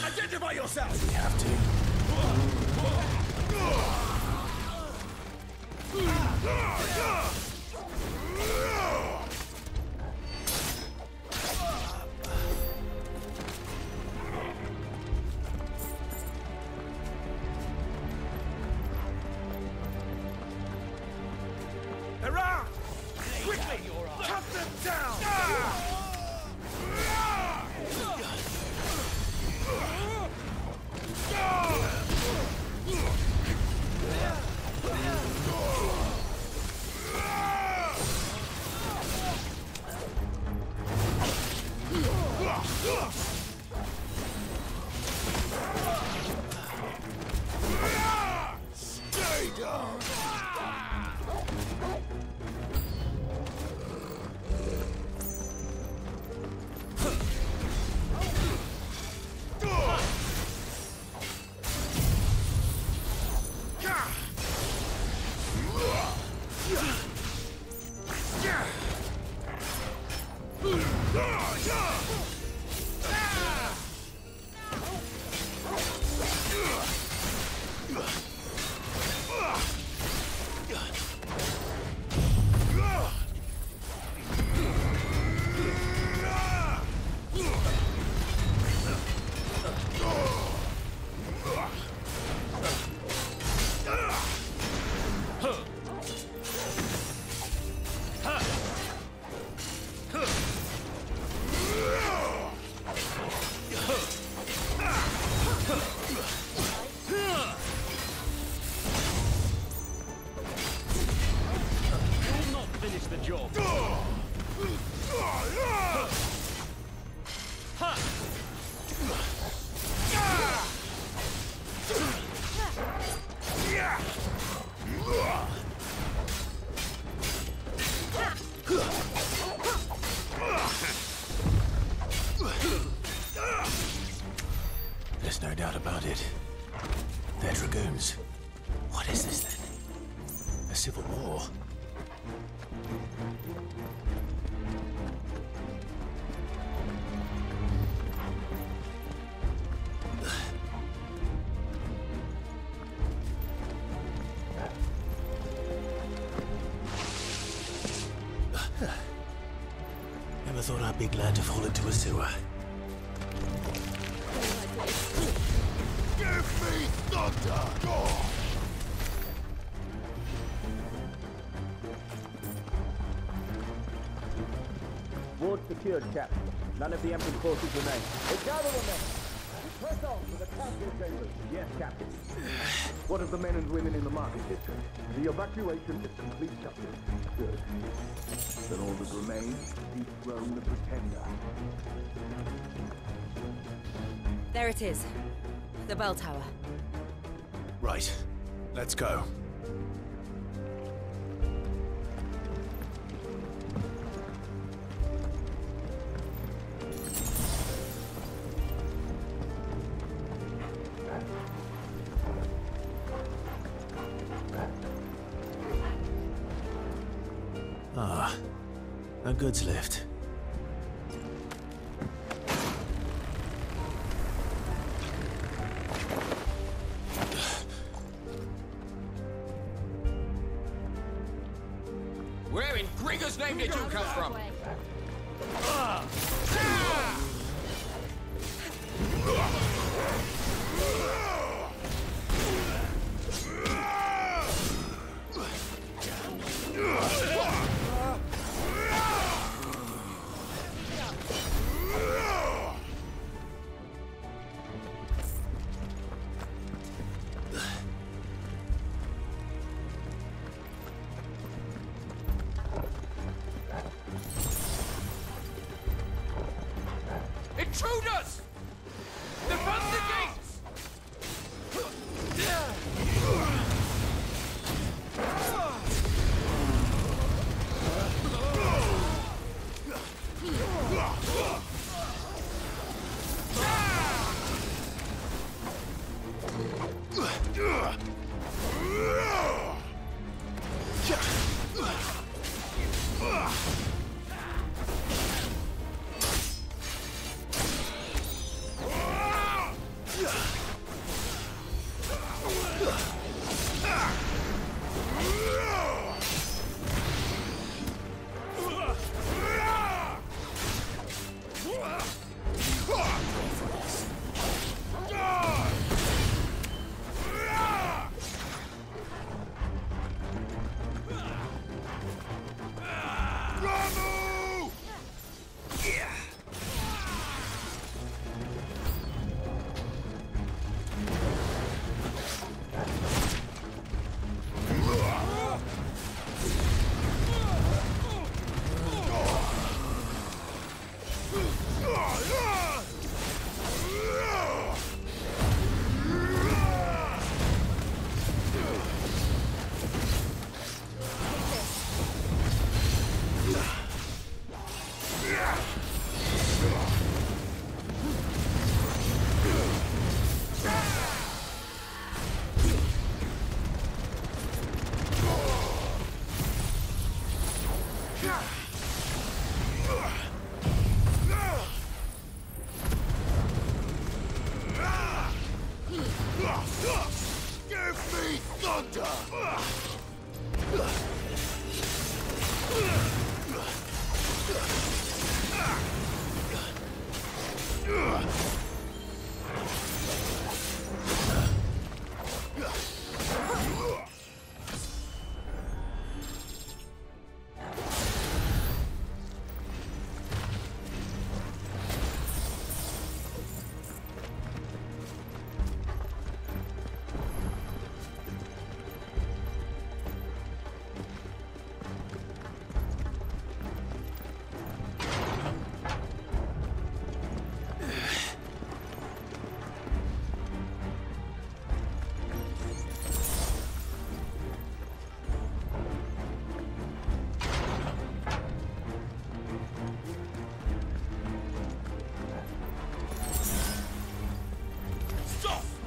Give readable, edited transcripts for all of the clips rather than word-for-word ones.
Identify yourself! We have to. Hurrah! Quickly! Cut them down! Stay down! There's no doubt about it. They're dragoons. What is this then? A civil war? Never thought I'd be glad to fall into a sewer. Give me thunder! Ward secured, Captain. None of the Emperor's forces remain. Gather the men! Press on to the council chambers. Yes, Captain. What of the men and women in the market district? The evacuation is complete, Captain. Good. Then all that remains, dethrone the pretender. There it is. The bell tower. Right. Let's go. Ah, a goods lift. Where in Gregor's name did you come from? Intruders! Defend the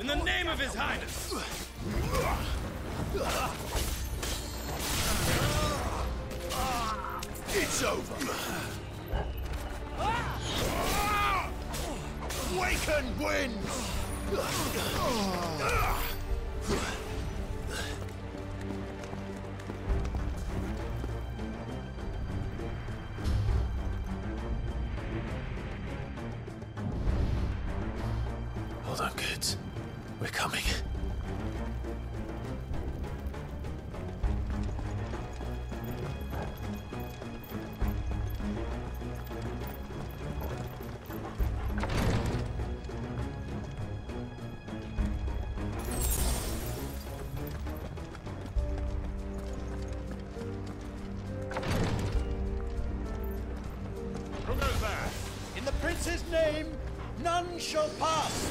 In the name of His Highness! It's over! Waken winds! Hold on, kids. We're coming. Who goes there? In the prince's name, none shall pass.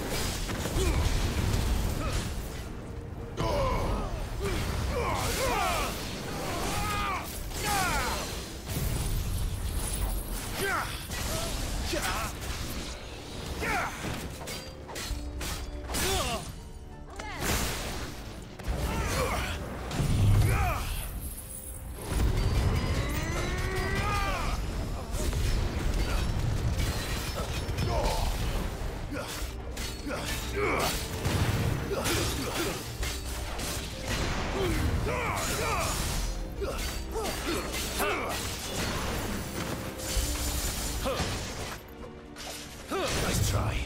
Nice try.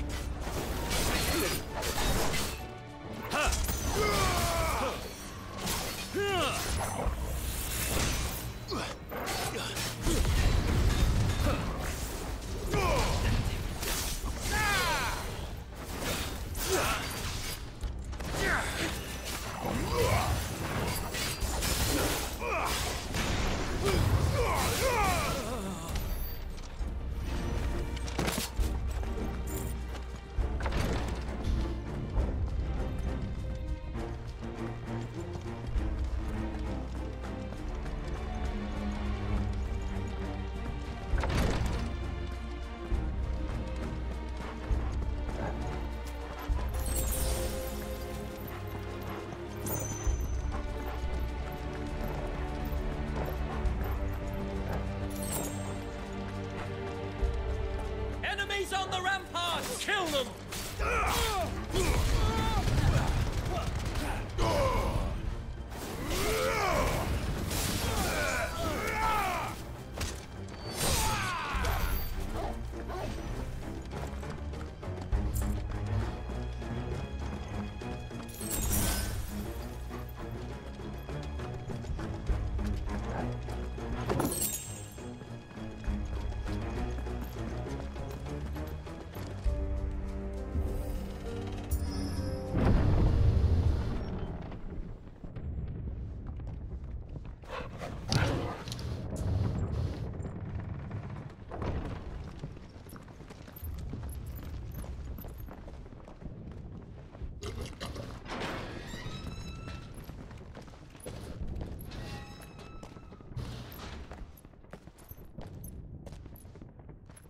Enemies on the ramparts! Kill them!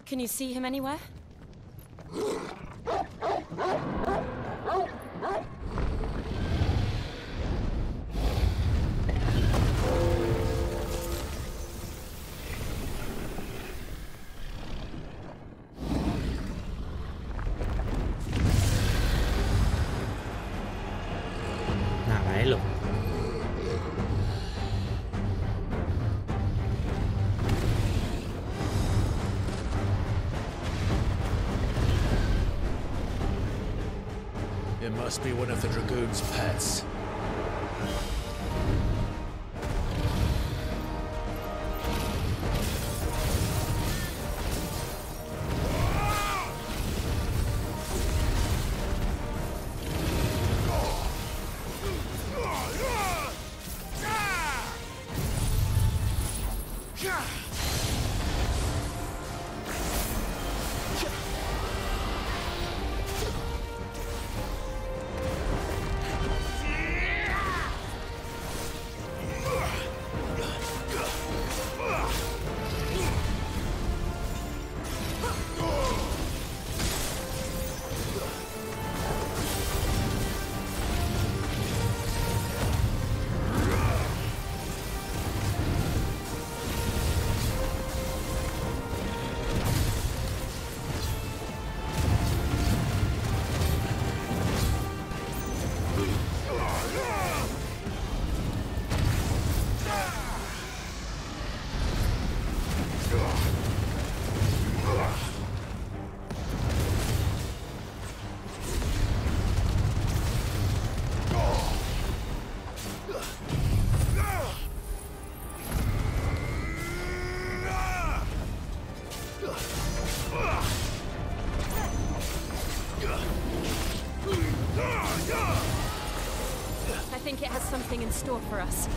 Can you see him anywhere? Nào đấy lục. It must be one of the Dragoon's pets. I think it has something in store for us.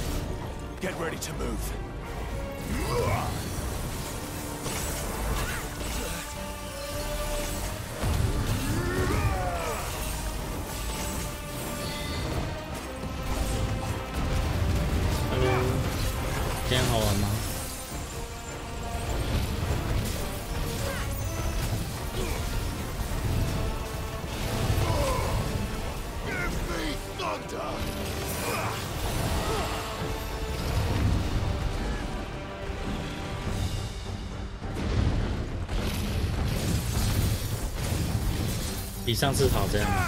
Get ready to move. Hello， 今天好玩吗？ 比上次好这样吗？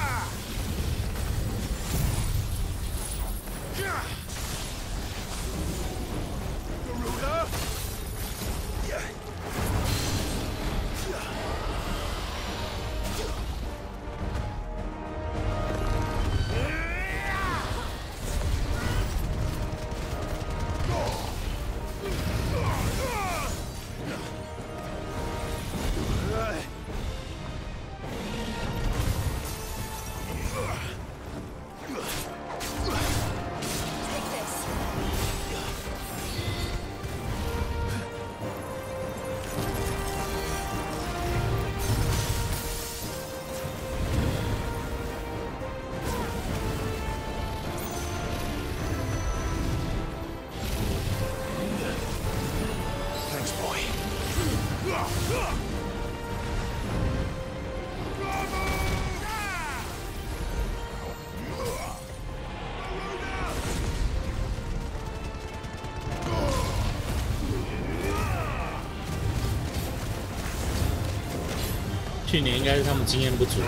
去年应该是他们经验不足，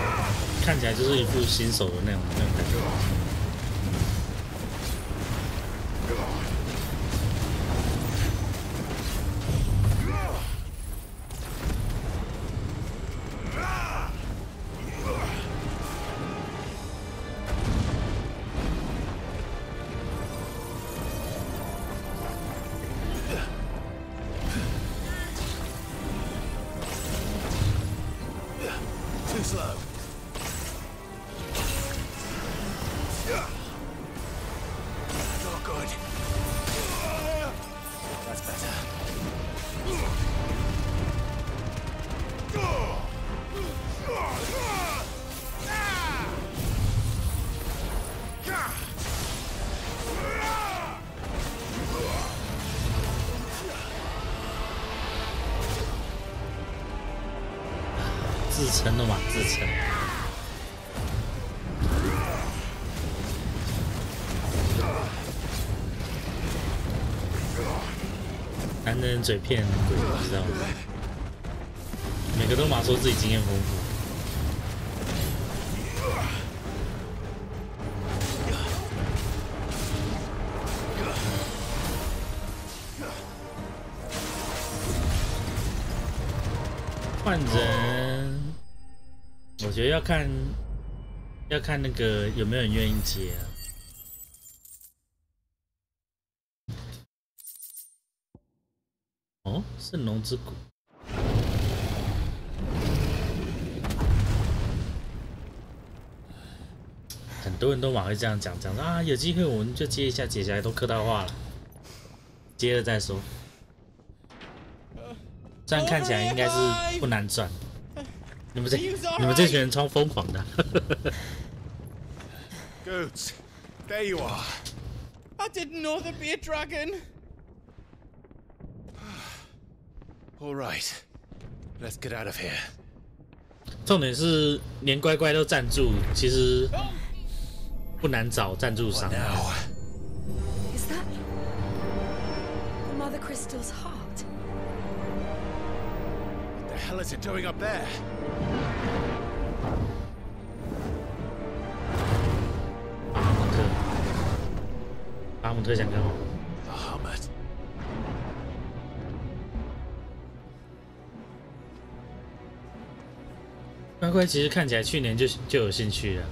看起来就是一副新手的那种感觉。自称的嘛，自称。男人嘴骗鬼，你知道吗？每个都嘛说自己经验丰富。换人，我觉得要要看那个有没有人愿意接啊。哦，圣龙之谷。很多人都往会这样讲说啊，有机会我们就接一下，接下来都客套话了，接了再说。这样看起来应该是不难赚。你们这群人超疯狂的。Goots, there you are. I didn't know there'd be a dragon. All right, let's get out of here. 重点是连乖乖都赞助，其实不难找赞助商。Is that the Mother Crystal's heart? What the hell is it doing up there? 巴姆特想干嘛？ A helmet. 乖乖其实看起来去年就有兴趣了。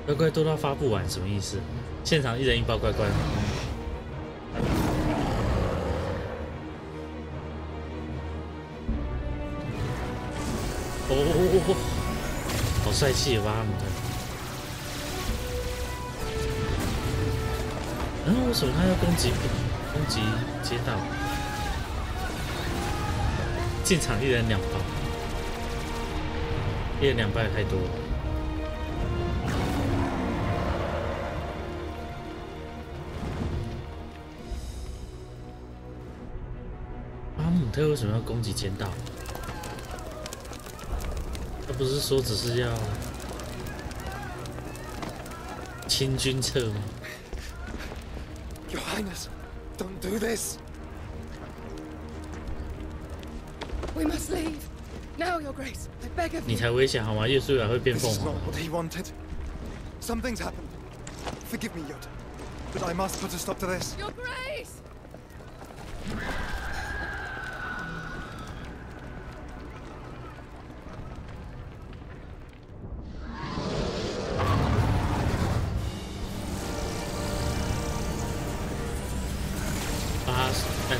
乖乖多到发不完，什么意思？现场一人一包乖乖吗？哦，好帅气的巴姆特。然后为什么他要攻击街道？进场一人2包，一人2包也太多了。巴姆特为什么要攻击街道？他不是说只是要清君侧吗？ Your Highness, don't do this. We must leave. Now, Your Grace, I beg of 你 you. 才危险好吗？叶舒雅会变 This 凤 is 凰 not。what he wanted. Something's happened. Forgive me, Yoda, but I must put a stop to this. Your Grace!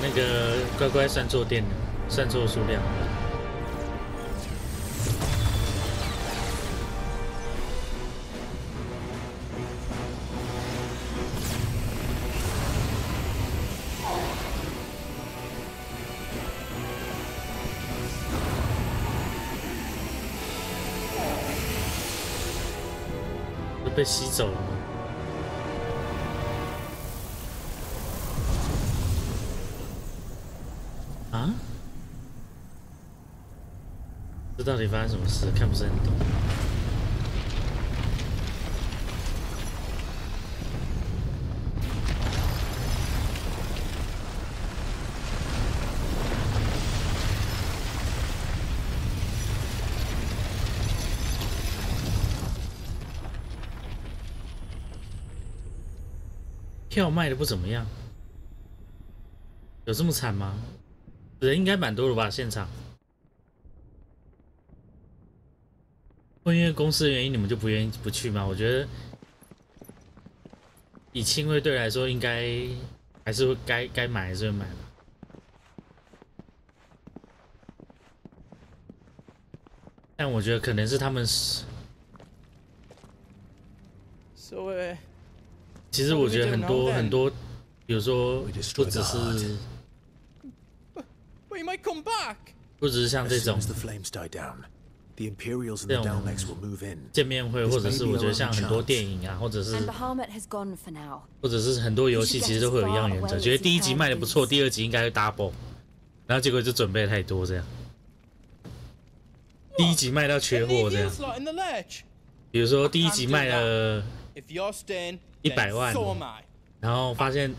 那个乖乖算错电了，算错数量。都被吸走了吗？ 啊？这到底发生什么事？看不是很懂。票卖的不怎么样，有这么惨吗？ 人应该蛮多的吧？现场，会因为公司的原因你们就不愿意不去吗？我觉得以亲卫队来说，应该还是会该买还是会买吧。但我觉得可能是他们是， So, 其实我觉得很多，比如说不只是。 we might come back. 不只是像这种 As soon as the flames die down, the Imperials and the 这种 Dalmex will move in. 见面会，或者是我觉得像很多电影啊，或者是 And the Harmot has gone for now. 或者是很多游戏其实都会有一样原则，觉得第一集卖的不错，第2集应该会 double， 然后结果就准备太多这样，第1集卖到缺货这样。 Slot in the ledge. 比如说第1集卖了 If you're staying, 100万 so am I. 然后发现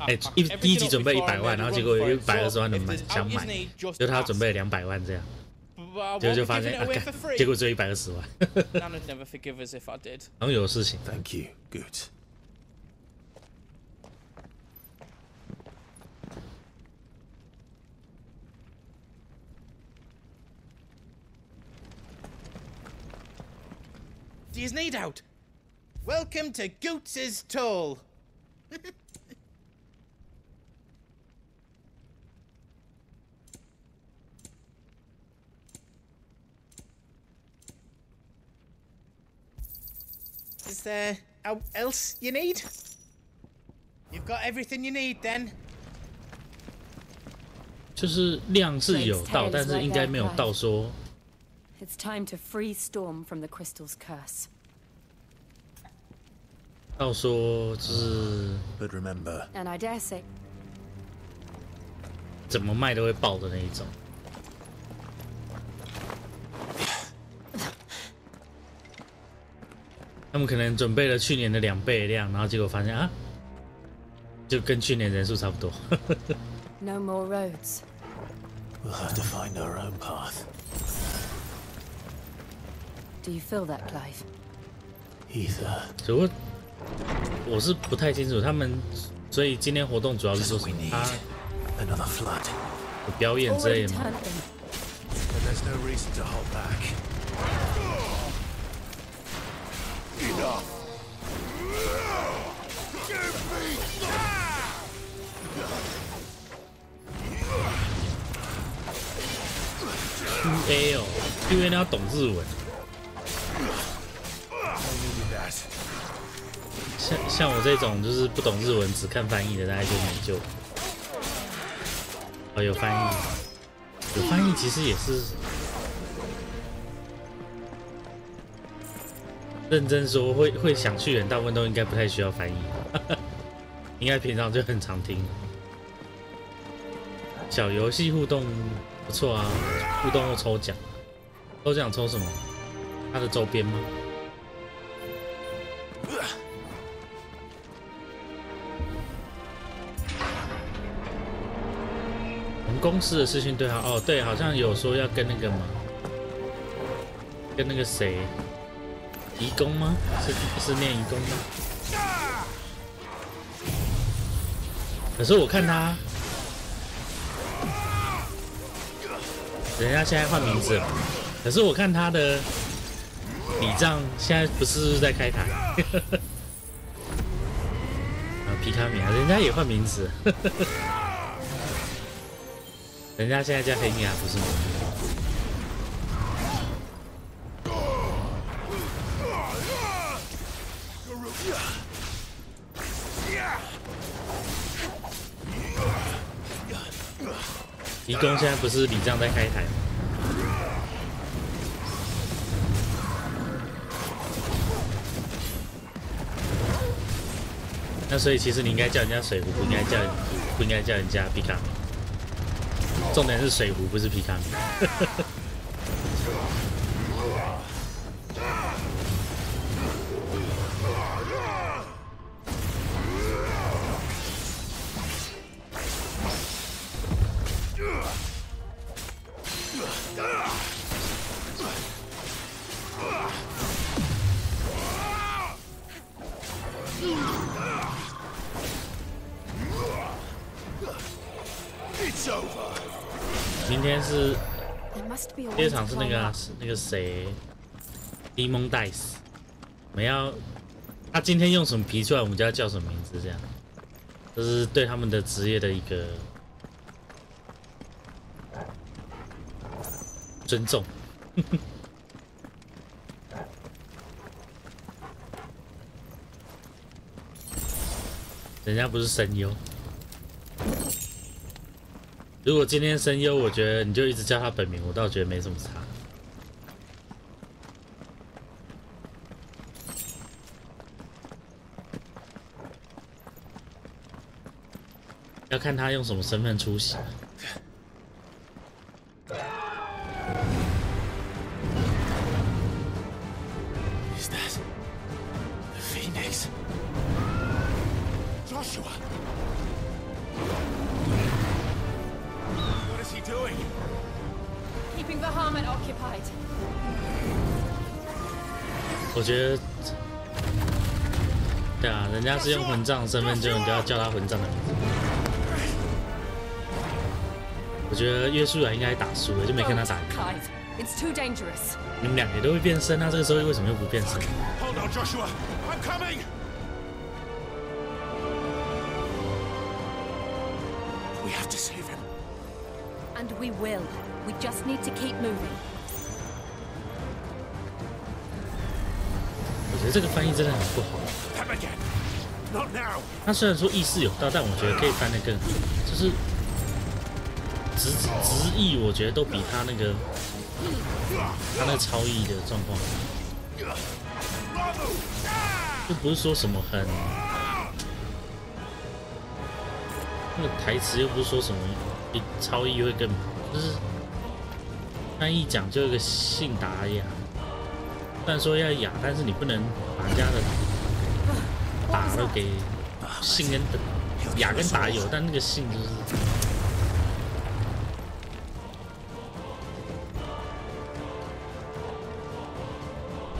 第一集准备100万，然后结果有120万的想买，就他准备了200万这样，结果就发现结果只有120万。Nana'd never forgive us if I did. 好像有事情。 Thank you, good. do you need out? Welcome to Goots's Toll. Is there else you need? You've got everything you need then. 就是量是有到，但是应该没有到说。It's time to free Storm from the crystal's curse. 到说就是。But remember. And I dare say. 怎么卖都会爆的那一种。他们可能准备了去年的2倍的量，然后结果发现啊，就跟去年人数差不多。No more roads. We'll have to find our own path. Do you feel that, Clive? Either. 只不过我是不太清楚他们，所以今天活动主要是说什么？他 another flood. 有表演之类的吗？ And there's no reason to hold back. Enough. QA 哦 ，QA 要懂日文。像我这种就是不懂日文，只看翻译的，大概就没救。哦，有翻译，有翻译其实也是。认真说，会想去的人，大部分都应该不太需要翻译，应该平常就很常听。小游戏互动不错啊，互动又抽奖，抽奖抽什么？它的周边吗？我们公司的视讯对话，哦，对，好像有说要跟那个嘛，跟那个谁。移工吗？是念移工吗？可是我看他，人家现在换名字了。可是我看他的礼账现在不是在开台。啊，皮卡米啊，人家也换名字。人家现在叫黑米亚，不是吗？移工现在不是礼账在开台吗？那所以其实你应该叫人家水壶，不应该叫人家皮卡米。重点是水壶，不是皮卡米。明天是第二场是那个谁 ，Demon Dice， 我们要他今天用什么皮出来，我们就要叫什么名字，这样，这是对他们的职业的一个尊重。人家不是声优。如果今天声优，我觉得你就一直叫他本名，我倒觉得没什么差。要看他用什么身份出席。Is that the Phoenix? Joshua. What is he doing? Keeping the Harmon occupied. 我觉得，对啊，人家是用混账身份，就你就要叫他混账的名字。我觉得约书亚应该打输了，就没看他打赢。It's too dangerous. 你们两个都会变身啊，这个时候为什么又不变身？ Hold on, Joshua. I'm coming. We have to save him. And we will. We just need to keep moving. 我觉得这个翻译真的很不好。 Come again. Not now. 他虽然说意思有道，但我觉得可以翻得更好，就是直译，我觉得都比他那个超译的状况，就不是说什么很那个台词，又不是说什么比超译会更好，就是翻译讲究一个信达雅，虽然说要雅，但是你不能把人家的打都给信跟雅跟打有，但那个信就是。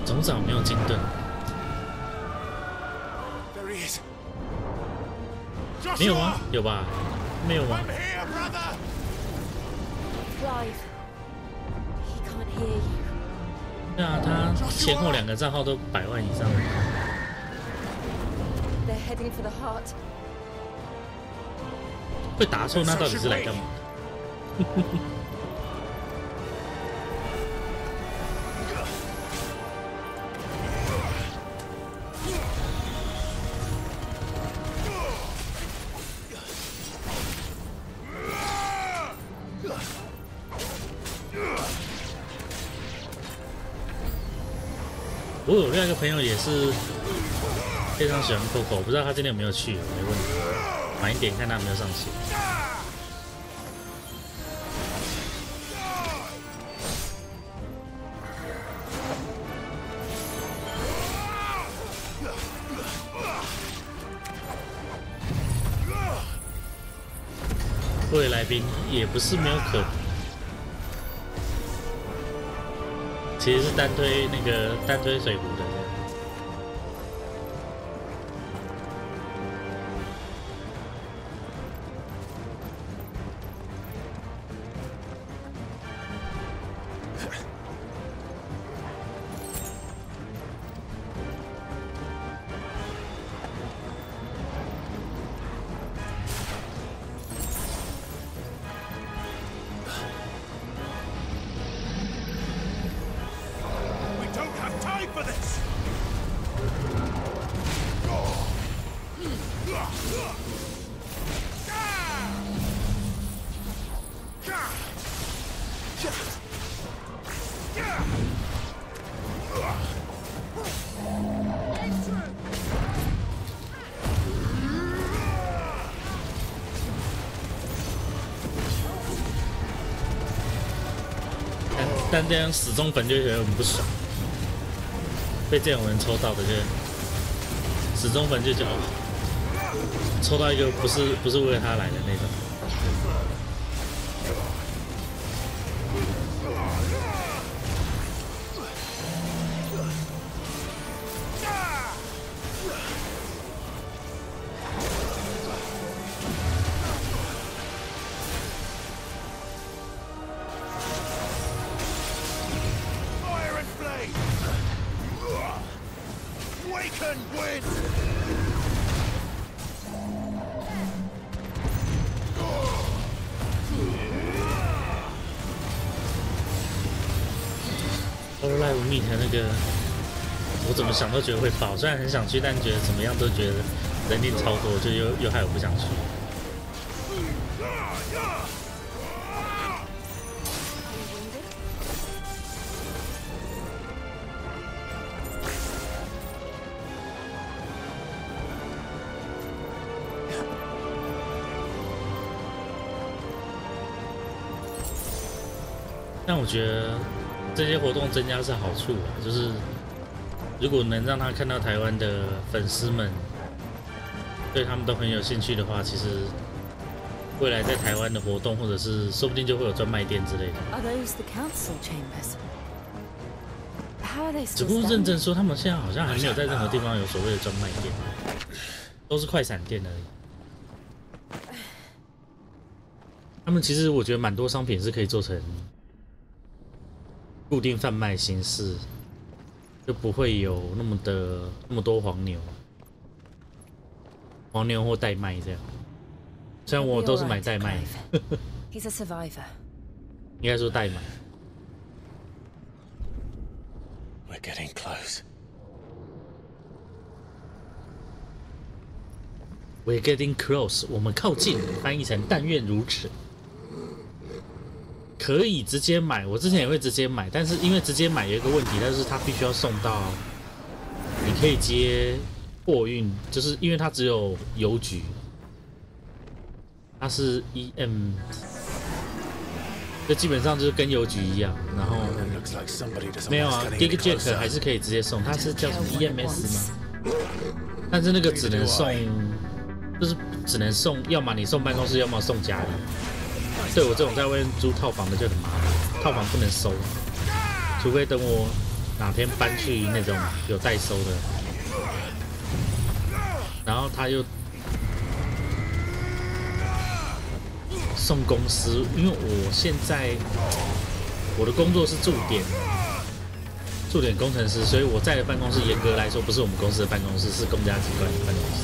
总长没有金盾，没有吗？有吧？没有吗？ Clive, he can't hear you. 对啊，他前后2个账号都100万以上。 They're heading for the heart. 会答错，那到底是来干嘛？我有另外一个朋友也是非常喜欢 Coco， 不知道他今天有没有去，我没问他，晚一点看他有没有上线。各位来宾也不是没有可能。 其实是单推水壶的。但这样死忠粉就觉得很不爽，被这种人抽到的就死忠粉就觉得抽到一个不是为了他来的那种。我怎么想都觉得会爆，虽然很想去，但觉得怎么样都觉得人力超多，就又害我不想去。但我觉得这些活动增加是好处啊，就是如果能让他看到台湾的粉丝们对他们都很有興趣的话，其实未来在台湾的活动，或者是说不定就会有专卖店之类的。只不过认真说，他们现在好像还没有在任何地方有所谓的专卖店，都是快闪店而已。他们其实我觉得蛮多商品是可以做成固定贩卖形式，就不会有那么多黄牛或代卖这样。虽然我都是买代卖，He's a survivor. 应该说代买。We're getting close. We're getting close. 我们靠近，翻译成但愿如此。可以直接买，我之前也会直接买，但是因为直接买有一个问题，但是它必须要送到，你可以接货运，就是因为它只有邮局，它是 EM， 就基本上就是跟邮局一样。然后没有啊 ，Gig Jack 还是可以直接送，它是叫什么 EMS 吗？但是那个只能送，就是只能送，要么你送办公室，要么送家里。对我这种在外面租套房的就很麻烦，套房不能收，除非等我哪天搬去那种有代收的，然后他又送公司，因为我现在我的工作是驻点工程师，所以我在的办公室严格来说不是我们公司的办公室，是公家机关的办公室，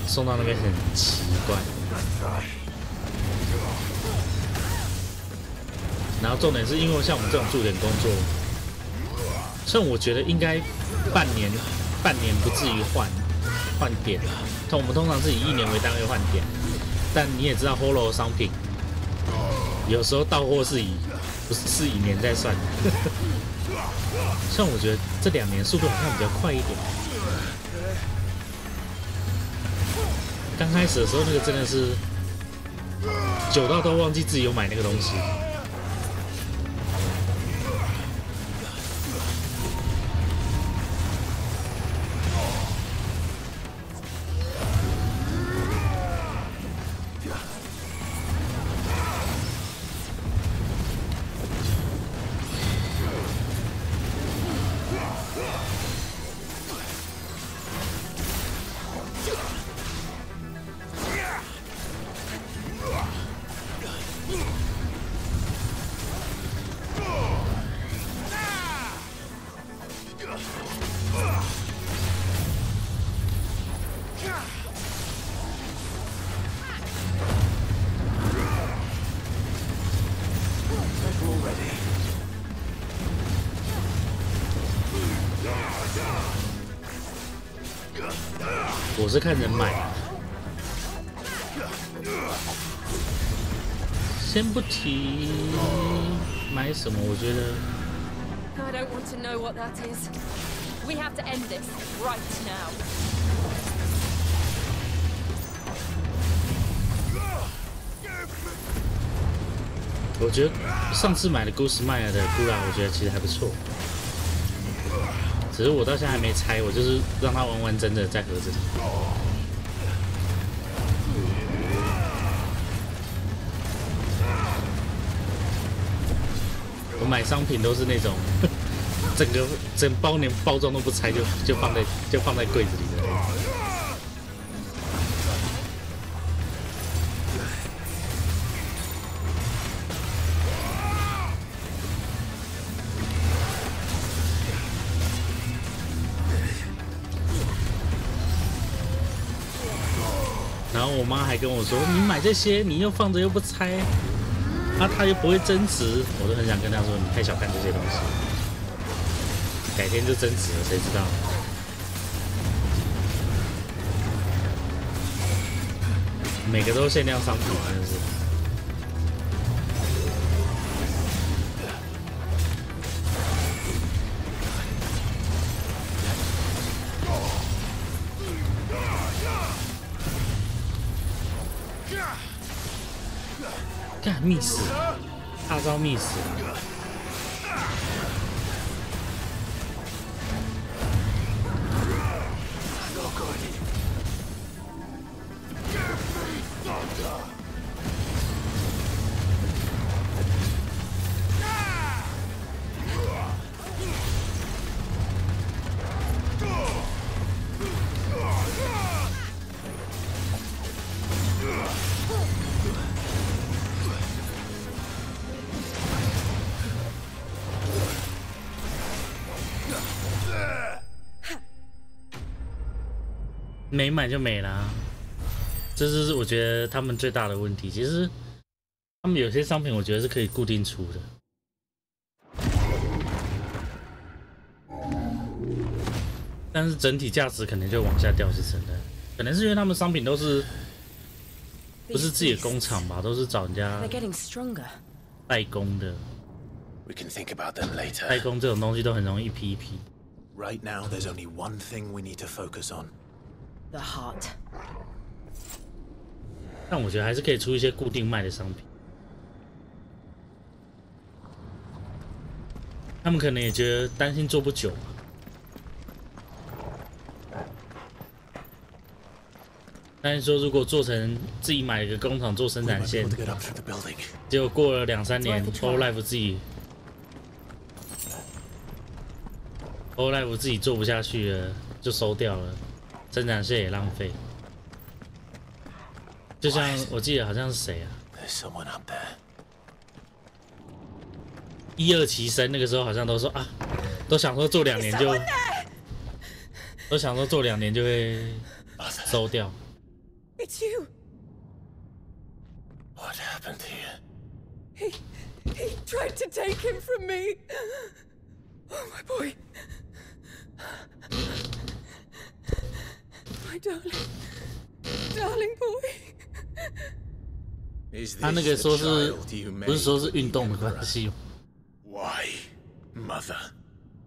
送到那边很奇怪。然后重点是因为像我们这种驻点工作，虽然我觉得应该半年不至于换点，我们通常是以1年为单位换点，但你也知道 Holo 商品有时候到货是以年在算的。像我觉得这2年速度好像比较快一点。刚开始的时候那个真的是久到都忘记自己有买那个东西。我是看人买，先不提买什么，我觉得。I don't want to know what that is. We have to end this right now. 我觉得上次买的古斯迈尔的古拉，我觉得其实还不错。只是我到现在还没拆，我就是让它完完整整在盒子里。我买商品都是那种整包连包装都不拆就放在柜子里的那种。然后我妈还跟我说：“你买这些，你又放着又不拆，啊，它又不会增值。”我都很想跟她说：“你太小看这些东西，改天就增值了，谁知道？”每个都是限量商品，真的是。干密死，大招密死。没买就没啦，这是我觉得他们最大的问题。其实他们有些商品我觉得是可以固定出的。 但是整体价值可能就往下掉，是真的。可能是因为他们商品都是不是自己的工厂吧，都是找人家代工的。代工这种东西都很容易一批一批。Right now, there's only one thing we need to focus on. The heart. 但我觉得还是可以出一些固定卖的商品。他们可能也觉得担心做不久吧。 但是说，如果做成自己买一个工厂做生产线，结果过了2、3年 ，Hololive 自己做不下去了，就收掉了，生产线也浪费。就像我记得好像是谁啊，12期生那个时候好像都说啊，都想说做2年就，都想说做2年就会收掉。 It's you. What happened here? He tried to take him from me. Oh, my boy. My darling boy. 他那个说是不是说是运动的关系 Why, mother?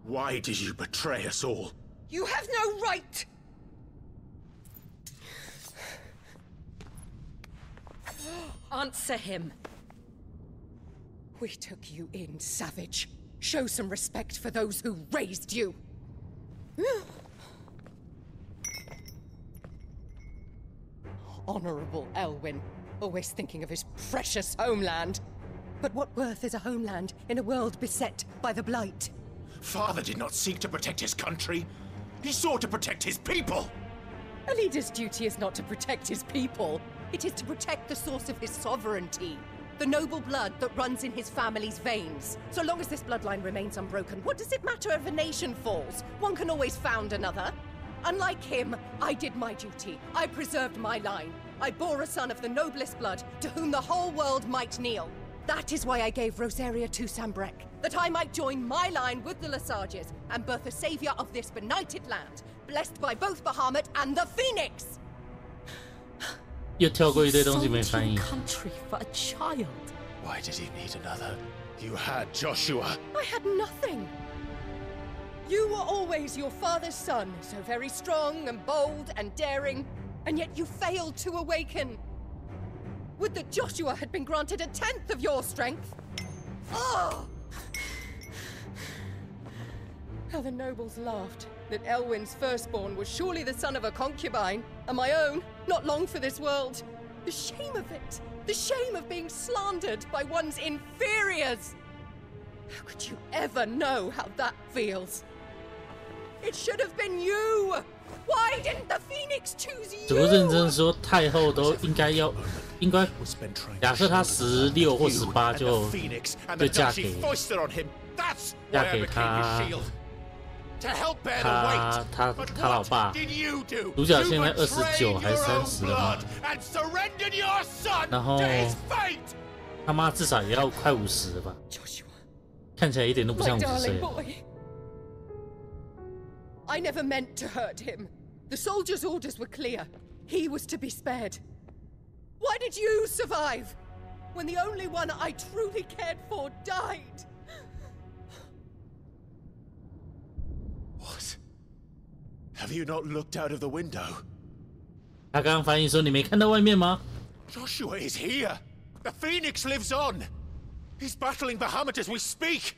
Why did you betray us all? You have no right. Answer him. We took you in, savage. Show some respect for those who raised you. Honorable Elwyn, always thinking of his precious homeland. But what worth is a homeland in a world beset by the Blight? Father did not seek to protect his country. He sought to protect his people. A leader's duty is not to protect his people. It is to protect the source of his sovereignty. The noble blood that runs in his family's veins. So long as this bloodline remains unbroken, what does it matter if a nation falls? One can always found another. Unlike him, I did my duty. I preserved my line. I bore a son of the noblest blood, to whom the whole world might kneel. That is why I gave Rosaria to Sambrek, that I might join my line with the Lesages and birth a savior of this benighted land, blessed by both Bahamut and the Phoenix. 又跳过一堆东西没翻译。 Country for a child. Why did he need another? You had Joshua. I had nothing. You were always your father's son, so very strong and bold and daring, and yet you failed to awaken. Would that Joshua had been granted 1/10 of your strength? Oh! How the nobles laughed that Elwyn's firstborn was surely the son of a concubine, and my own, not long for this world. The shame of it! The shame of being slandered by one's inferiors! How could you ever know how that feels? It should have been you! Why didn't the Phoenix choose you? 怎么认真说，太后都应该假设她16或18就嫁给他老爸。主角现在29还是30了吗？然后他妈至少也要快50了吧？看起来一点都不像50岁。 I never meant to hurt him. The soldiers' orders were clear. He was to be spared. Why did you survive when the only one I truly cared for died? What? Have you not looked out of the window? 他刚刚翻译说：“你没看到外面吗？” Joshua is here. The Phoenix lives on. He's battling Bahamut as we speak.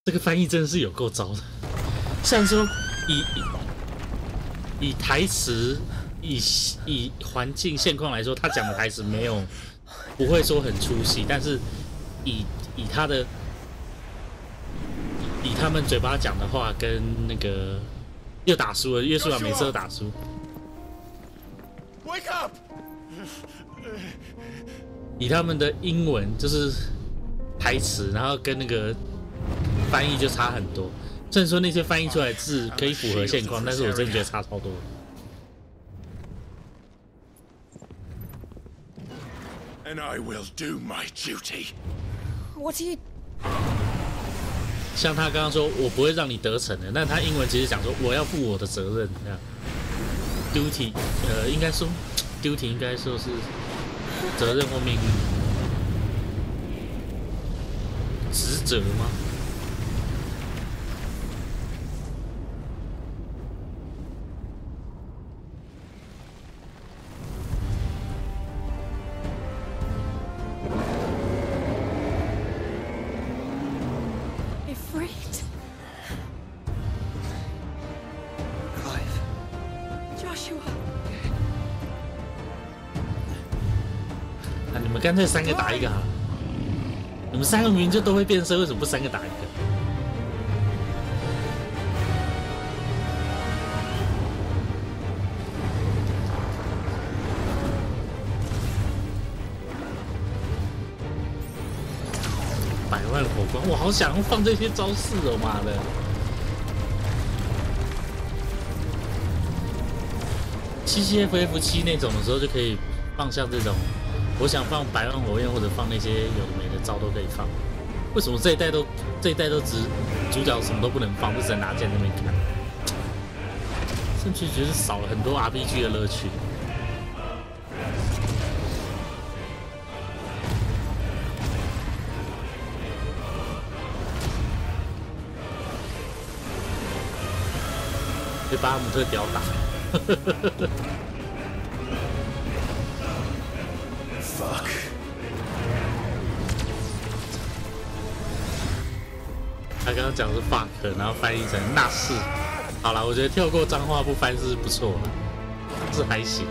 这个翻译真的是有够糟的。虽然说以台词、以环境现况来说，他讲的台词不会说很出戏，但是以他们嘴巴讲的话，跟那个又打输了，约书亚每次都打输。Wake up! 以他们的英文就是台词，然后跟那个翻译就差很多。虽然说那些翻译出来的字可以符合现况，但是我真的觉得差超多。And I will do my duty. What are you? 像他刚刚说，我不会让你得逞的，但他英文其实讲说我要负我的责任，这样。duty， 应该说 duty 应该说是责任或命运，职责吗？ 干脆3个打1个好了。你们3个明明就都会变身，为什么不3个打1个？100万火光，我好想放这些招式哦，妈的！77FF7那种的时候就可以放像这种。 我想放100万火焰，或者放那些有的没的招都可以放。为什么这一代都只主角什么都不能放，就只能拿剑在那边看？甚至觉得少了很多 RPG 的乐趣。被巴哈姆特吊打。Fuck. 他刚刚讲是 fuck， 然后翻译成那是。好了，我觉得跳过脏话不翻是不错了，是还行，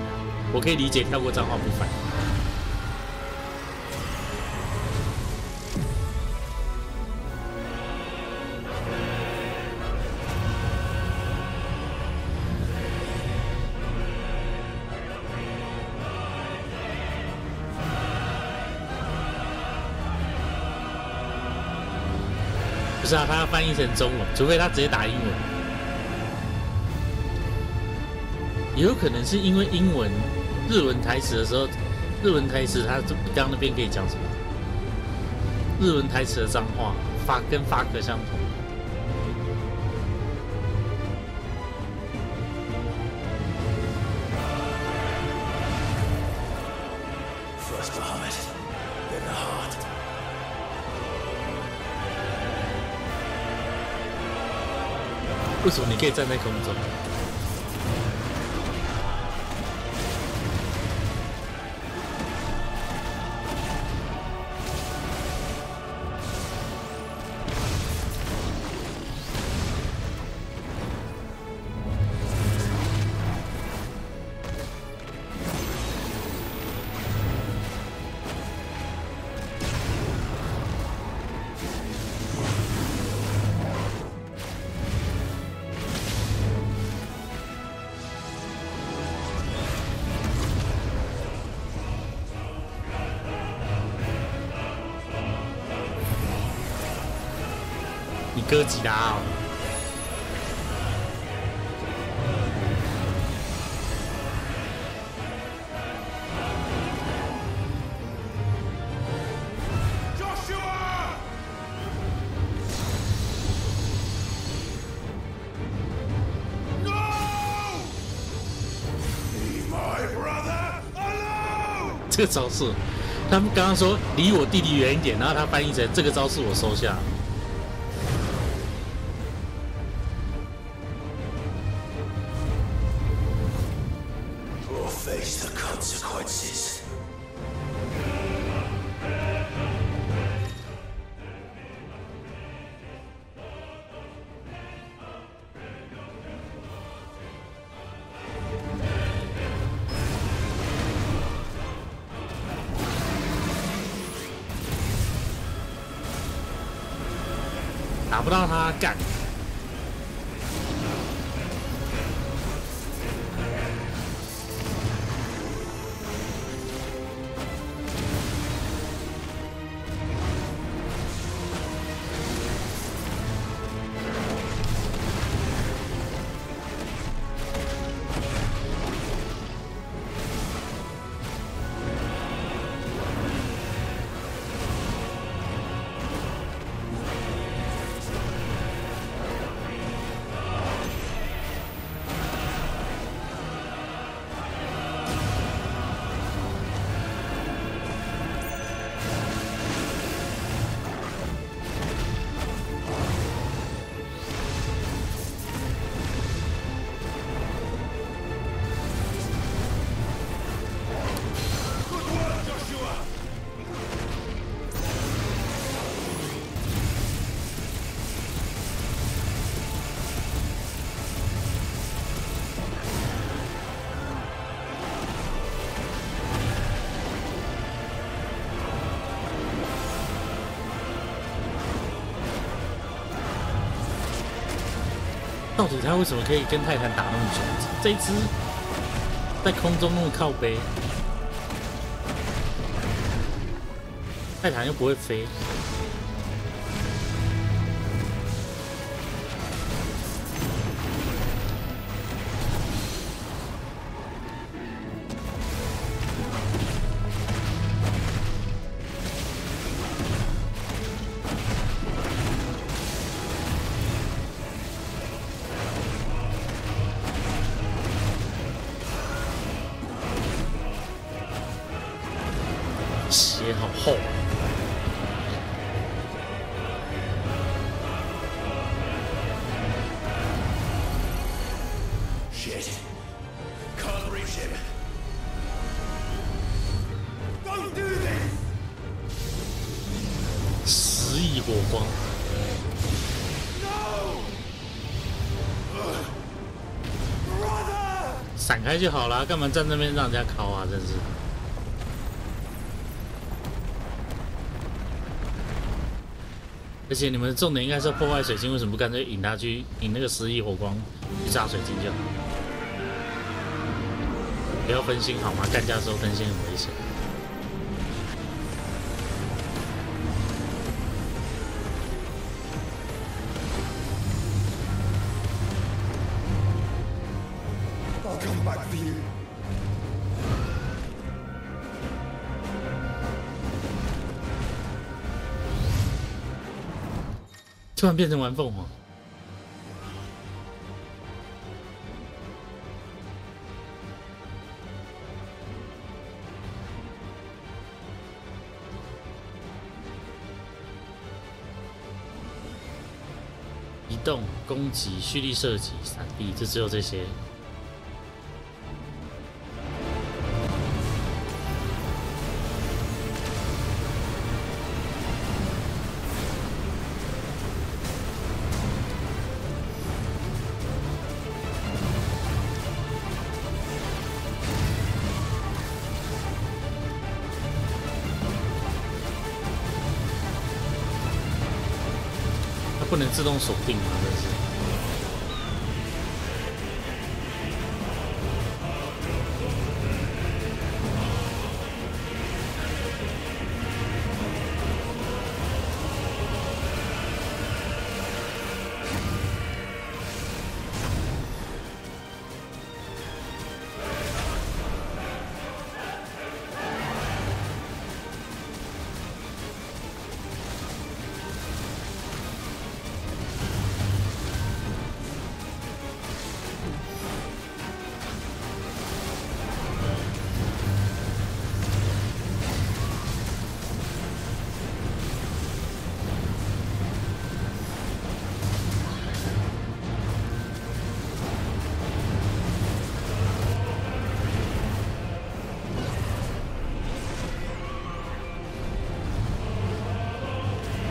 我可以理解跳过脏话不翻。不是啊，他要翻译成中文，除非他直接打英文。也有可能是因为英文、日文台词的时候，日文台词他刚那边可以讲什么？日文台词的脏话跟 fuck 相同。First the heart, then the heart. 为什么你可以站在空中？哥吉拉哦，这个招式，他们刚刚说离我弟弟远一点，然后他翻译成这个招式我收下。 Face the consequences. 打不到他干。 First 到底他为什么可以跟泰坦打那么久？这一只在空中那么靠背，泰坦又不会飞。血好厚啊！ Shit. Can't reach him. Don't do this! 10亿火光， No! Brother! 闪开就好啦，干嘛站那边让人家敲啊？真是。而且你们的重点应该是要破坏水晶，为什么不干脆引他去引那个10亿火光去炸水晶就好？不要分心好吗？干架的时候分心很危险。 I'll come back for you. 突然变成玩凤凰，移动、攻击、蓄力射击、闪避，就只有这些。 不能自动锁定吗？真是。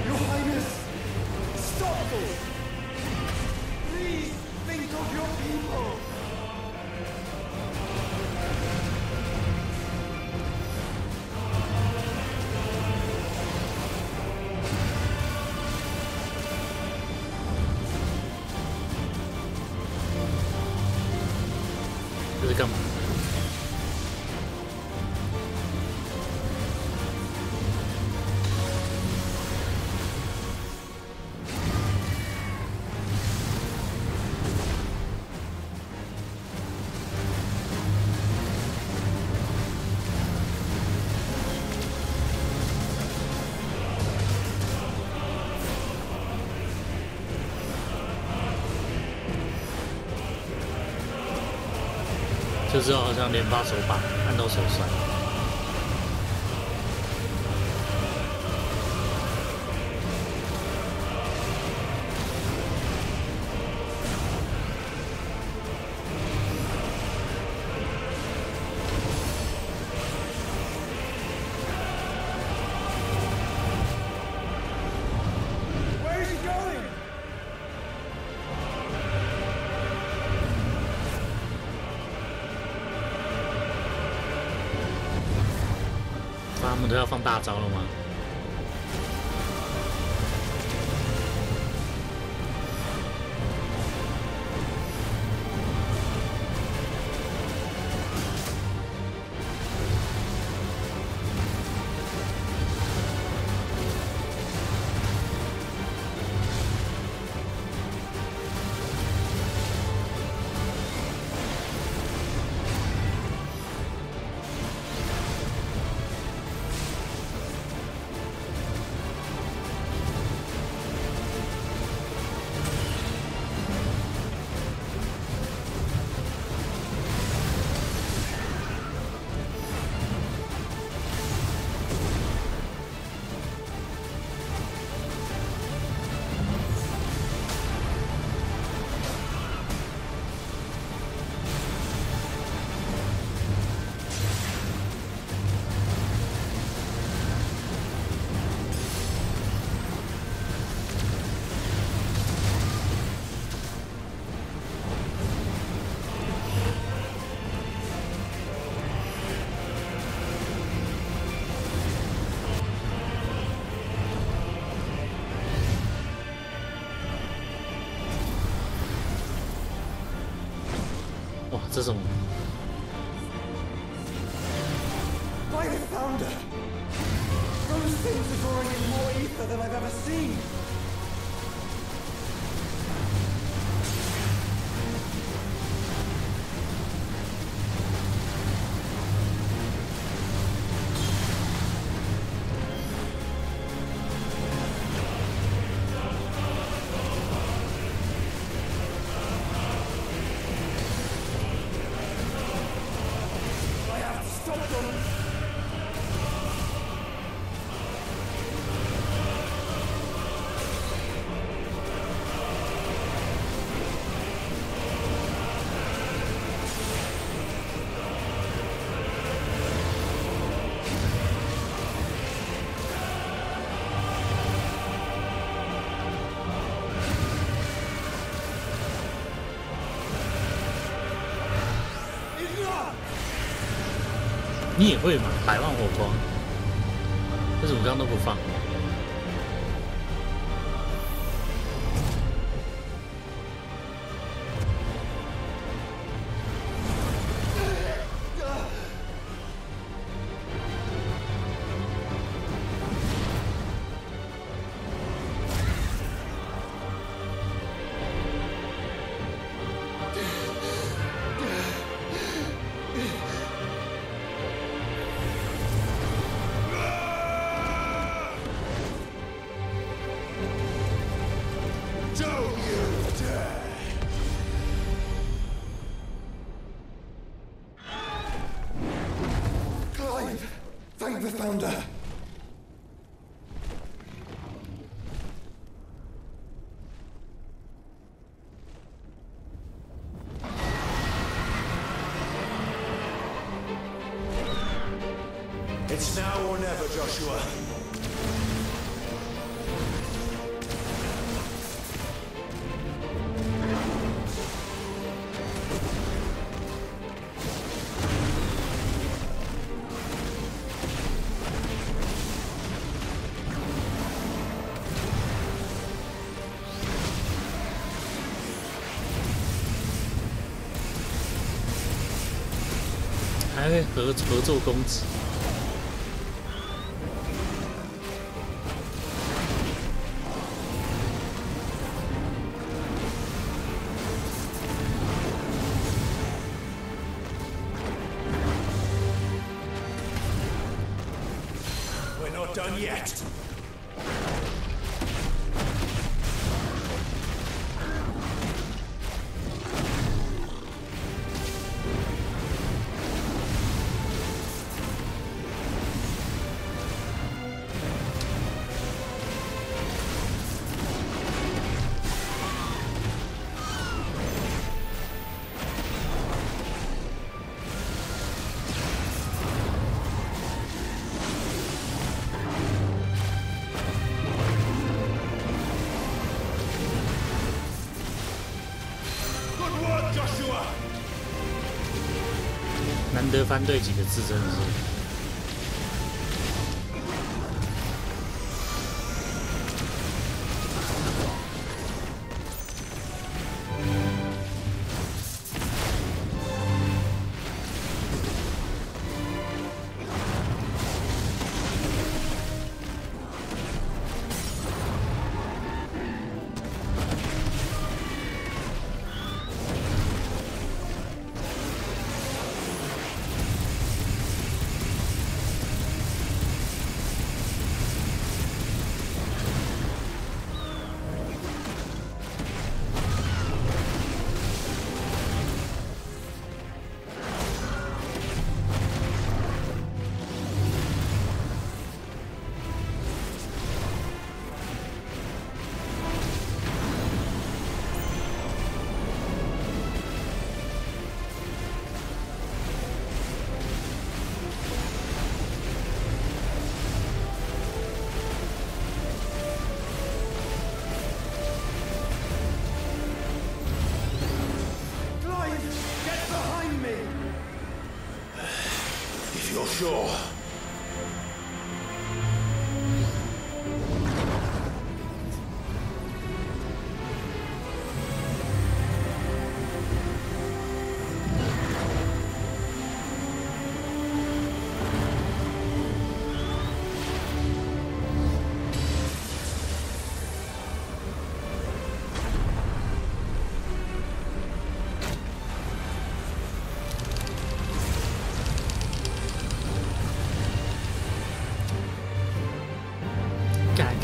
Your Highness! Stop this! Please think of your people! .这是干嘛？就知道好像连发手把按到手酸。Where is he going? 他们都要放大招了吗？这种 By the founder! Those things are drawing in more ether than I've ever seen! I have to stop them! 你也会嘛？百万火光，为什么刚刚都不放？Thank the founder. It's now or never, Joshua.还会合作攻击。We're not done yet. Joshua! 难得翻对几个字，真的是。If you're sure.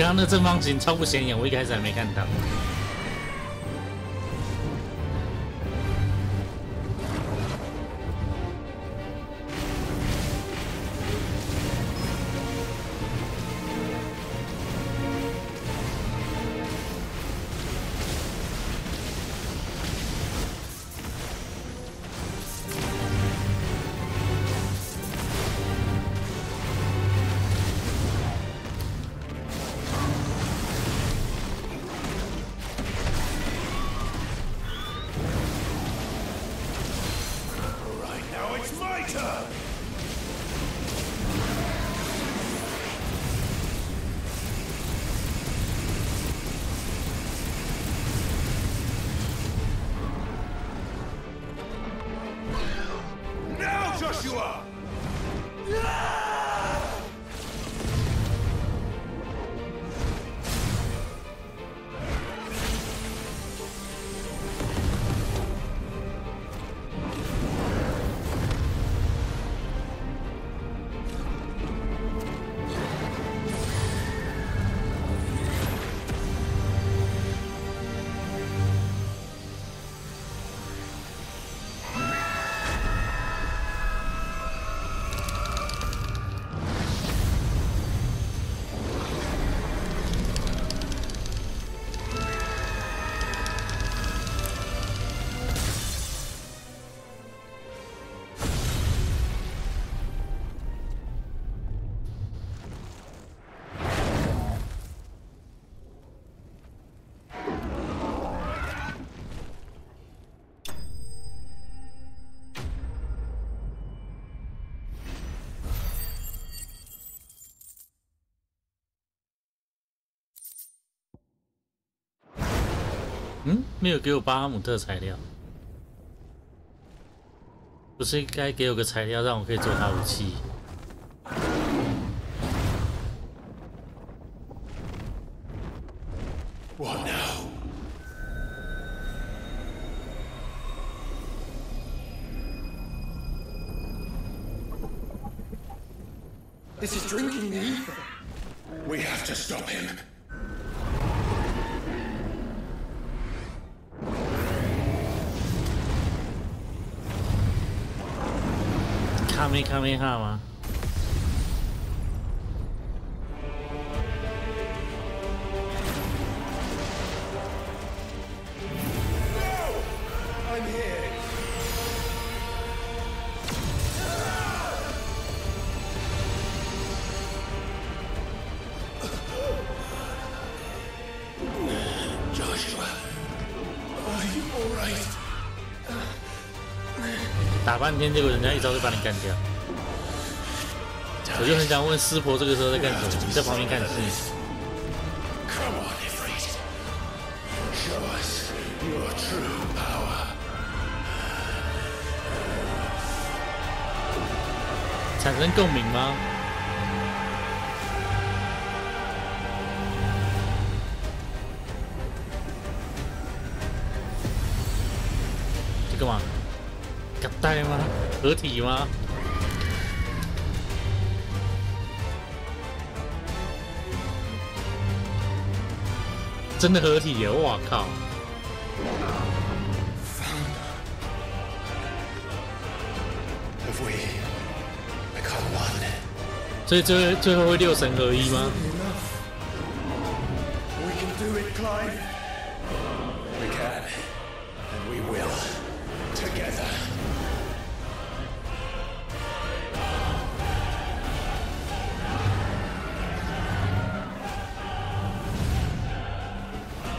刚刚那正方形超不显眼，我一开始还没看到。嗯，没有给我巴哈姆特材料，不是应该给我个材料让我可以做他武器？What now? This is drinking the ether. We have to stop him.卡梅哈吗？打半天，结果人家一招就把你干掉。我就很想问师婆这个时候在干什么？你在旁边看戏。产生共鸣吗？这干嘛？合体吗？合体吗？真的合体耶！我靠！所以最后会六神合一吗？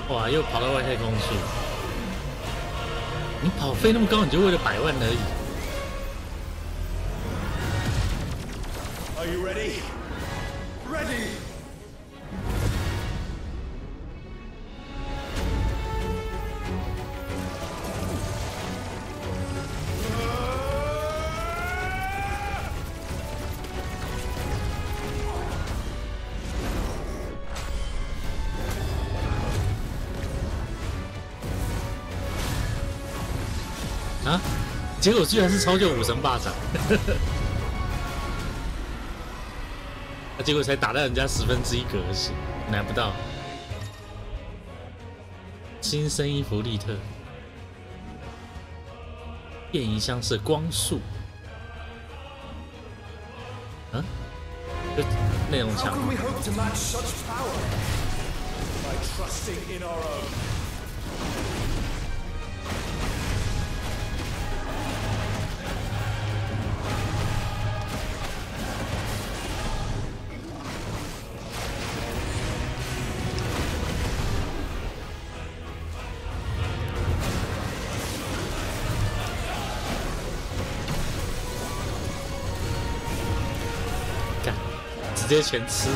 哇！又跑到外太空去，你跑飞那么高，你就为了100万而已。Are you ready? Ready. 啊！结果居然是超救武神霸掌。结果才打到人家1/10格血，拿不到。新生衣服利特，变异像是光束。嗯，就那种强。直接全吃。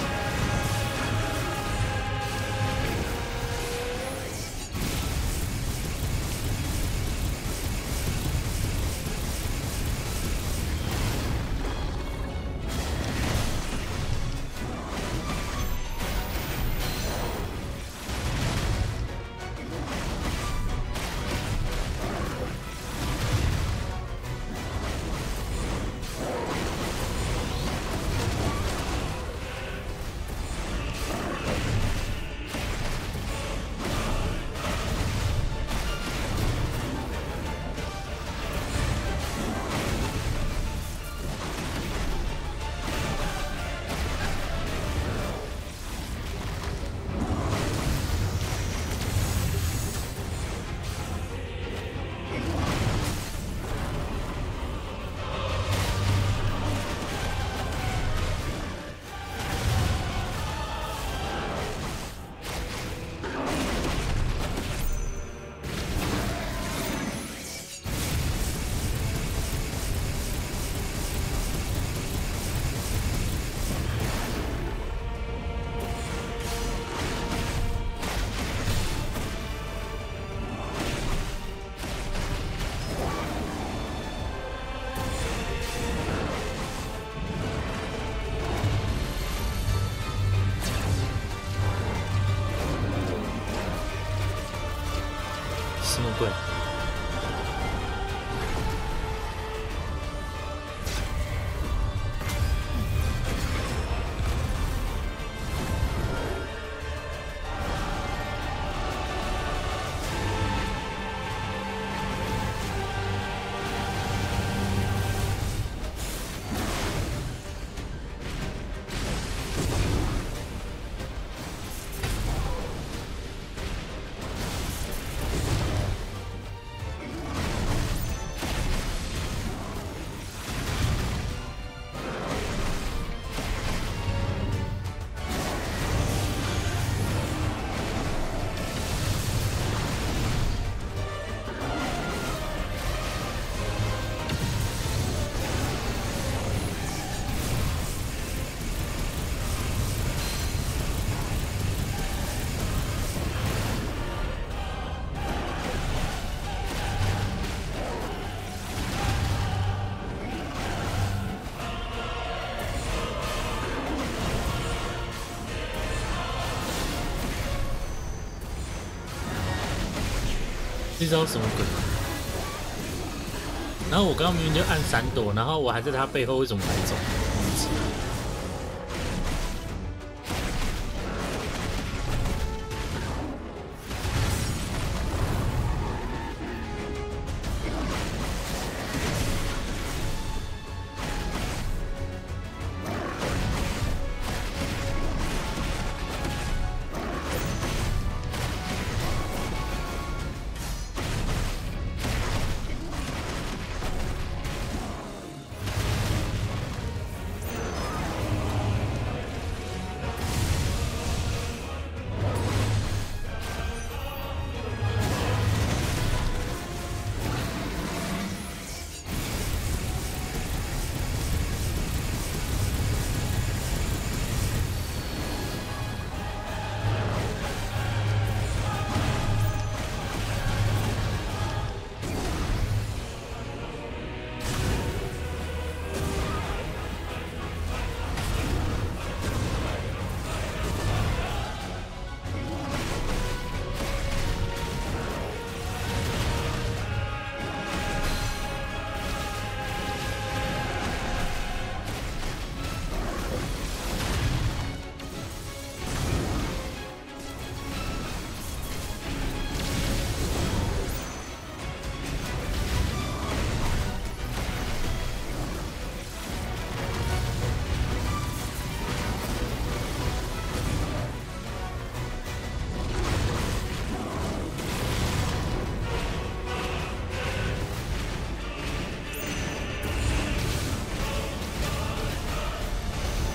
什么鬼？这招什么鬼？然后我刚刚明明就按闪躲，然后我还在他背后，为什么还走？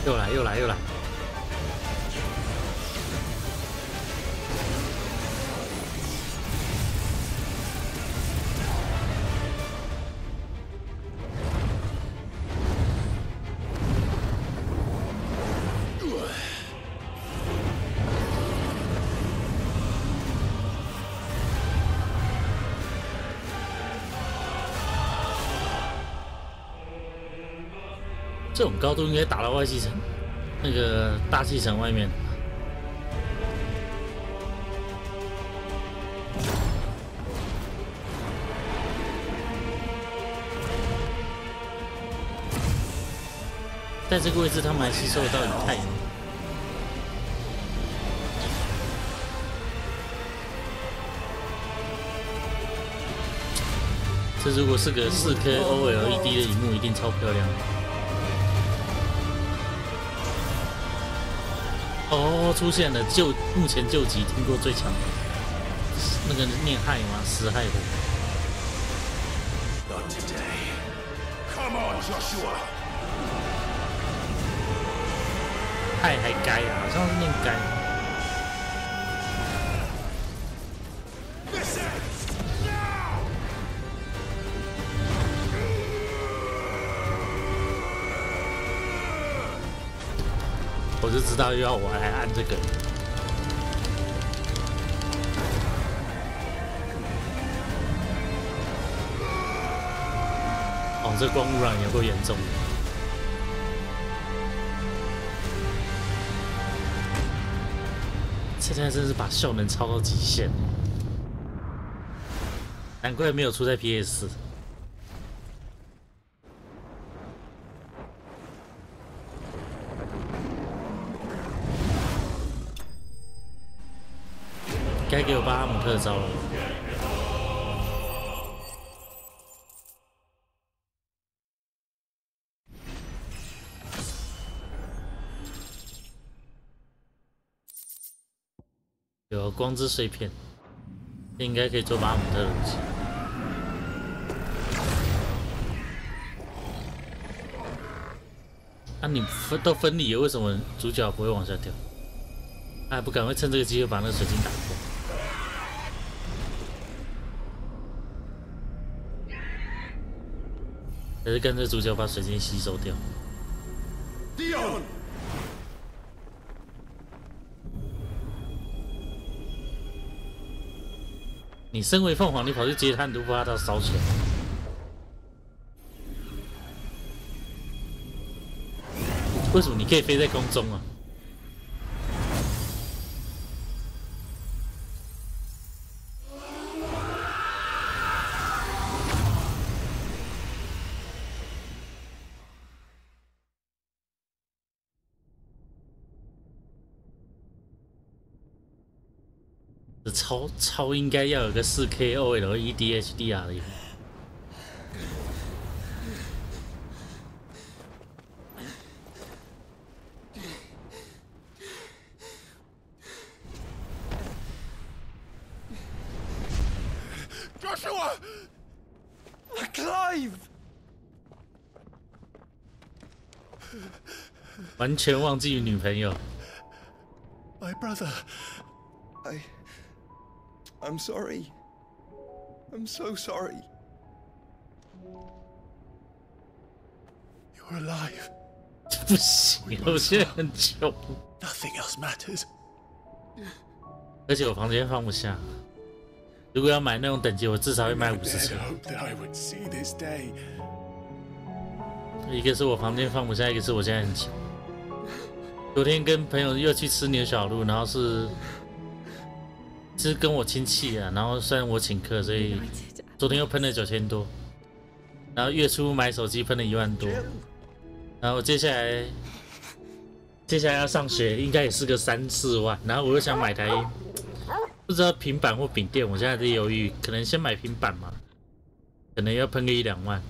又来又来又来！这种高度应该打到外气层，那个大气层外面。在这个位置，他们还吸收得到以太。这如果是个4K OLED 的萤幕，一定超漂亮。哦，出现了目前救急听过最强的那个念害吗？死害的。Not today. Come on, Joshua. 害还该啊，好像是念该。我就知道又要我来按这个。哦，这光污染有够严重的。现在真是把效能超到极限，难怪没有出在 PS4。该给我巴哈姆特招了。有光之碎片，应该可以做巴哈姆特的武器。啊，你都分离了，为什么主角不会往下掉？他还不赶快趁这个机会把那个水晶打破？还是跟着主角把水晶吸收掉？你身为凤凰，你跑去接他，你都不怕他烧起来？为什么你可以飞在空中啊？超应该要有个4K OLED HDR 的。Joshua! Clive! 完全忘记女朋友。My brother. I'm sorry. I'm so sorry. You're alive. 不行，我现在很穷。Nothing else matters. 而且我房间放不下。如果要买那种等级，我至少会买50层。一个是我房间放不下，一个是我现在很穷。昨天跟朋友又去吃牛小路，然后是跟我亲戚啊，然后虽然我请客，所以昨天又喷了9000多，然后月初买手机喷了1万多，然后接下来要上学，应该也是个3、4万，然后我又想买台不知道平板或笔电，我现在在犹豫，可能先买平板嘛，可能要喷个1、2万。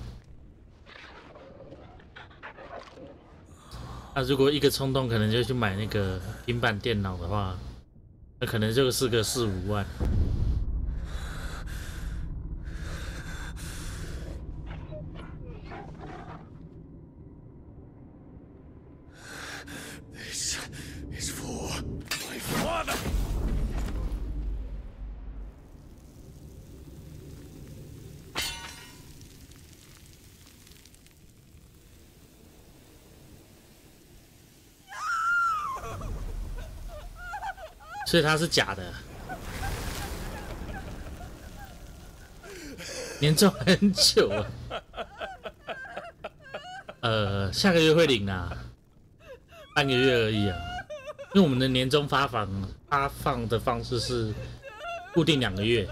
那如果一个冲动，可能就去买那个平板电脑的话，那可能就是个4、5万。is for my father. 所以它是假的。年终很久啊。下个月会领啊，半个月而已啊。因为我们的年终发放的方式是固定2个月，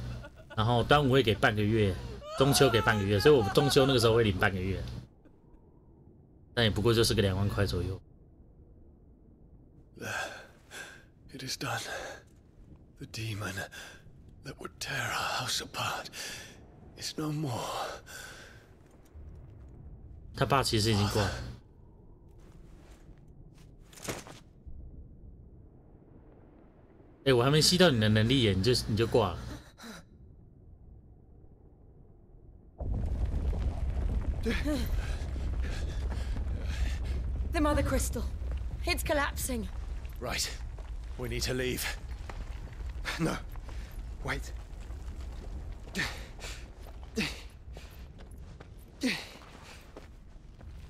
然后端午会给半个月，中秋给半个月，所以我们中秋那个时候会领半个月，但也不过就是个2万块左右。 It is done. The demon that would tear our house apart is no more. 他爸其实已经挂了。哎，我还没吸到你的能力耶，你就挂了。The mother crystal. It's collapsing. Right. We need to leave. No. Wait.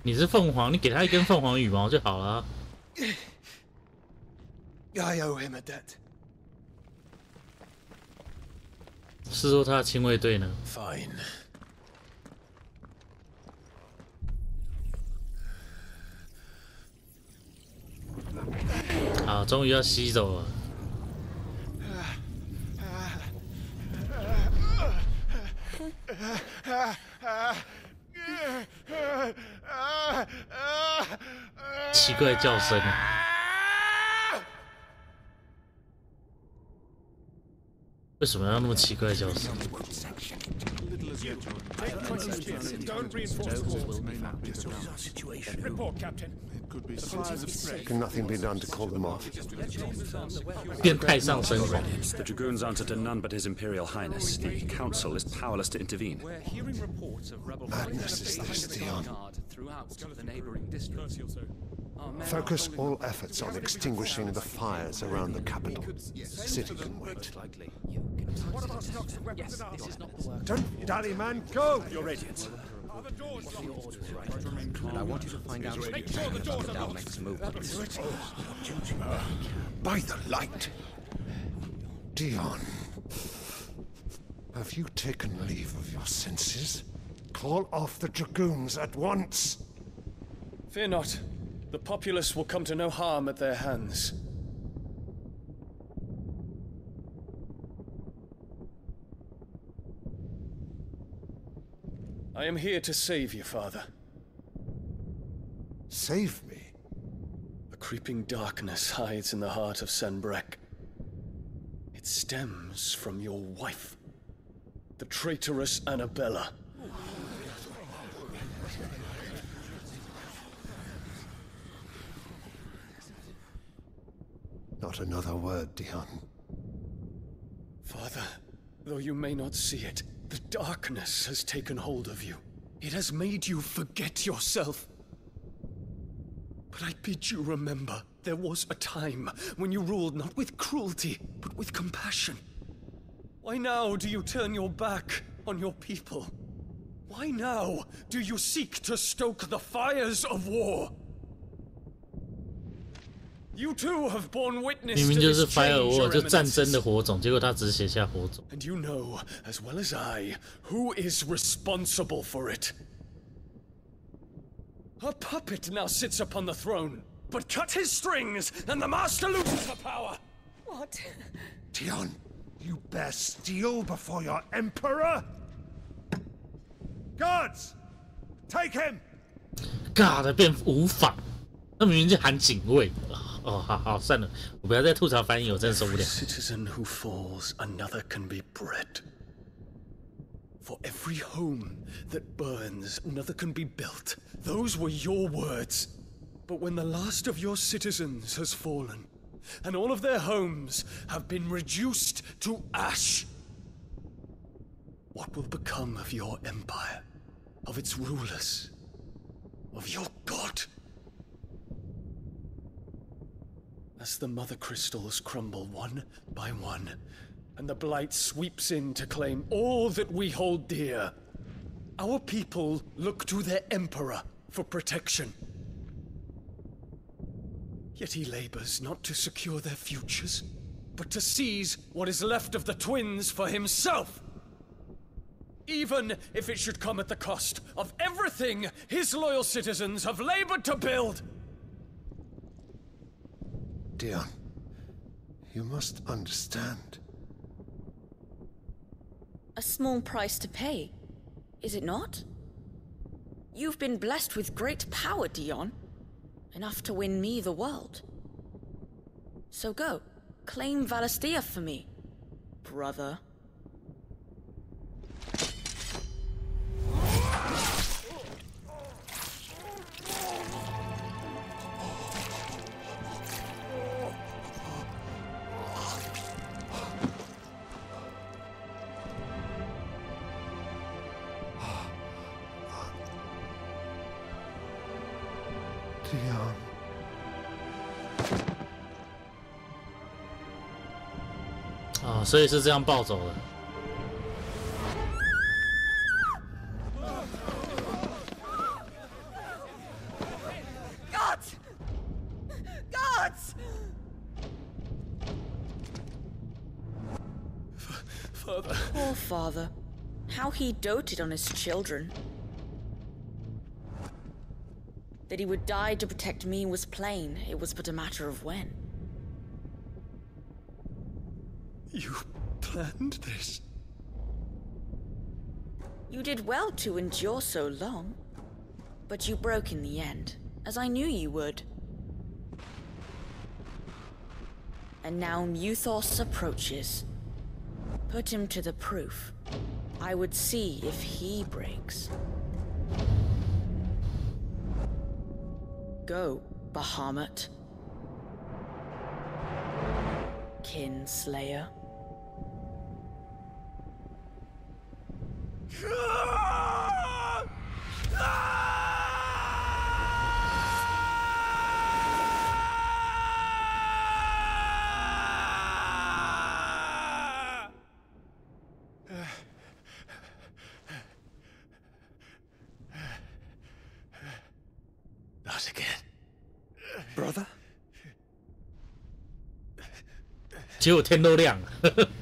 你是凤凰，你给他一根凤凰羽毛就好了。I owe him a debt. 是说他的亲卫队呢 Fine. 好，终于要吸走了。奇怪的叫声啊！为什么要那么奇怪的叫声？ Don't reinforce the walls. Report, Captain. Can nothing be done to call them off? 变态上身了。 The Dragoons answer to none but His Imperial Highness. The Council is powerless to intervene. We're hearing reports of rebel Madness is this, Dion. throughout the neighboring districts. Focus all efforts on extinguishing the fires around the capital. City can wait. What about stocks of weapons and armor? Don't dally, man. Go! Your Radiance. Are the doors locked? And I want you to find out Make sure the doors are our locked. next move. By the light. Dion. Have you taken leave of your senses? Call off the Dragoons at once. Fear not. The populace will come to no harm at their hands. I am here to save you, Father. Save me? A creeping darkness hides in the heart of Sanbreque. It stems from your wife, the traitorous Annabella. Not another word, Dion. Father, though you may not see it, the darkness has taken hold of you. It has made you forget yourself. But I bid you remember, there was a time when you ruled not with cruelty, but with compassion. Why now do you turn your back on your people? Why now do you seek to stoke the fires of war? You too have borne witness 明 to 明就是 this Fire change, War， Your 就战争 Eminences. 的火种，结果他只写下火种。 And you know, as well as I, who is responsible for it. A puppet now sits upon the throne, but cut his strings, and the master loses the power! What? Dion, you bear steel before your emperor? Guards! Take him! God 变无法，那明明就喊警卫。哦，好，算了，我不要再吐槽翻译，我真的受不了。 Citizen who falls, another can be bred. For every home that burns, another can be built. Those were your words. But when the last of your citizens has fallen, and all of their homes have been reduced to ash, what will become of your empire, of its rulers, of your god? as the mother crystals crumble one by one, and the blight sweeps in to claim all that we hold dear. Our people look to their emperor for protection. Yet he labors not to secure their futures, but to seize what is left of the twins for himself. Even if it should come at the cost of everything his loyal citizens have labored to build. Dion, you must understand. A small price to pay, is it not? You've been blessed with great power, Dion. Enough to win me the world. So go, claim Valisthea for me, brother. Dion. 哦，所以是这样暴走的。Gods! Gods! Father. Poor father. How he doted on his children. That he would die to protect me was plain. It was but a matter of when. You planned this? You did well to endure so long. But you broke in the end, as I knew you would. And now Muthos approaches. Put him to the proof. I would see if he breaks. Go, Bahamut. Kinslayer. Not again. Brother? 结果天都亮了。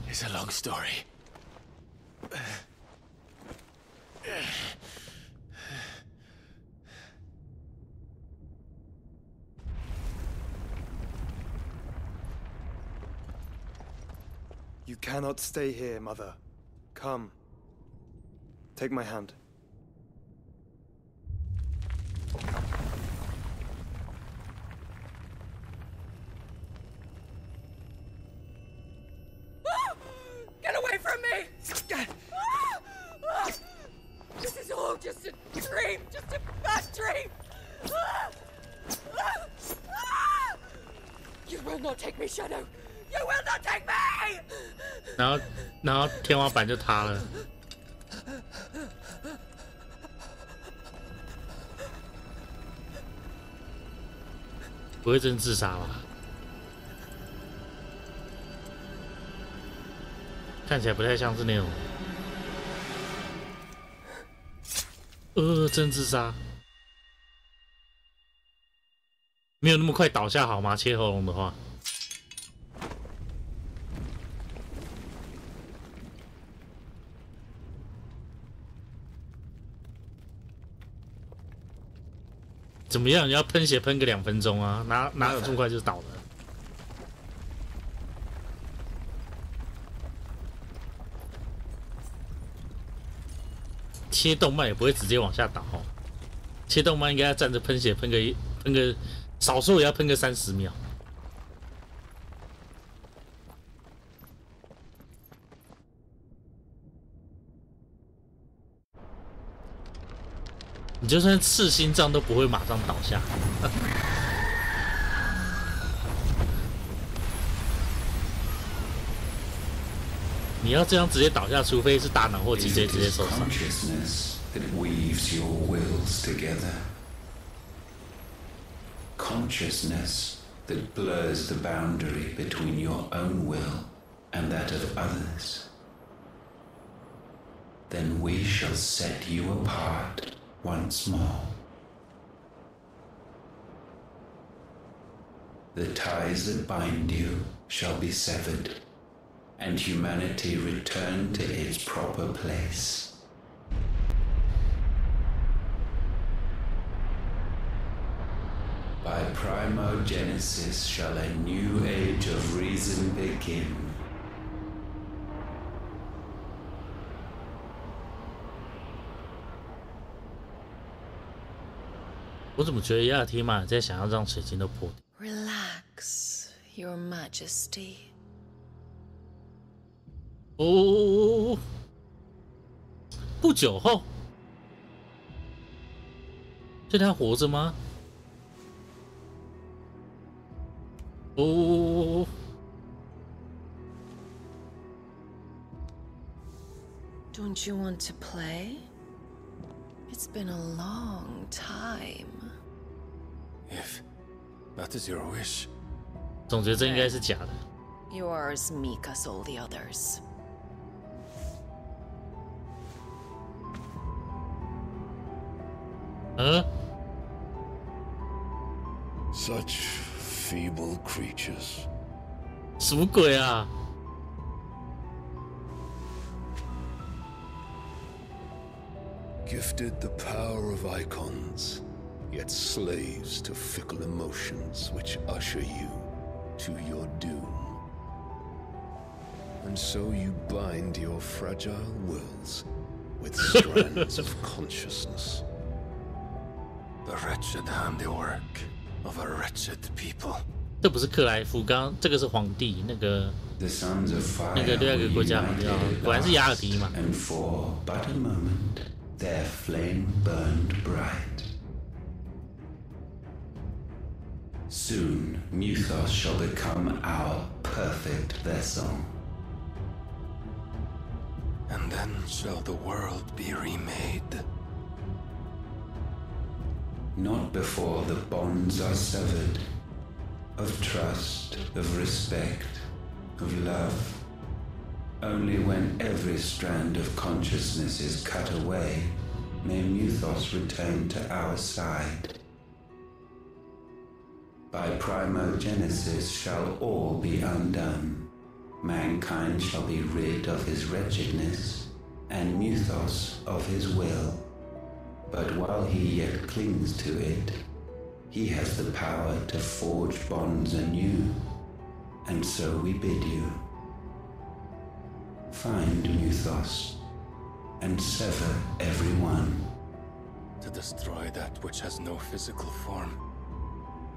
It's a long story. You cannot stay here, Mother. Come. Take my hand. Get away from me! This is all just a dream, just a bad dream! You will not take me, Shadow! You will not take me! 然后天花板就塌了。不会真自杀吧？看起来不太像是那种。真自杀，没有那么快倒下好吗？切喉咙的话。怎么样？你要喷血喷个2分钟啊？哪有这么快就倒了？切动脉也不会直接往下倒哦，切动脉应该要站着喷血喷个少说也要喷个30秒。你就算刺心脏都不会马上倒下。你要这样直接倒下，除非是大脑或脊椎直接受伤。Consciousness that weaves your wills together. Consciousness that blurs the boundary between your own will and that of others, then we shall set you apart once more. The ties that bind you shall be severed, and humanity return to its proper place. By primogenesis shall a new age of reason begin. 我怎么觉得亚尔提玛在想要让水晶都破掉？ Relax, Your Majesty. 哦，不久后，所以他活着吗？哦， Don't you want to play? It's been a long time. If that is your wish. 总觉得这应该是假的。 You are as meek as all the others. Such feeble creatures. 什么鬼啊？ Gifted the power of icons, yet slaves to fickle emotions which usher you to your doom. And so you bind your fragile wills with strands of consciousness. The wretched handiwork of a wretched people. 这不是克莱夫，刚刚这个是皇帝，那个另外一个国家皇帝啊，果然是雅尔迪嘛。 And for but a moment, their flame burned bright. Soon, Muthos shall become our perfect vessel. And then shall the world be remade. Not before the bonds are severed, of trust, of respect, of love. Only when every strand of consciousness is cut away, may Muthos return to our side. By primogenesis shall all be undone. Mankind shall be rid of his wretchedness, and Muthos of his will. But while he yet clings to it, he has the power to forge bonds anew. And so we bid you, find Muthos, and sever every one. To destroy that which has no physical form.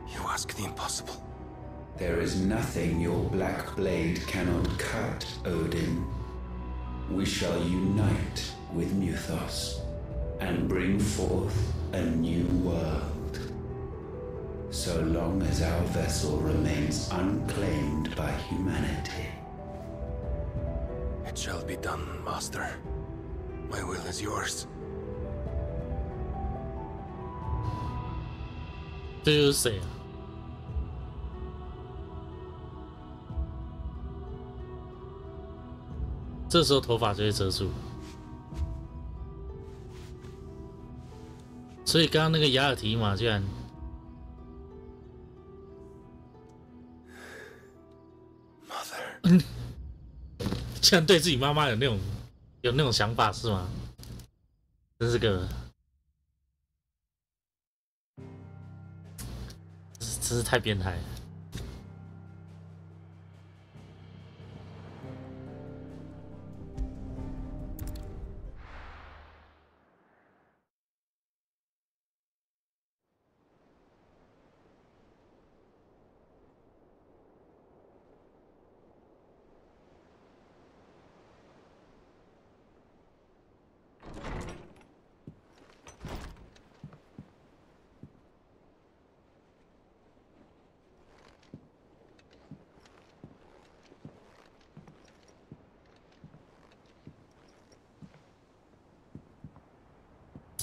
You ask the impossible. There is nothing your black blade cannot cut, Odin. We shall unite with Muthos and bring forth a new world. So long as our vessel remains unclaimed by humanity. It shall be done, Master. My will is yours. 这又是谁啊？这时候头发就会遮住，所以刚刚那个雅尔提玛居然，竟然对自己妈妈有那种想法是吗？真是个，真是太变态了。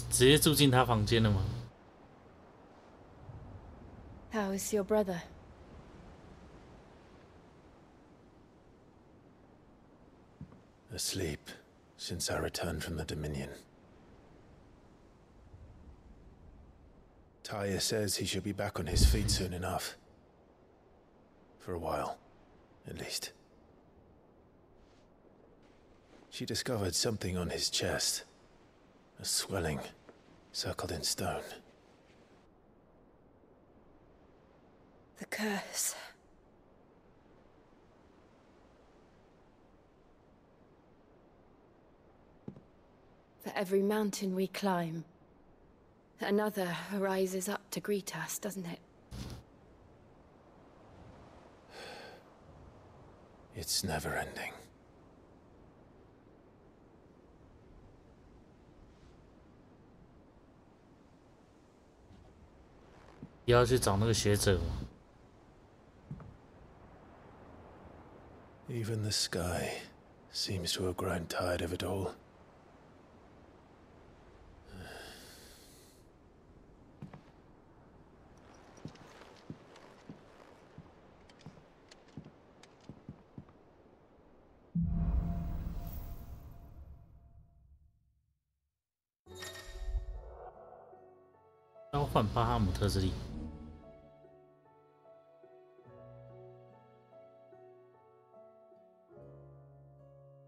直接住进他房间了吗？ How is your brother? Asleep since I returned from the Dominion. Tyre says he should be back on his feet soon enough. For a while, at least. She discovered something on his chest. A swelling, circled in stone. The curse. For every mountain we climb, another rises up to greet us, doesn't it? It's never ending. 要去找那个学者吗？ Even the sky seems to have grown tired of it all. "召唤巴哈姆特之力。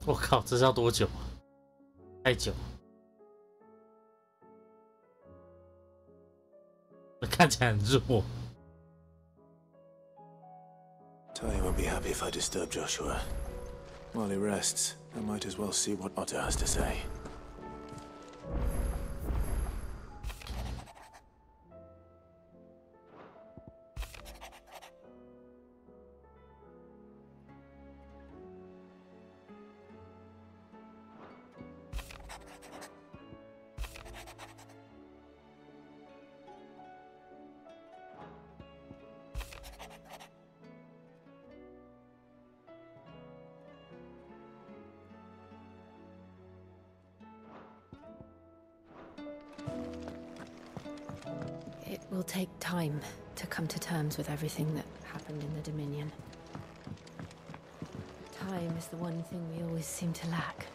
我靠，这是要多久啊？太久。看起来很弱。Ty won't be happy if I disturb Joshua. While he rests, I might as well see what Otter has to say. It will take time to come to terms with everything that happened in the Dominion. Time is the one thing we always seem to lack.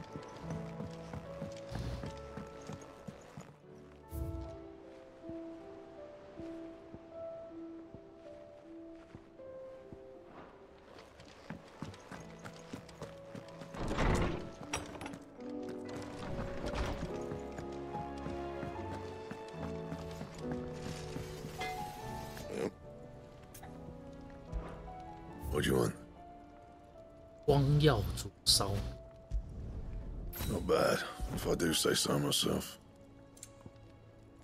What do you want? 光耀灼烧。 Not bad, if I do say so myself.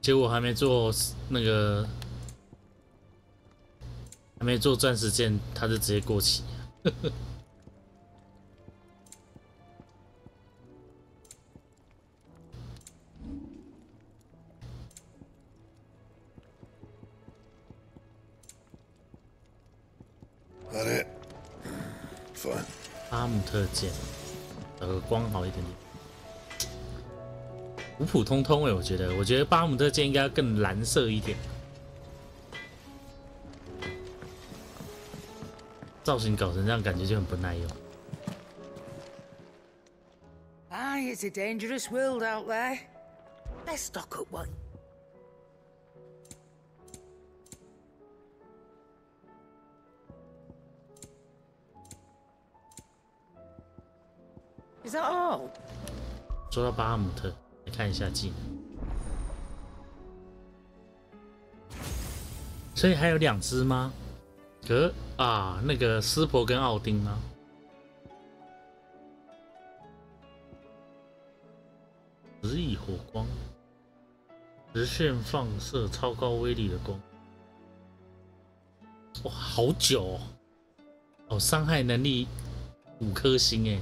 结果还没做那个，还没做钻石剑，它就直接过期。That it? Fine. 巴姆特剑，找个光好一点点。普普通通我觉得巴姆特剑应该要更蓝色一点。造型搞成这样，感觉就很不耐用。 Aye, it's a dangerous world out there. Let's stock up one. Is that all? 说到巴哈姆特，来看一下技能。所以还有2只吗？那个湿婆跟奥丁吗？直翼火光，直线放射超高威力的光。哇，好久哦！哦，伤害能力5颗星哎。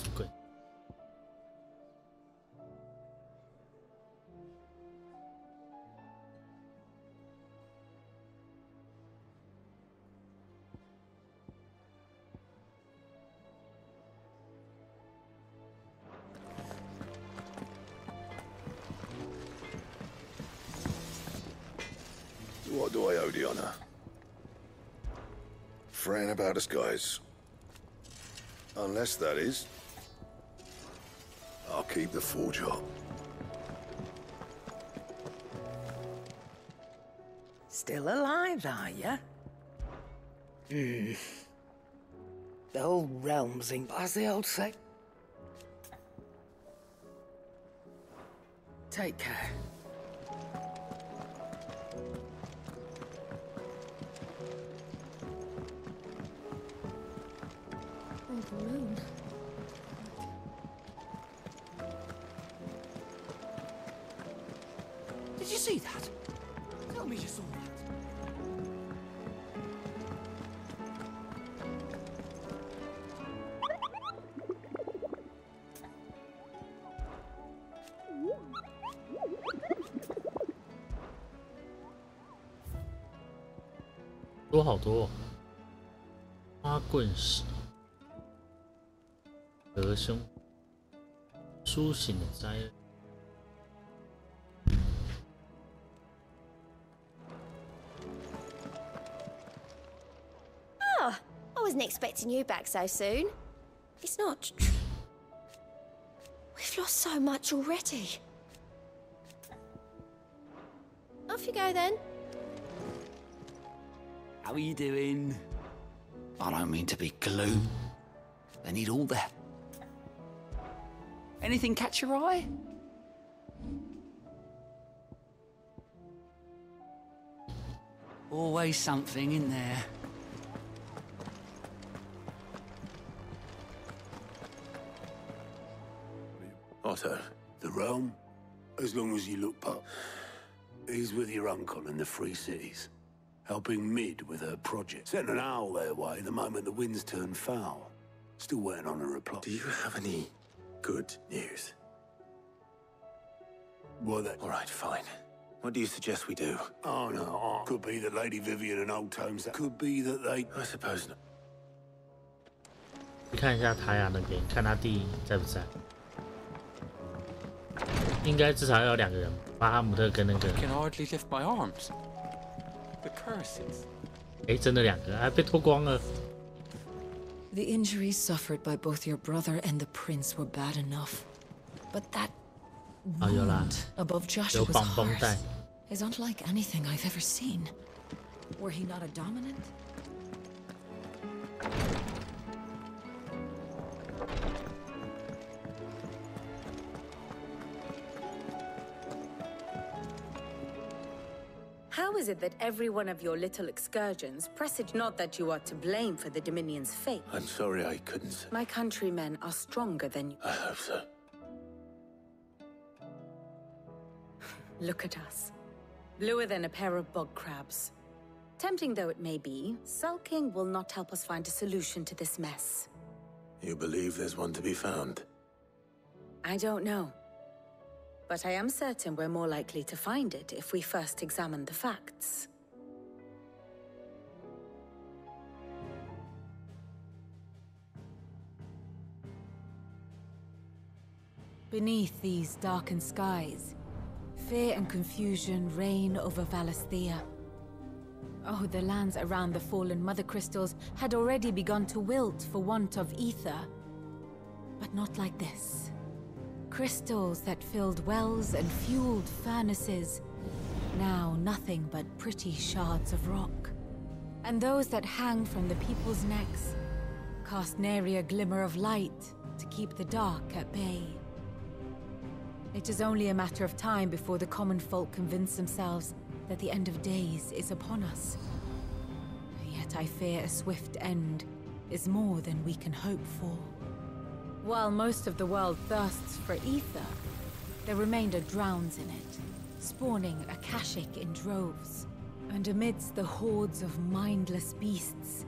富贵， What do I owe the honor? Fretting about us, guys. Unless that is, I'll keep the forge hot. Still alive, are you? The whole realm's in, as the old say. Take care. Oh, the moon. Did you see that? Tell me you saw that.多好多、哦，花棍石、德兄、苏醒的灾。Oh, I wasn't expecting you back so soon. It's not. We've lost so much already. Off you go then. How are you doing? I don't mean to be glue. They need all that. Anything catch your eye? Always something in there. Otto, The realm? As long as you look up. He's with your uncle in the Free Cities, helping Mid with her project. Sent an owl their way the moment the winds turned foul. Still waiting on a reply. Do you have any good news? Well, that... All right, fine. What do you suggest we do? Oh, no. Could be that Lady Vivian and Old Tomes... Could be that they... I suppose not. 看一下塔亚那边，看他弟在不在。应该至少要有2个人，巴哈姆特跟那个。I can hardly lift my arms. The curses. 哎，真的2个，还被脱光了。The injuries suffered by both your brother and the prince were bad enough, but that wound above Joshua's heart is unlike anything I've ever seen. Were he not a dominant? How is it that every one of your little excursions presage not that you are to blame for the Dominion's fate? I'm sorry I couldn't. My countrymen are stronger than you. I hope so. Look at us. Bluer than a pair of bog crabs. Tempting though it may be, sulking will not help us find a solution to this mess. You believe there's one to be found? I don't know. But I am certain we're more likely to find it if we first examine the facts. Beneath these darkened skies, fear and confusion reign over Valisthea. Oh, the lands around the fallen Mother Crystals had already begun to wilt for want of ether. But not like this. Crystals that filled wells and fueled furnaces, now nothing but pretty shards of rock. And those that hang from the people's necks cast nary a glimmer of light to keep the dark at bay. It is only a matter of time before the common folk convince themselves that the end of days is upon us. Yet I fear a swift end is more than we can hope for. While most of the world thirsts for ether, the remainder drowns in it, spawning Akashic in droves. And amidst the hordes of mindless beasts,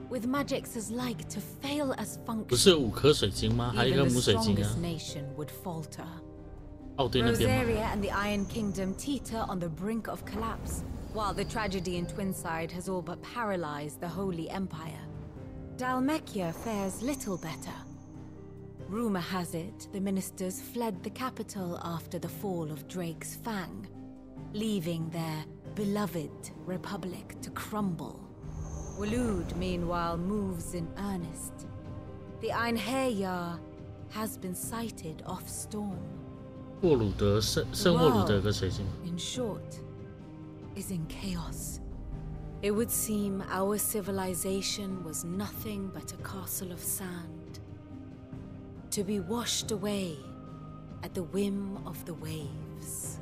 with magics as like to fail as function, 不是5颗水晶吗？还有一个 even 母 the 水晶啊。 strongest nation would falter. 哦，对，那边嘛。 Rosaria and the Iron Kingdom teeter on the brink of collapse, while the tragedy in Twinside has all but paralyzed the Holy Empire. Dalmekia fares little better. Rumor has it the ministers fled the capital after the fall of Drake's Fang, leaving their beloved republic to crumble. Waloed, meanwhile, moves in earnest. The Einherjar has been sighted off Storm. 霍鲁德圣霍鲁德有个水晶。In short, is in chaos. It would seem our civilization was nothing but a castle of sand, to be washed away at the whim of the waves.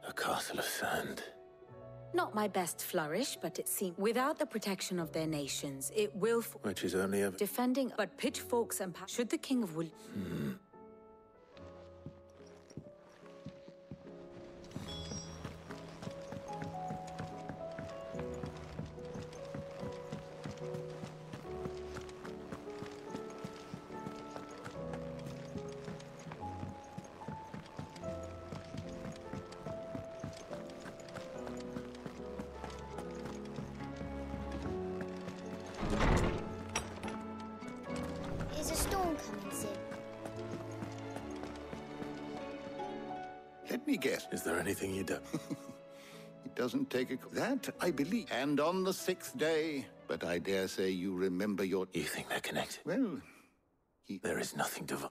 A castle of sand. Not my best flourish, but it seems without the protection of their nations, it will. Which is only a defending, but pitchforks and should the king of Will. Is a storm coming soon? Let me guess. Is there anything you do? It doesn't take a... That, I believe. And on the 6th day. But I dare say you remember your... You think they're connected? Well, there is nothing to...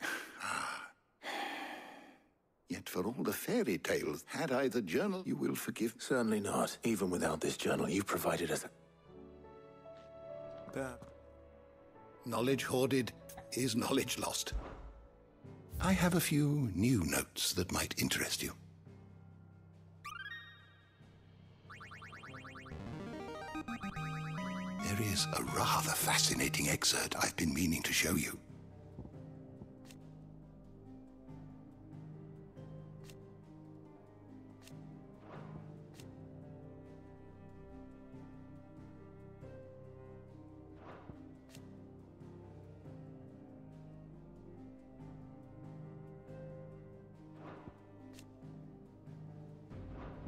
Yet for all the fairy tales, had I the journal, you will forgive... Certainly not. Even without this journal, you provided us... Knowledge hoarded is knowledge lost. I have a few new notes that might interest you. There is a rather fascinating excerpt I've been meaning to show you.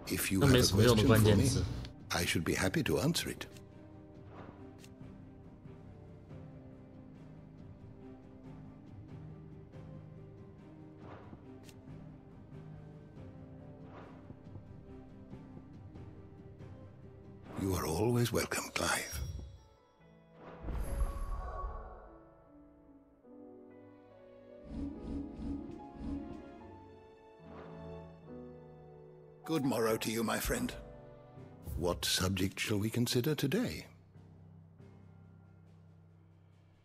If you have a question for me, I should be happy to answer it. You are always welcome, Clive. Good morrow to you, my friend. What subject shall we consider today?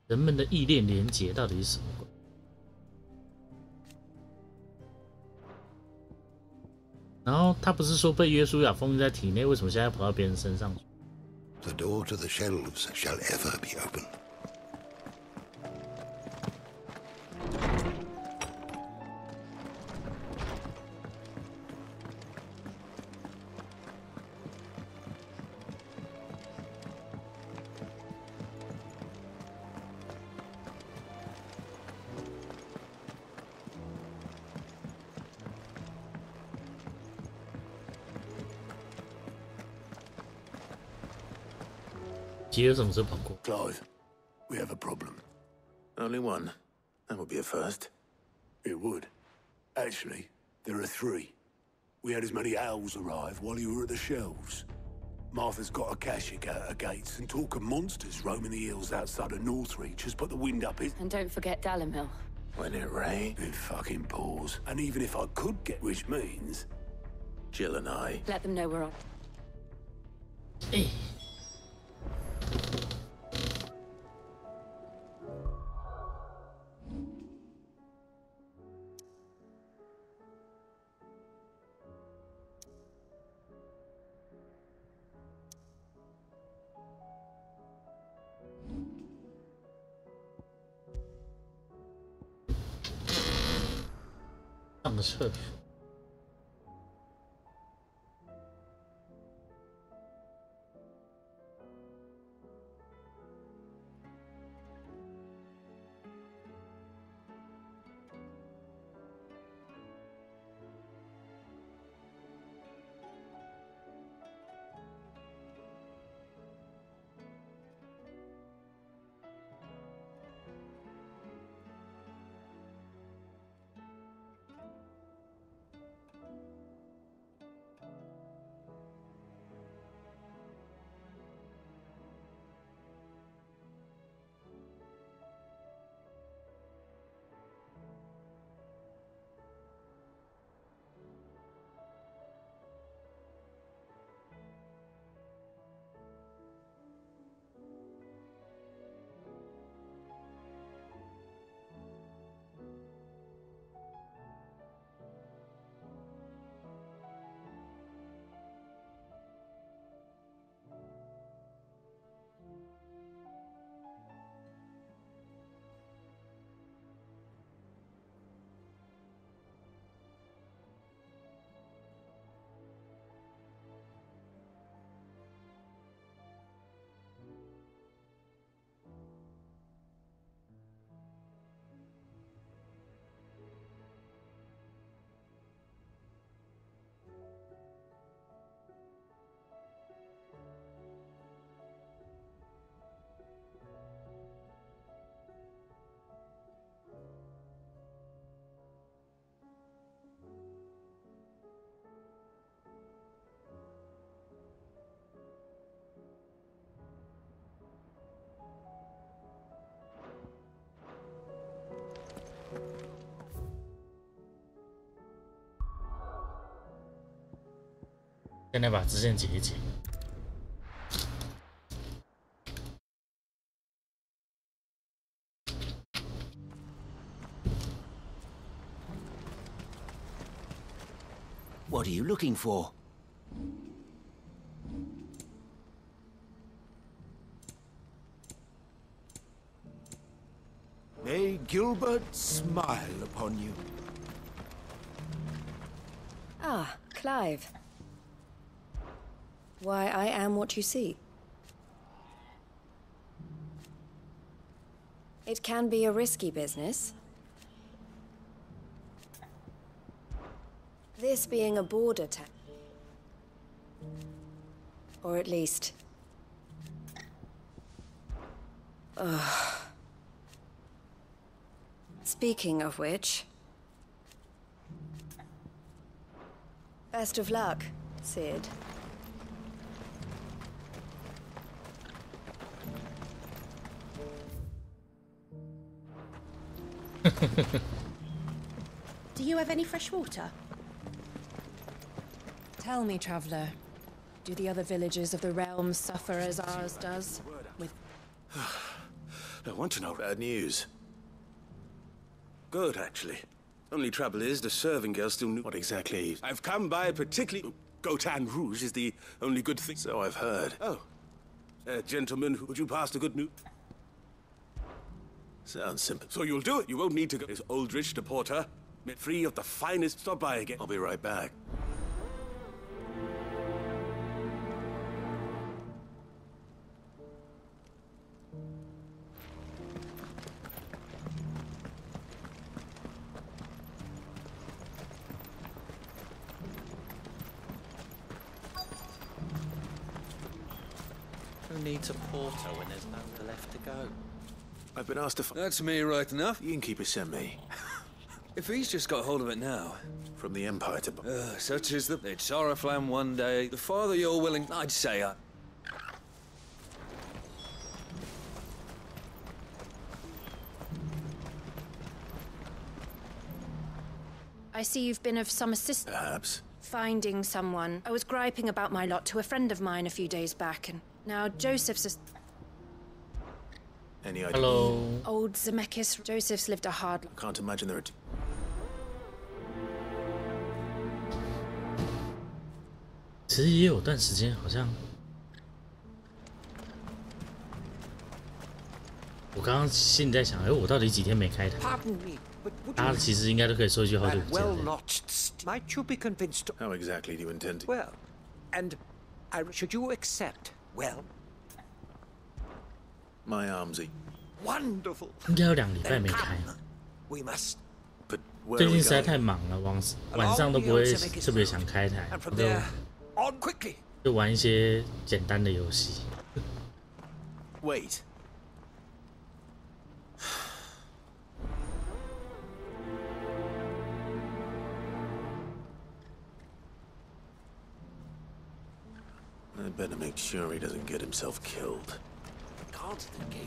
人们的意念连结到底是什么？然后他不是说被约书亚封印在体内，为什么现在跑到别人身上去？ The door to the shelves shall ever be open. Clive, we have a problem. Only one. That would be a first. It would. Actually, there are 3. We had as many owls arrive while you were at the shelves. Martha's got a Akashic out her gates, and talk of monsters roaming the hills outside of Northreach has put the wind up his... And don't forget Dalimil. When it rains... It fucking pours. And even if I could get... Which means... Jill and I... Let them know we're on. Hey. Sağ厕所。现在把支线解一解。What are you looking for? May Gilbert smile upon you. Ah, Clive. Why, I am what you see. It can be a risky business. This being a border town. Or at least... Speaking of which... Best of luck, Sid. Do you have any fresh water? Tell me, traveler, do the other villages of the realm suffer as ours does? With... I want to know bad news. Good, actually. Only trouble is, the serving girl still knew what exactly. I've come by particularly... Gotan Rouge is the only good thing. So I've heard. Oh. Gentlemen, would you pass the good news? Sounds simple. So you'll do it. You won't need to go. It's Aldrich, the porter. Free of the finest. Stop by again. I'll be right back. Who needs a porter when there's nowhere left to go? I've been asked to... That's me, right enough. The innkeeper sent me. If he's just got hold of it now... From the Empire to... such is the... It's Oriflamme one day. The farther you're willing... I'd say I see you've been of some assistance. Perhaps. Finding someone. I was griping about my lot to a friend of mine a few days back, and now Joseph's... Any idea? Hello. Old Zemeckis. Joseph's lived a hard life. Can't imagine there are... 其实也有段时间，好像我刚刚心里在想，我到底几天没开台？大家其实应该都可以说一句好久不见。Might you be convinced? How exactly do you intend to? Well, and should you accept? Well, my arms are wonderful. 应该有2礼拜没开。 We must. 最近实在太忙了，晚上都不会特别想开台，就玩一些简单的游戏。Wait. I better make sure he doesn't get himself killed. Guards the gate.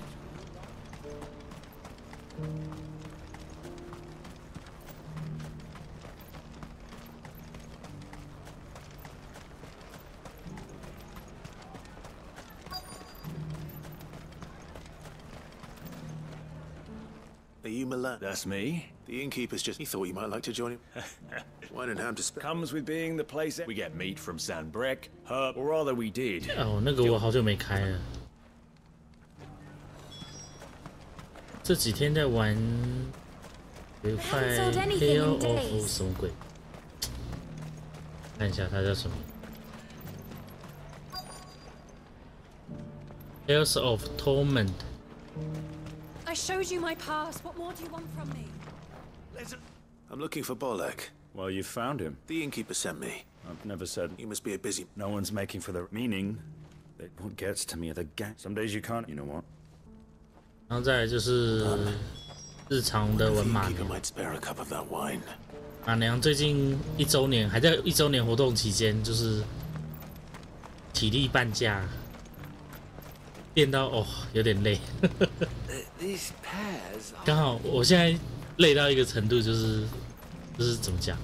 Are you Milan? That's me. The innkeeper's just... He thought you might like to join him. Wine and ham to spare. Comes with being the place. We get meat from Sandbreck, herb, or rather we did. 哦，那个我好久没开了。这几天在玩有一块 Tale of 什么鬼？看一下它叫什么 ？Tales of Torment。 I showed you my pass. What more do you want from me? I'm looking for Bolek. Well, you found him. The innkeeper sent me. I've never said... You must be a busy... No one's making for the meaning. What gets to me are the gaps. Some days you can't... You know what? 然后再来就是日常的玩马娘。马娘最近1周年，还在1周年活动期间，就是体力半价，练到有点累。刚好我现在累到一个程度，就是怎么讲？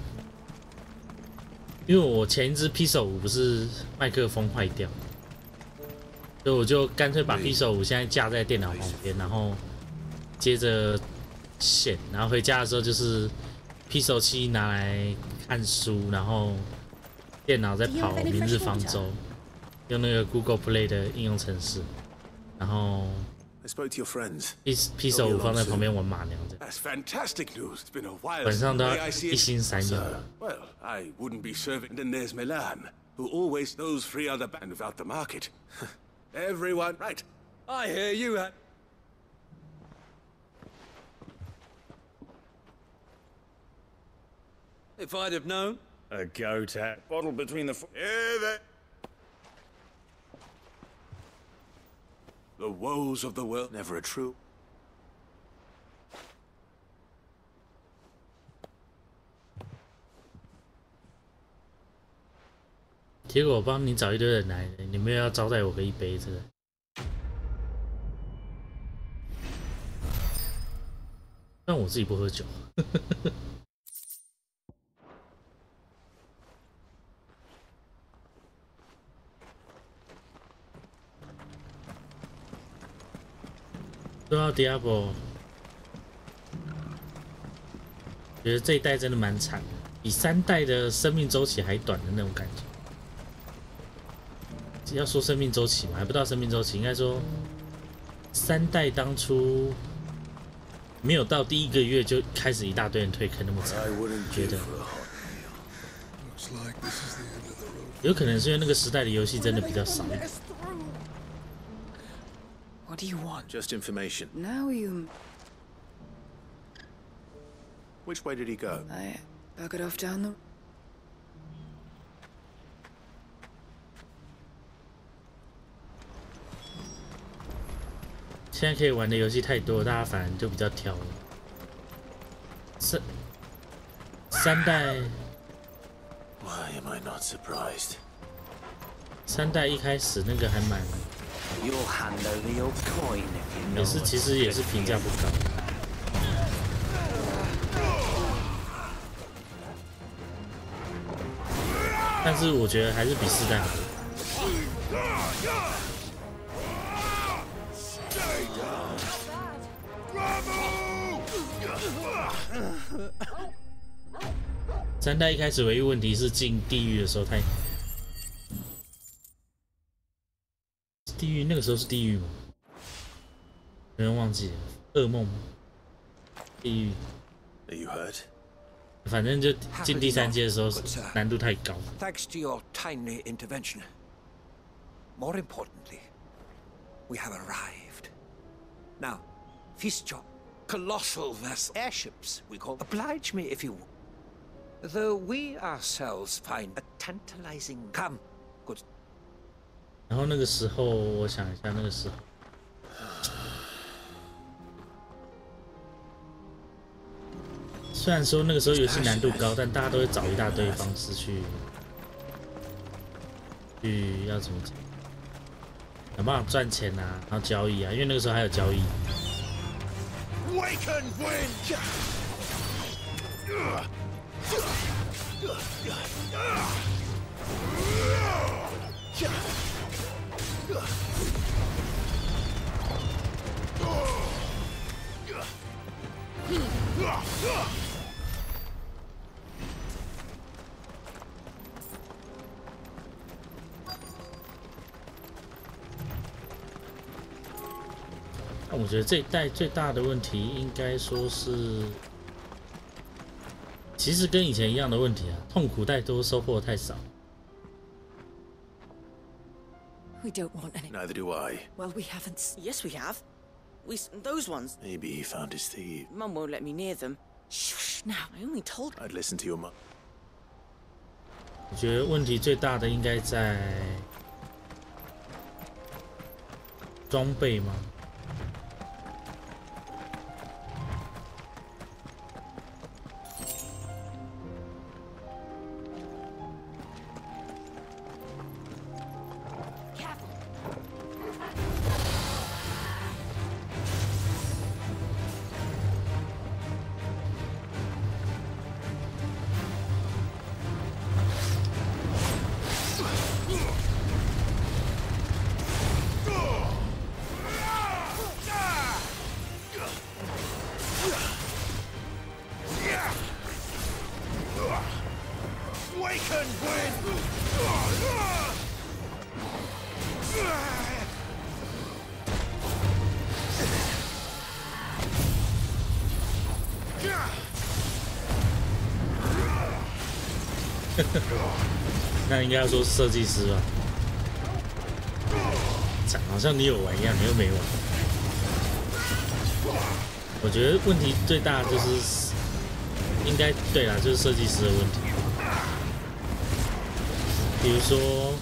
因为我前一支 PS5 不是麦克风坏掉，所以我就干脆把 PS5 现在架在电脑旁边，然后接着线，然后回家的时候就是 PS7 拿来看书，然后电脑在跑《明日方舟》，用那个 Google Play 的应用程式，然后 PS5 放在旁边玩马娘这样。晚上都要一心三用。Well, I wouldn't be serving. Then there's Milan, who always knows 3 other bands without the market. Everyone, right? I hear you. If I'd have known. A goat hat. Bottle between the... The woes of the world, never a true. 结果我帮你找一堆人来，你们要招待我个一杯这个。但我自己不喝酒。说到 Diablo， 觉得这一代真的蛮惨的，比3代的生命周期还短的那种感觉。要说生命周期嘛，还不到生命周期，应该说3代当初没有到第1个月就开始一大堆人退坑那么惨，觉得有可能是因为那个时代的游戏真的比较少。 What do you want? Just information. Now you... Which way did he go? I back it off down the... 现在可以玩的游戏太多，大家反而就比较挑了。三代 Why am I not surprised? 3代一开始那个还蛮。 也是，其实也是评价不高。但是我觉得还是比4代好。3代一开始唯一问题是进地狱的时候太。 地狱那个时候是地狱吗？有人忘记了，噩梦吗？地狱。反正就进第3阶的时候难度太高。Thanks to your timely intervention. More importantly, we have arrived. Now, feast your colossal vessel airships, we call. Oblige me if you will. Though we ourselves find a tantalizing. Come, good. 然后那个时候，我想一下，那个时候，虽然说那个时候游戏难度高，但大家都会找一大堆方式去要怎么讲，想办法赚钱啊，然后交易啊，因为那个时候还有交易。那我觉得这一代最大的问题应该说是，其实跟以前一样的问题啊，痛苦太多，收获太少。 We don't want any. Neither do I. Well, we haven't. Yes, we have. Those ones. Maybe he found his thief. Mum won't let me near them. Shush! Now, I only told. I'd listen to your mum. 我觉得问题最大的应该在装备吗？ Why 那应该要说设计师吧？讲好像你有玩一样，你又没玩。我觉得问题最大就是，应该对啦，就是设计师的问题。比如说，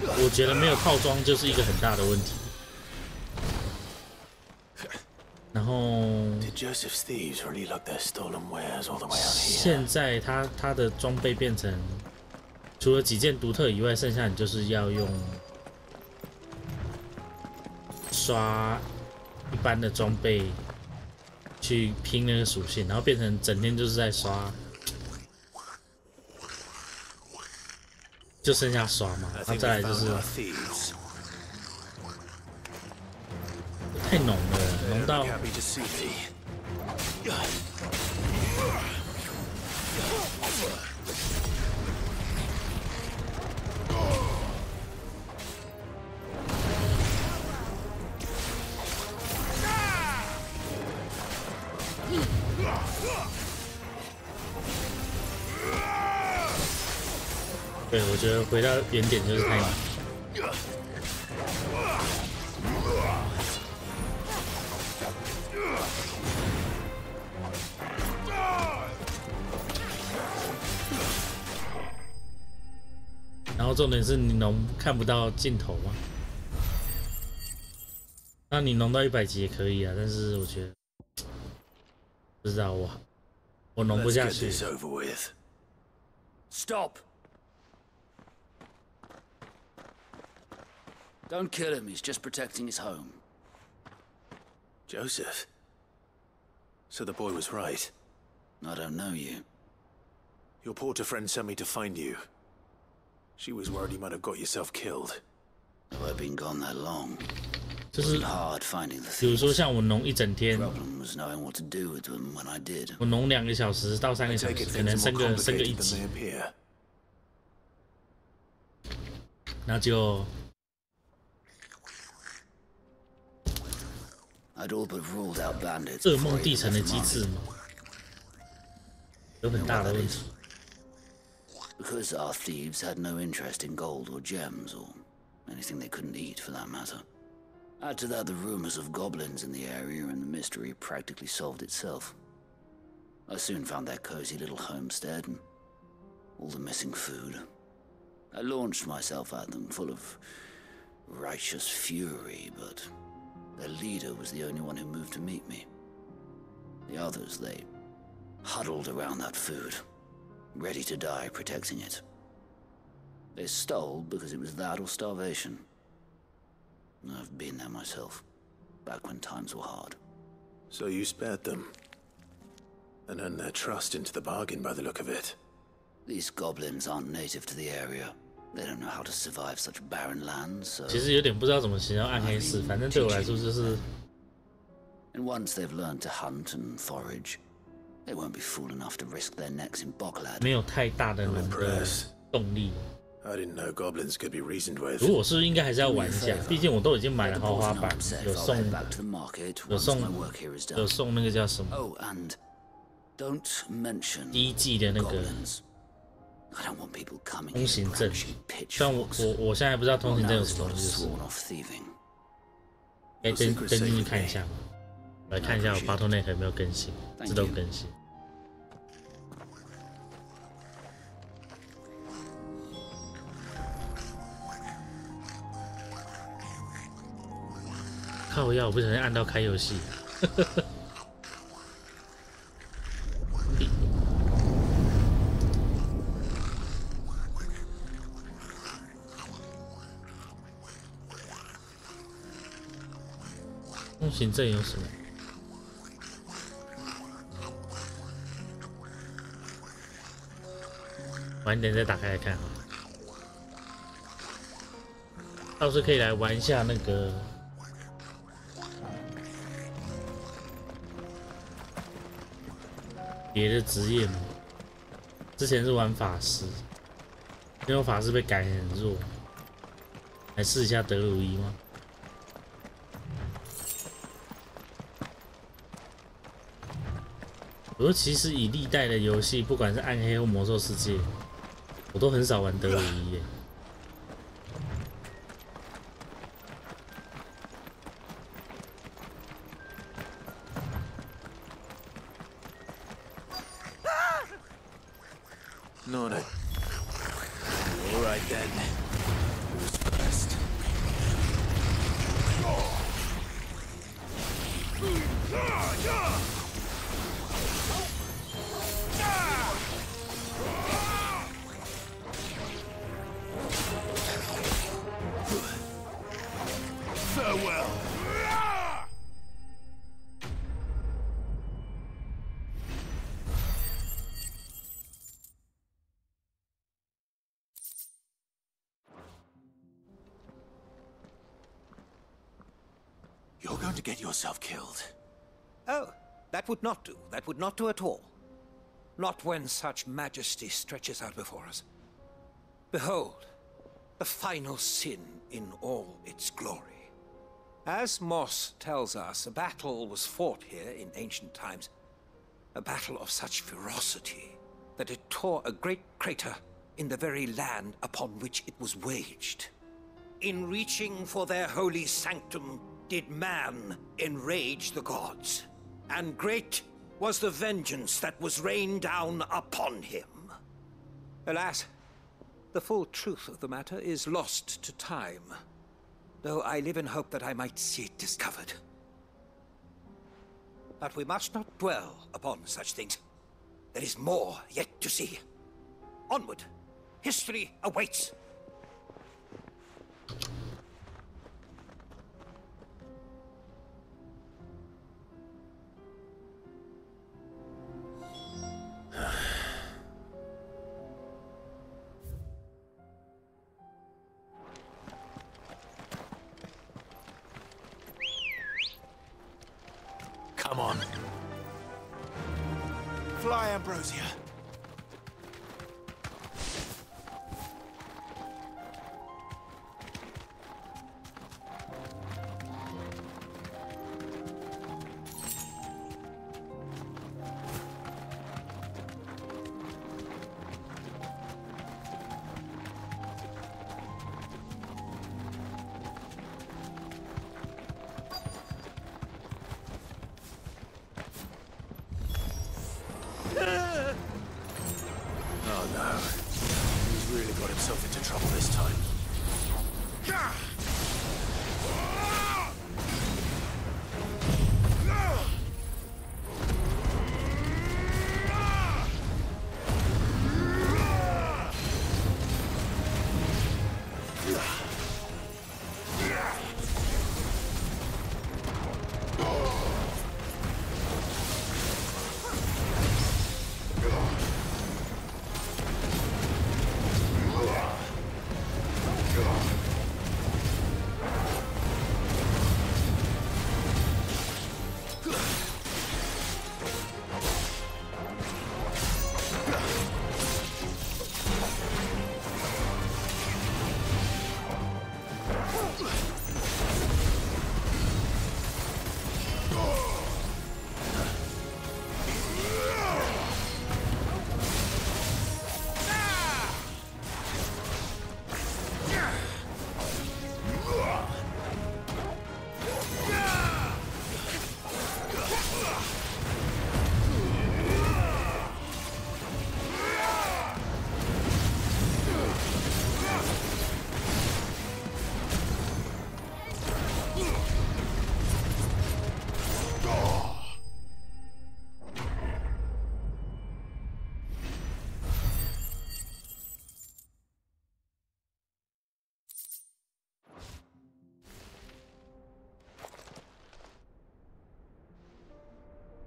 我觉得没有套装就是一个很大的问题。然后，现在他的装备变成，除了几件独特以外，剩下你就是要用刷一般的装备去拼那个属性，然后变成整天就是在刷，就剩下刷嘛。然后再来就是太浓了，浓到。对，我觉得回到原点就是太难。然后重点是你农看不到尽头吗？那你农到100级也可以啊，但是我觉得不知道我农不下去。Stop! Don't kill him, he's just protecting his home. Joseph? So the boy was right. I don't know you. Your porter friend sent me to find you. She was worried you might have got yourself killed. Have I been gone that long? 就是，比如说像我农一整天，我农2个小时到3个小时，可能升个1级，然后就噩梦地层的机制嘛，有很大的问题。Because our thieves had no interest in gold or gems or anything they couldn't eat for that matter. Add to that the rumors of goblins in the area and the mystery practically solved itself. I soon found their cozy little homestead and all the missing food. I launched myself at them full of righteous fury, but their leader was the only one who moved to meet me. The others, they huddled around that food, ready to die protecting it. They stole because it was that or starvation. I've been there myself, back when times were hard. So you spared them, and earned their trust into the bargain by the look of it. These goblins aren't native to the area. They don't know how to survive such barren lands, so... 其实有点不知道怎么形容暗黑式，反正对我来说就是。And once they've learned to hunt and forage, they won't be fool enough to risk their necks in Bocklad. 没有太大的动力。I didn't know goblins could be reasoned with. 如果是应该还是要玩一下，毕竟我都已经买了豪华版，有送那个叫什么？第1季的那个通行证。虽然我现在不知道通行证有什么东西，就是登进去看一下嘛。我来看一下我 Part.10 有没有更新，自动更新。靠腰，我不小心按到开游戏。通行证有什么？晚点再打开来看啊。倒是可以来玩一下那个。别的职业嘛，之前是玩法师，因为法师被改很弱，来试一下德鲁伊吗？不过其实以历代的游戏，不管是暗黑或魔兽世界，我都很少玩德鲁伊耶。No. All right then. Who's first? Farewell. You're going to get yourself killed. Oh, that would not do. That would not do at all. Not when such majesty stretches out before us. Behold, the final sin in all its glory. As Moss tells us, a battle was fought here in ancient times. A battle of such ferocity that it tore a great crater in the very land upon which it was waged. In reaching for their holy sanctum, did man enrage the gods, and great was the vengeance that was rained down upon him. Alas, the full truth of the matter is lost to time, though I live in hope that I might see it discovered. But we must not dwell upon such things. There is more yet to see. Onward. History awaits. Come on. Fly, Ambrosia. Oh no. He's really got himself into trouble this time.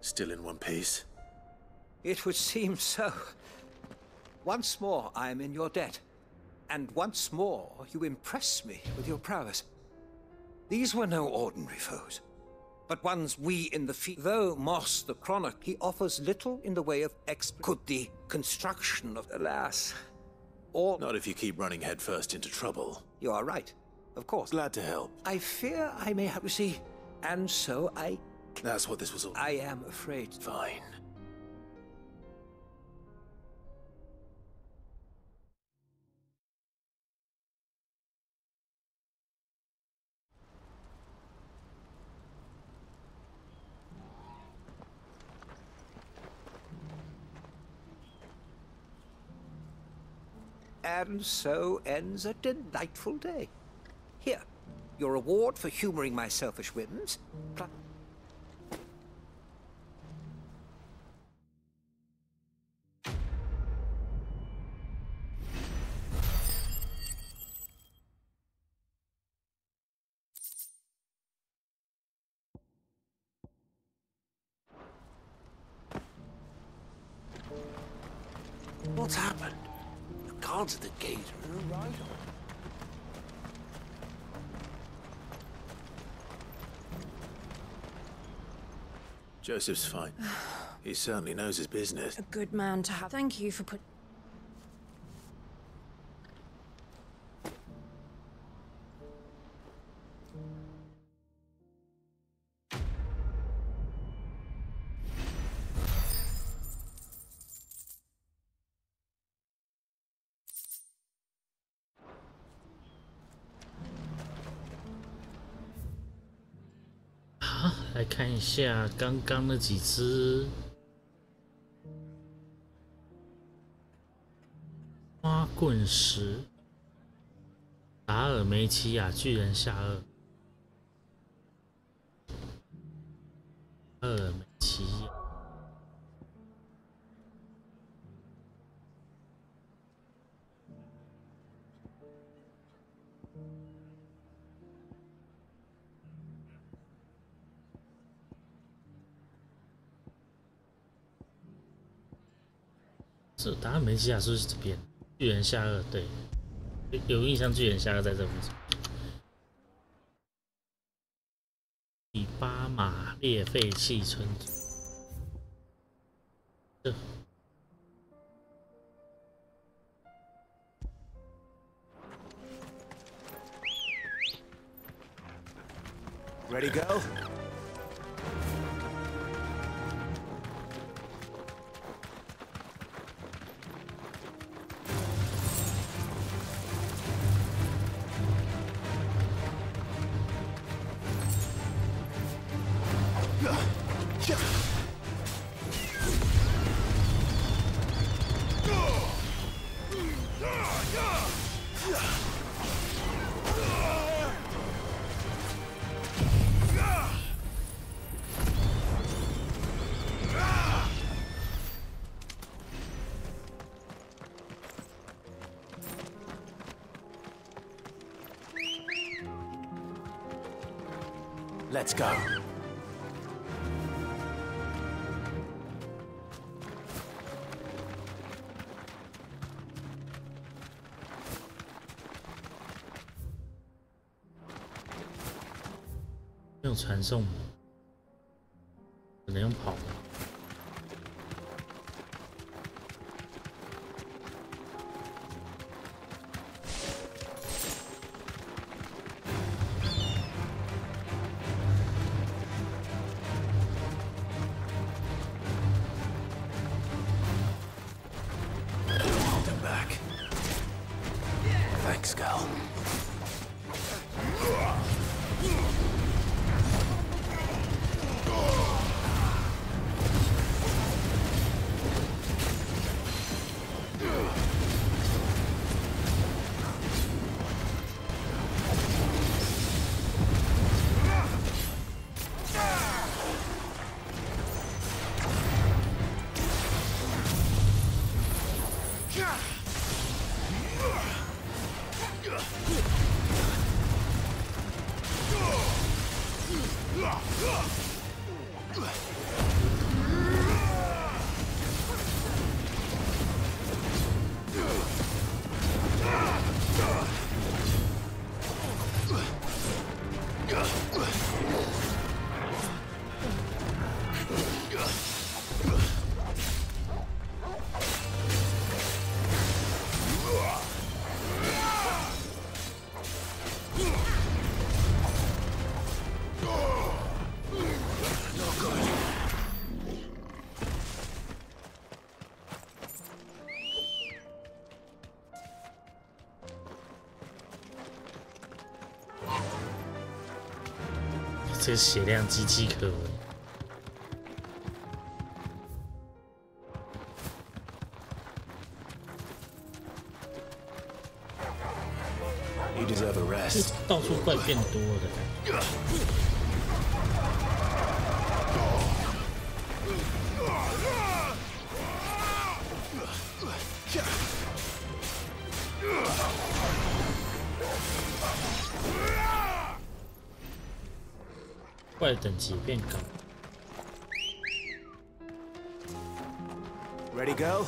Still in one piece? It would seem so. Once more I am in your debt, and once more you impress me with your prowess. These were no ordinary foes, but ones we in the field. Though Moss the Chronic, he offers little in the way of could the construction of, alas, all... Not if you keep running headfirst into trouble. You are right. Of course. Glad to help. I fear I may have to see, and so I... That's what this was all... I am afraid. Fine. And so ends a delightful day. Here, your reward for humoring my selfish whims. What's happened? The guards at the gate are in a riot. Joseph's fine. He certainly knows his business. A good man to have. Thank you for put...来看一下刚刚那几只花棍石，达尔梅奇亚巨人下颚，达尔梅奇亚。这达尔梅奇亚是不是这边？巨人下颚，对，有印象，巨人下颚在这附近。第8马列废弃村这。Ready, go? Let's go.没有传送，只能用跑的。这个血量岌岌可危。You deserve a rest. 到处怪变多的感觉。怪等级变高。Ready, go?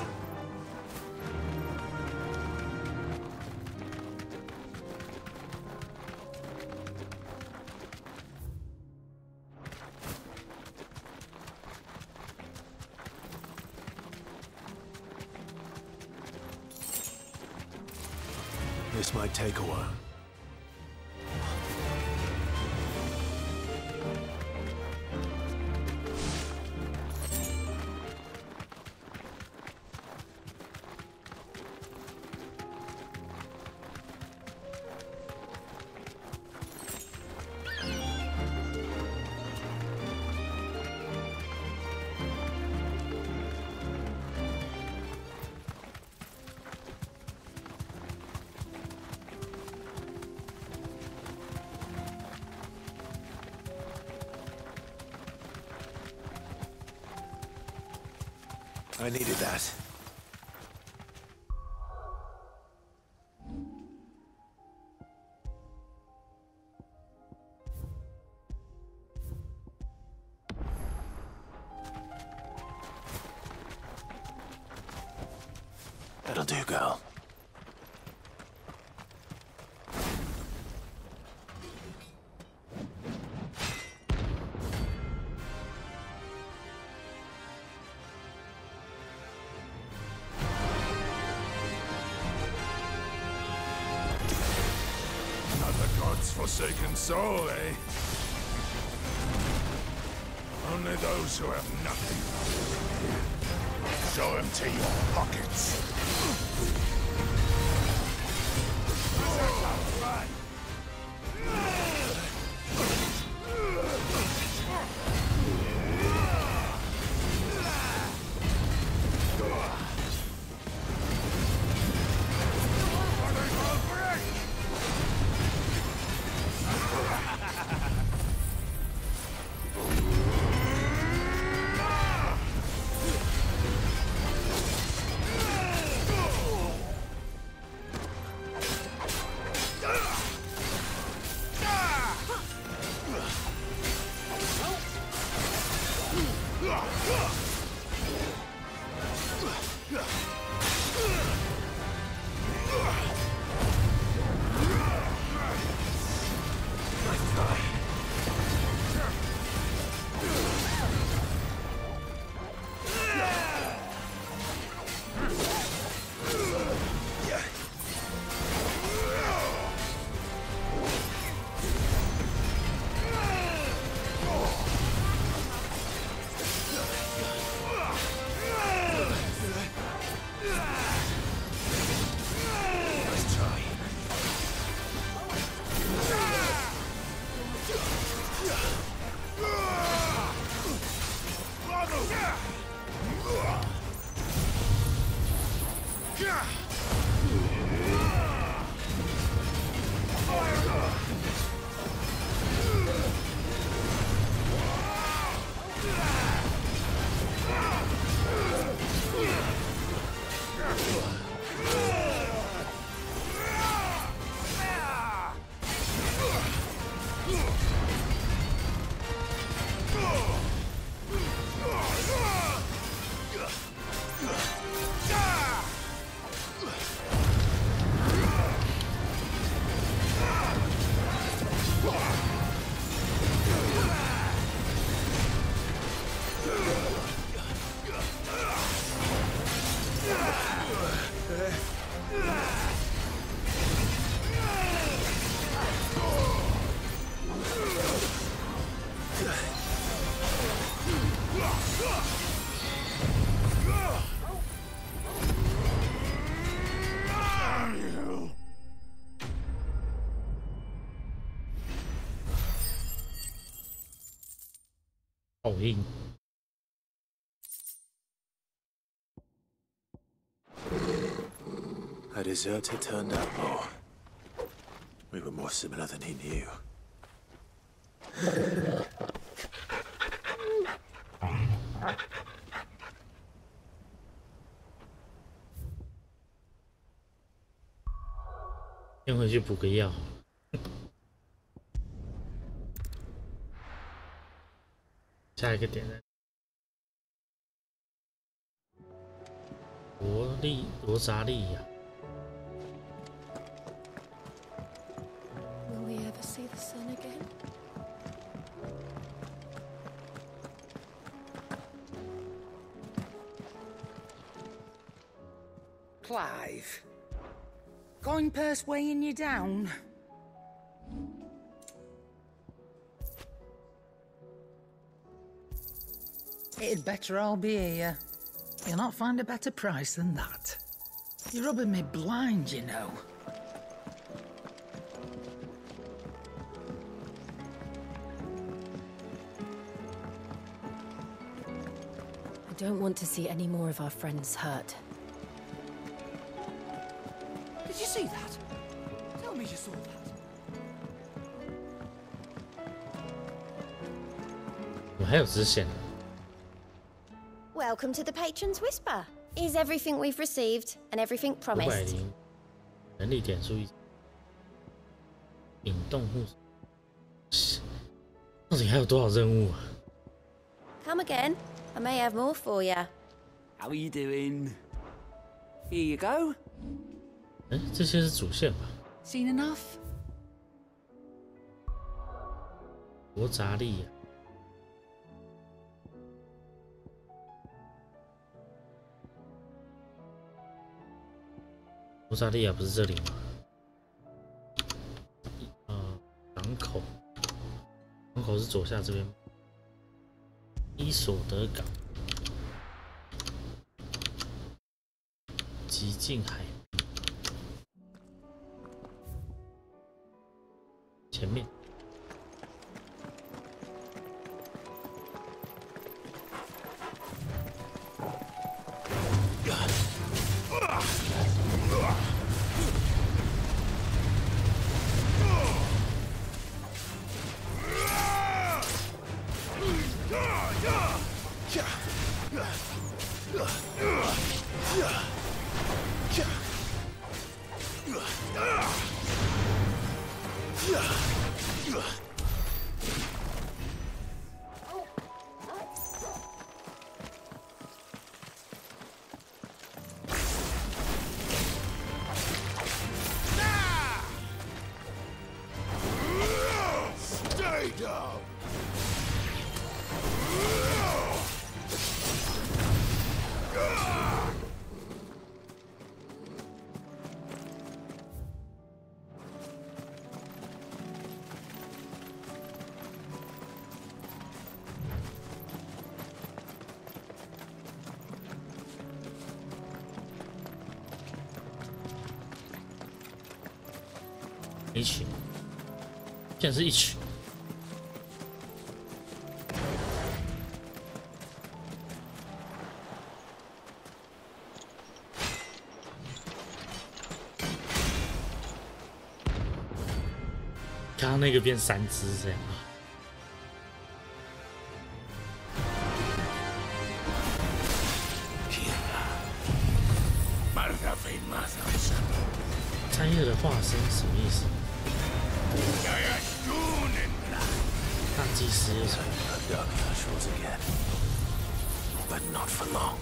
This might take a while. I needed that. That'll do, girl. Forsaken soul, eh? Only those who have nothing. Show empty your pockets. 好硬。A deserter turned out more. We were more similar than he knew. 先回去补个药。下一个点在罗扎利亚。Will we ever see the sun again? Clive. Coin purse weighing you down? It'd better all be here. You'll not find a better price than that. You're rubbing me blind, you know. I don't want to see any more of our friends hurt. Did you see that? Tell me you saw that. 我还有支线。 Welcome to the Patron's Whisper. Is everything we've received and everything promised? 500人力点数1，引动护手。到底还有多少任务啊？ Come again. I may have more for you. How are you doing? Here you go. 哎，这些是主线吧？ Seen enough? 罗扎利亚。 罗扎利亚不是这里吗？港口，港口是左下这边。伊索德港，极近海，前面。 一曲，现在是一曲。刚刚那个变3只这样。 灾厄的化身什么意思？大祭司又什么？ But not for long.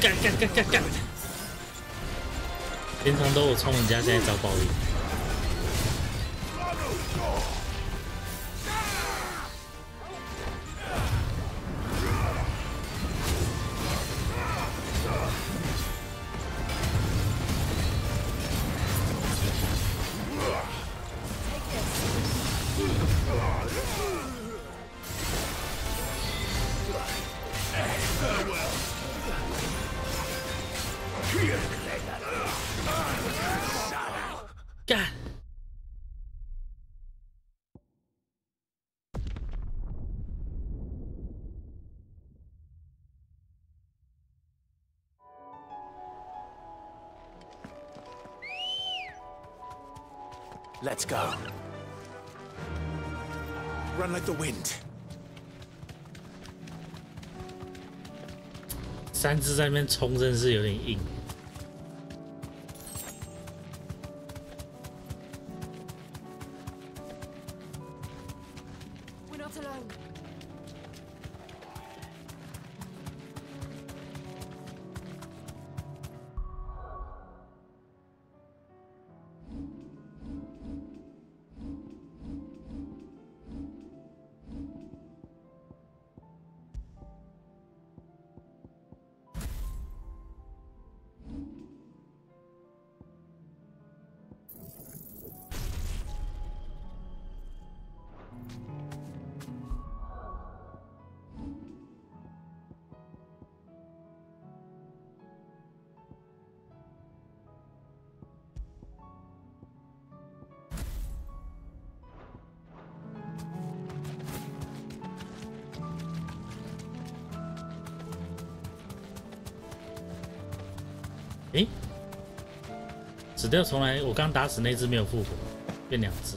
干！平常都我冲人家，现在遭暴力。干！ Let's go. Run like the wind. 3只在那边冲，真的是有点硬。 诶，死掉重来！我刚打死那只没有复活，变2只。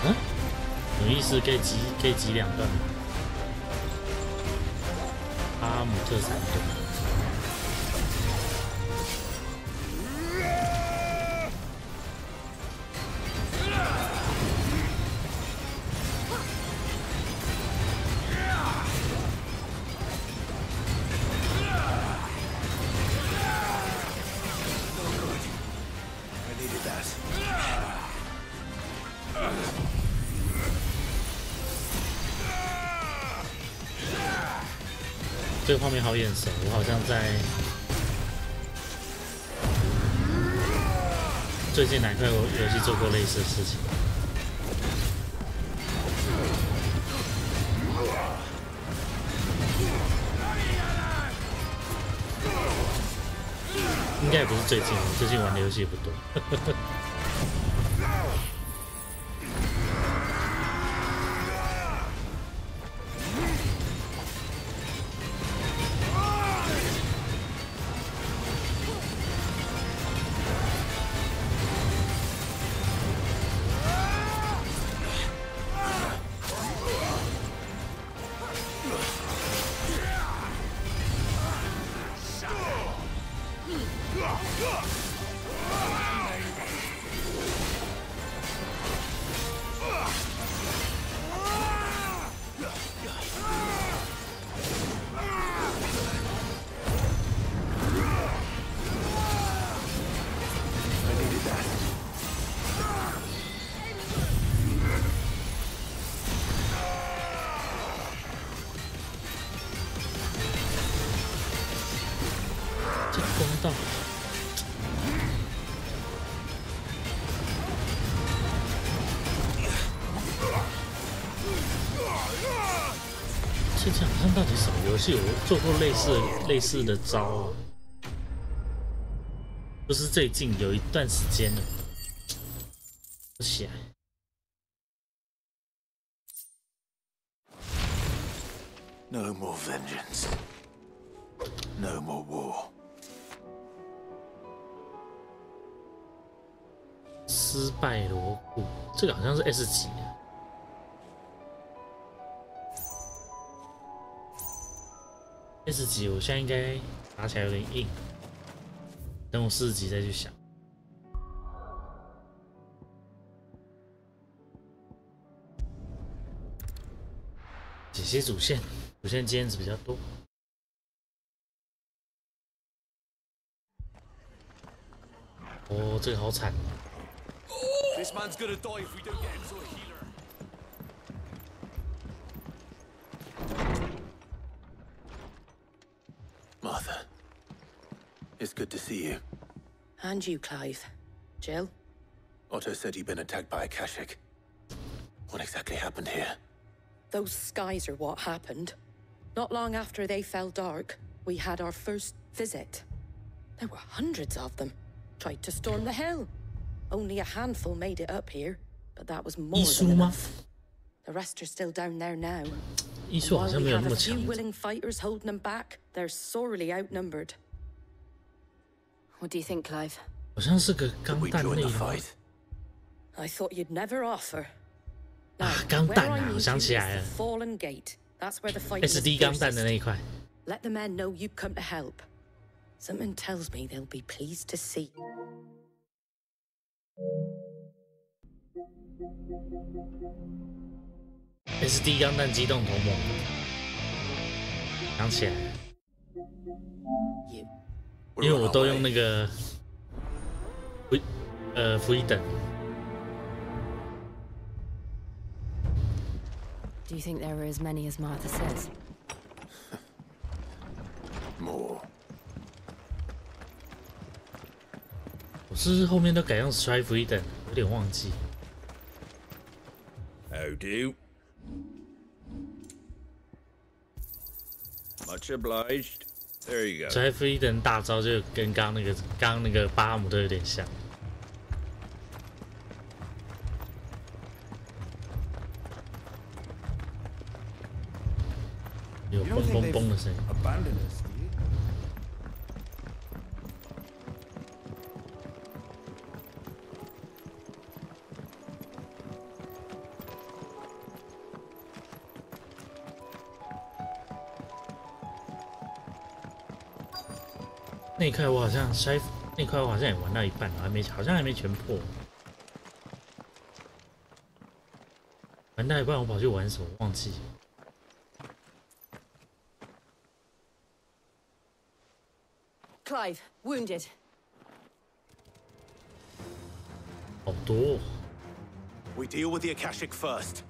嗯，有意思，可以集2段。阿姆特3段。 这个画面好眼熟，我好像在最近哪块游戏做过类似的事情。应该也不是最近，我最近玩的游戏也不多。这好像到底什么游戏有做过类似的招啊？不是最近，有一段时间了。起来。No more vengeance. No more war. 失败锣鼓，这个好像是 S 级的。S 级我现在应该打起来有点硬，等我40级再去想。解析主线今天比较多。哦，这个好惨。This man's gonna die if we don't get him to a healer. It's good to see you. And you, Clive. Jill? Otto said you'd been attacked by a Akashic. What exactly happened here? Those skies are what happened. Not long after they fell dark, we had our first visit. There were hundreds of them. Tried to storm the hill. Only a handful made it up here, but that was more than enough. The rest are still down there now. While we have a few willing fighters holding them back, they're sorely outnumbered. What do you think, Clive? 好像是个钢弹内容。 I thought you'd never offer. 啊，钢弹啊，我想起来了。 Fallen Gate. That's where the fight SD 钢弹的那一块。 Let the men know you've come to help. Something tells me they'll be pleased to see. SD 钢弹机动同盟，想起来了，因为我都用那个福伊等。 Do you think there are as many as Martha says? More. 我是后面都改用 Strike Freedom， 有点忘记。How do? Much obliged. There you go. Strike Freedom 大招就跟刚刚那个巴哈姆特有点像。 有嘣嘣嘣的声音。那一块我好像那块我好像也玩到一半了，好像还没全破。玩到一半我跑去玩什么忘记。 Clive, wounded. 好多。 We deal with the Akashic first.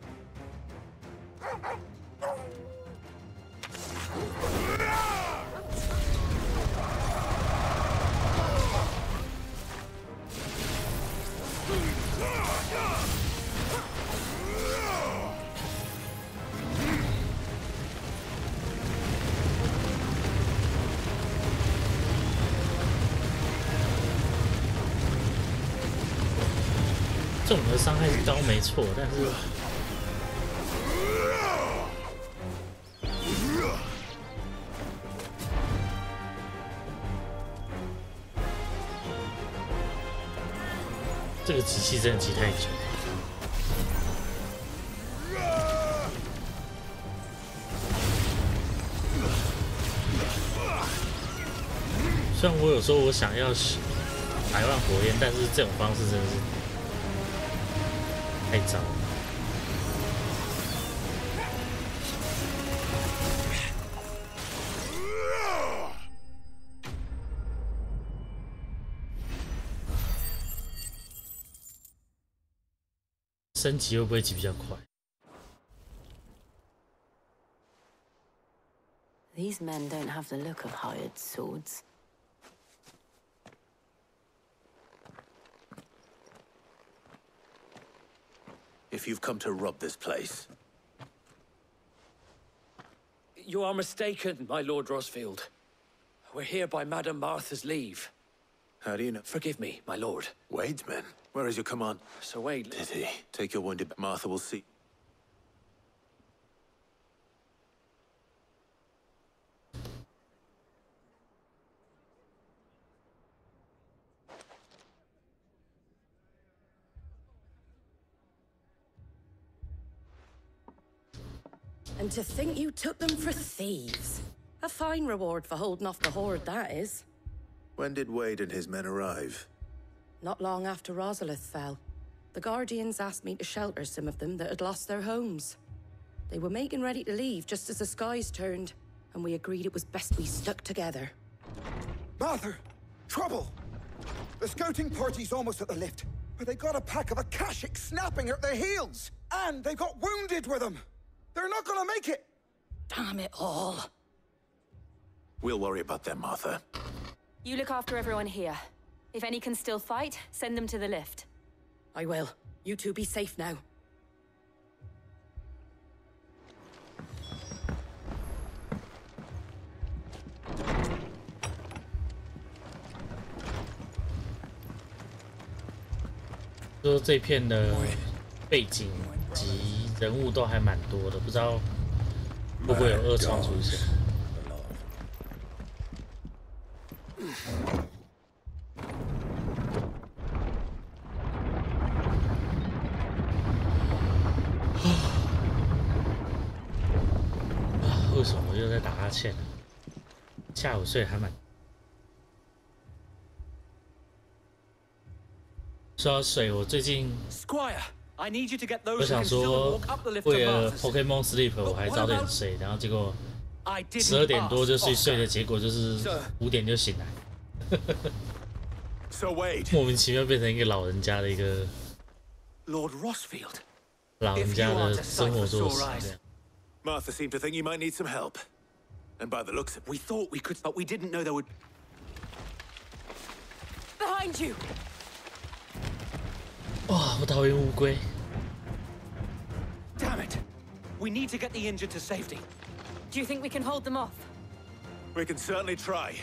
这种的伤害高没错，但是这个机器真的骑太久。虽然我有说我想要100万火焰，但是这种方式真的是。 太早了。升级会不会级比较快 These men don't have the look of hired swords. If you've come to rob this place. You are mistaken, my Lord Rosfield. We're here by Madame Martha's leave. How do you know? Forgive me, my lord. Wade's men? Where is your command? Sir Wade... Did he? Take your wounded... Martha will see. And to think you took them for thieves. A fine reward for holding off the horde, that is. When did Wade and his men arrive? Not long after Rosalith fell. The Guardians asked me to shelter some of them that had lost their homes. They were making ready to leave just as the skies turned, and we agreed it was best we stuck together. Martha! Trouble! The scouting party's almost at the lift, but they got a pack of Akashic snapping at their heels! And they got wounded with them! They're not gonna make it! Damn it all. We'll worry about them, Martha. You look after everyone here. If any can still fight, send them to the lift. I will. You two be safe now. 说这片的背景及人物都还蛮多的，不知道会不会有二创出现。为什么我又在打哈欠？下午睡还蛮。说到睡，我最近我想说，为了 Pokemon Sleep， 我还早点睡，然后结果12点多就睡的结果就是5点就醒来，莫名其妙变成一个老人家的一个老人家的生活作息这样。 Martha seemed to think you might need some help. And by the looks of it, we thought we could, but we didn't know there would... Behind you! 哇，我讨厌乌龟。Damn it! We need to get the injured to safety. Do you think we can hold them off? we can certainly try.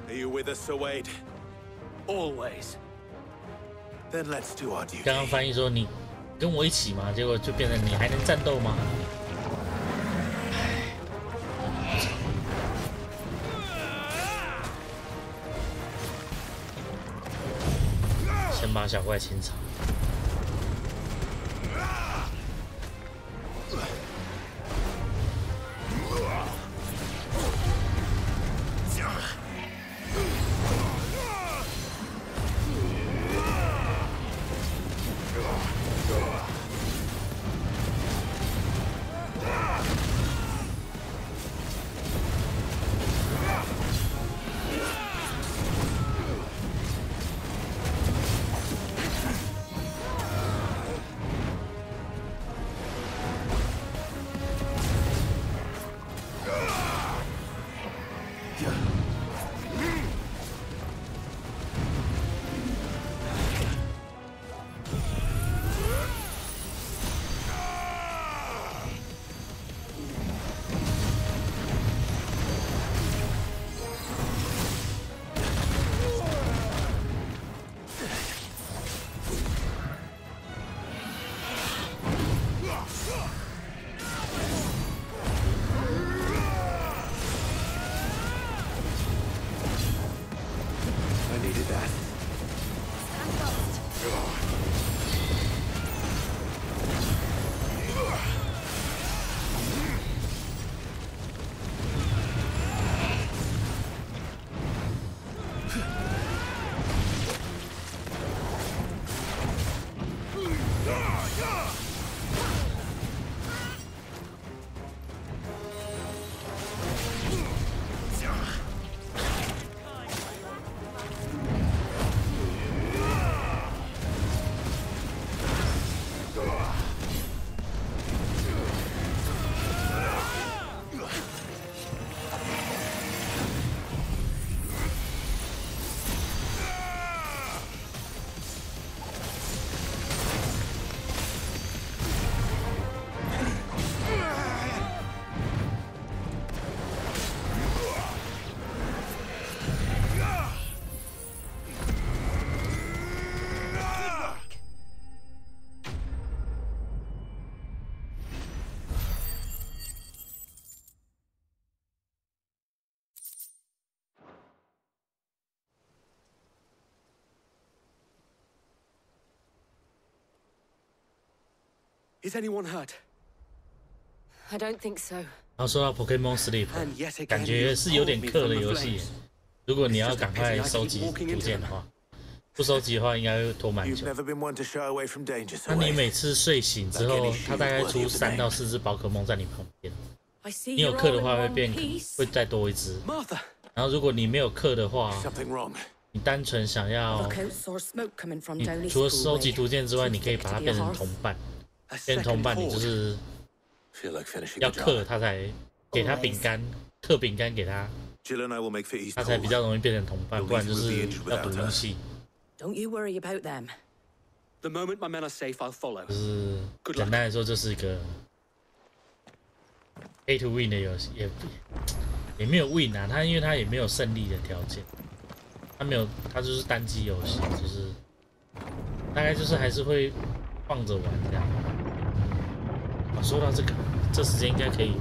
Are you with us, Sir Wade? Always. Then let's do our duty. 刚刚翻译说你跟我一起嘛，结果就变成你还能战斗吗？先把小怪清场。 Is anyone hurt? I don't think so. 然后说到 Pokemon Sleep， 感觉是有点氪的游戏。如果你要赶快收集图鉴的话，不收集的话应该会拖蛮久。那你每次睡醒之后，它大概出3到4只宝可梦在你旁边。你有氪的话会再多1只。然后如果你没有氪的话，你单纯想要，你除了收集图鉴之外，你可以把它变成同伴。 变成同伴，你就是要氪他才给他饼干，嗑饼干给他， Jill and I will make for East 他才比较容易变成同伴，不然就是要赌运气。 Don't you worry about them. The moment my men are safe, I'll follow. 就是简单来说，就是一个 pay to win 的游戏，也没有 win 啊，因为他也没有胜利的条件，他就是单机游戏，就是大概就是还是会放着玩这样。说到这个，这时间应该可以。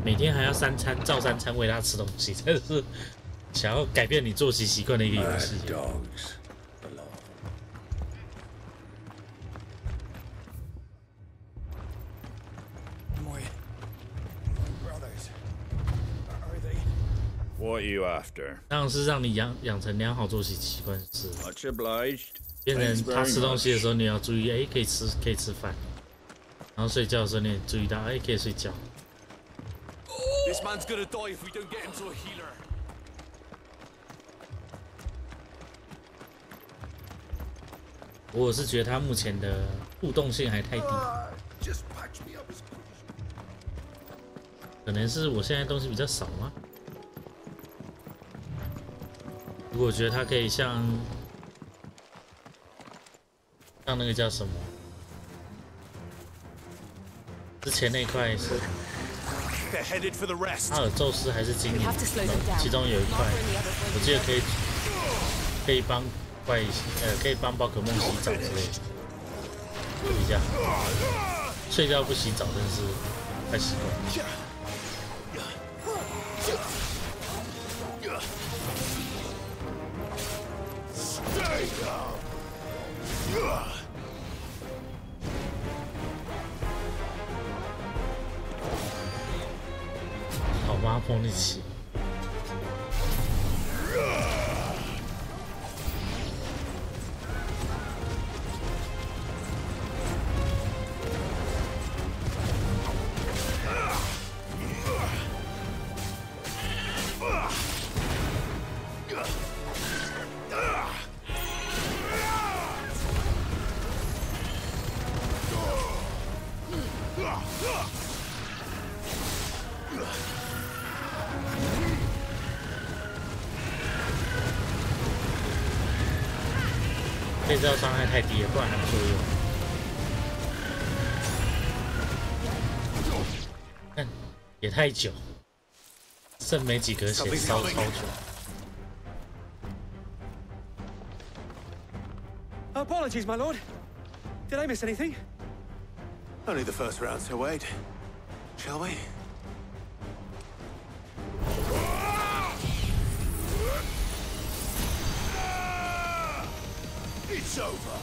每天还要3餐照3餐喂他吃东西，真的是想要改变你作息习惯的一个游戏。What are you after? 当然是让你养成良好作息习惯是。Much obliged. 变成他吃东西的时候，你要注意，哎，可以吃饭，然后睡觉的时候你也注意到，哎，可以睡觉。 This man's gonna die if we don't get him to a healer. 我是觉得他目前的互动性还太低，可能是我现在东西比较少吗？如果我觉得他可以像那个叫什么，之前那块是。 阿尔宙斯还是精灵，其中有一块，我记得可以帮可以帮宝可梦洗澡之类的，比较好。睡觉不洗澡真是太习惯。好吧，碰力气。这招伤害太低了，不然还有作用。但也太久，剩没几格血，烧超久。Apologies, my lord. Did I miss anything? Only the first round, so wait. Shall we? It's over.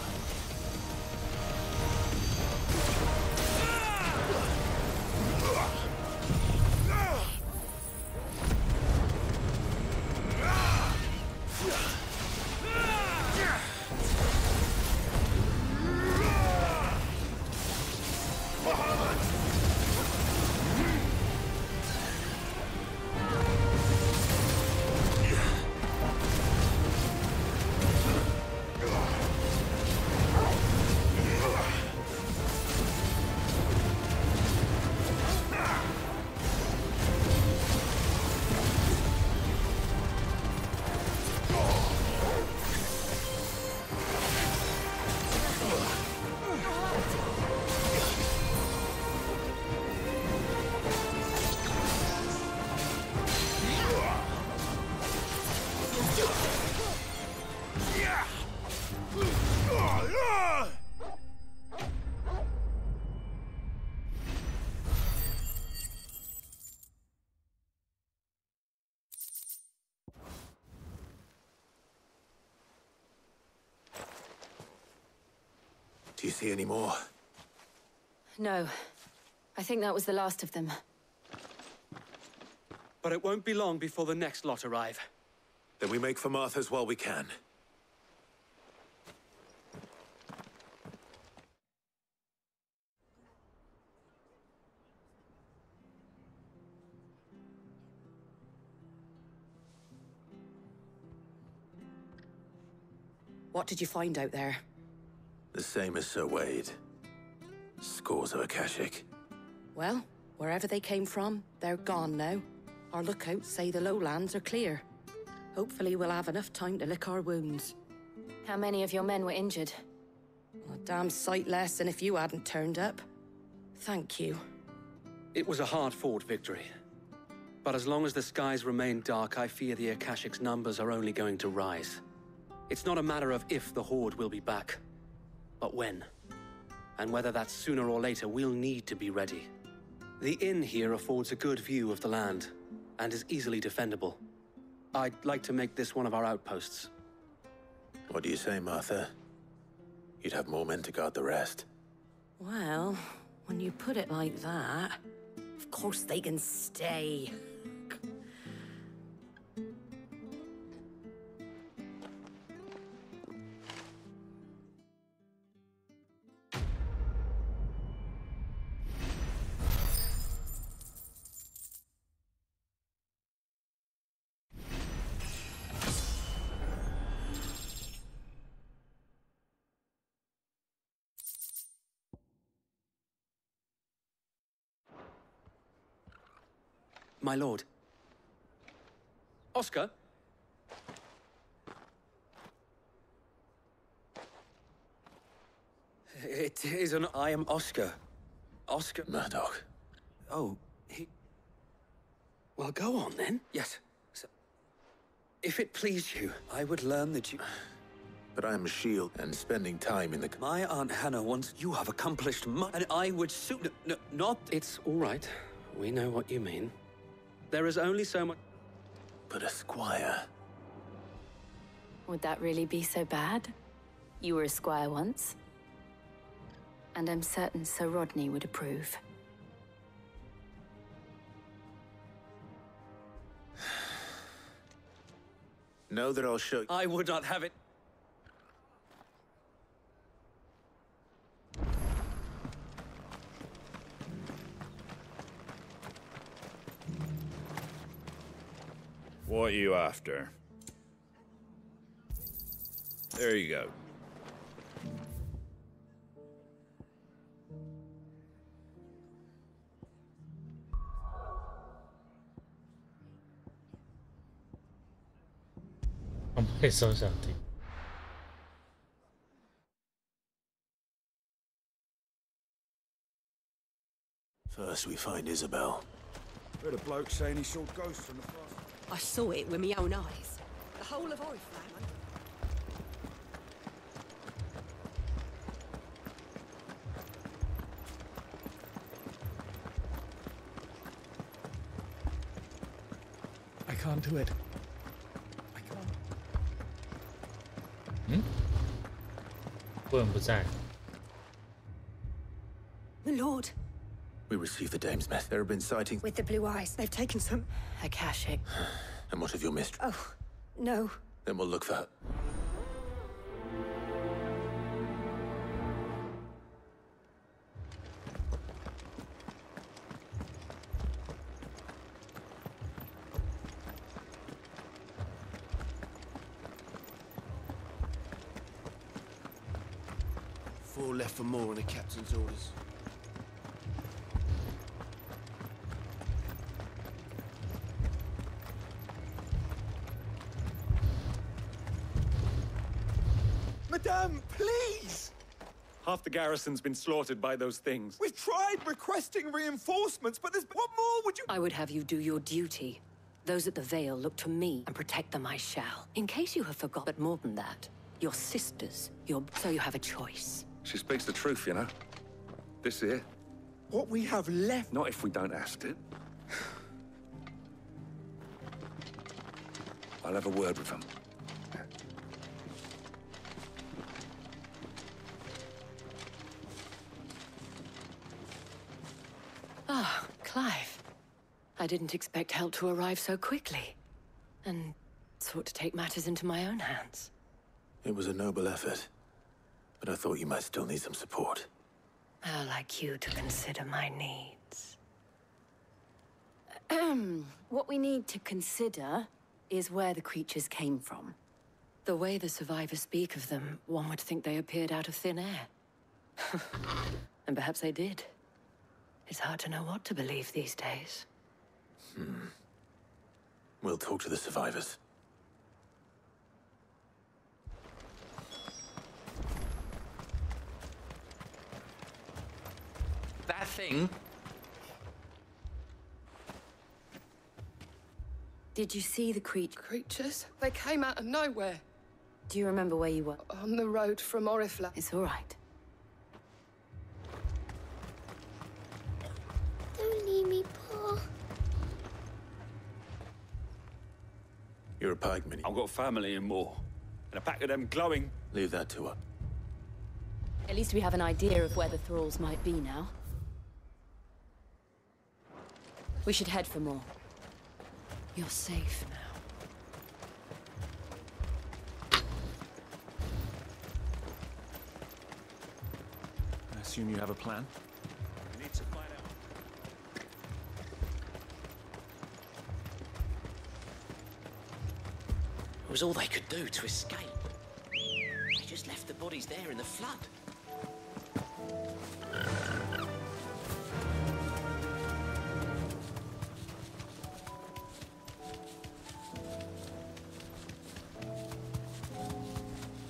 Do you see any more? No. I think that was the last of them. But it won't be long before the next lot arrive. Then we make for Martha's while we can. What did you find out there? The same as Sir Wade. Scores of Akashic. Well, Wherever they came from, they're gone now. Our lookouts say the lowlands are clear. Hopefully we'll have enough time to lick our wounds. How many of your men were injured? A damn sight less than if you hadn't turned up. Thank you. It was a hard-fought victory. But as long as the skies remain dark, I fear the Akashic's numbers are only going to rise. It's not a matter of if the Horde will be back, but when. And whether that's sooner or later, we'll need to be ready. The inn here affords a good view of the land, and is easily defendable. I'd like to make this one of our outposts. What do you say, Martha? You'd have more men to guard the rest. Well, when you put it like that, of course they can stay. My lord. Oscar? It is an... I am Oscar. Oscar... Murdoch. Oh, he... Well, go on, then. Yes. So, if it please you, I would learn that you... But I am a shield, and spending time in the... My Aunt Hannah wants... You have accomplished much, and I would soon... No, not... It's all right. We know what you mean. There is only so much... But a squire... Would that really be so bad? You were a squire once. And I'm certain Sir Rodney would approve. Know that I'll show... I would not have it... What are you after? There you go.我不可以收小弟。First we find Isabel. Heard a bloke saying he saw ghosts from the front. I saw it with my own eyes. The whole of Oriflamme. I can't do it. I can't. 不能不在。 The Lord. We received the dame's mess. There have been sightings... With the blue eyes. They've taken some... Akashic. And what of your mistress? Oh, no. Then we'll look for her. Four left for more on the captain's orders. Madame, please! Half the garrison's been slaughtered by those things. We've tried requesting reinforcements, but there's... What more would you... I would have you do your duty. Those at the Vale look to me, and protect them I shall. In case you have forgot, but more than that, your sisters, so you have a choice. She speaks the truth, you know. This here. What we have left... Not if we don't ask it. I'll have a word with them. Ah, Clive. I didn't expect help to arrive so quickly. And sought to take matters into my own hands. It was a noble effort. But I thought you might still need some support. I'd like you to consider my needs. What we need to consider is where the creatures came from. The way the survivors speak of them, one would think they appeared out of thin air. And perhaps they did. It's hard to know what to believe these days. We'll talk to the survivors. That thing? Did you see the creatures? They came out of nowhere. Do you remember where you were? On the road from Orifla. It's all right. Don't leave me, Pa. You're a pikeman. I've got family and more. And a pack of them glowing. Leave that to her. At least we have an idea of where the thralls might be now. We should head for more. You're safe now. I assume you have a plan? We need to find out. It was all they could do to escape. They just left the bodies there in the flood.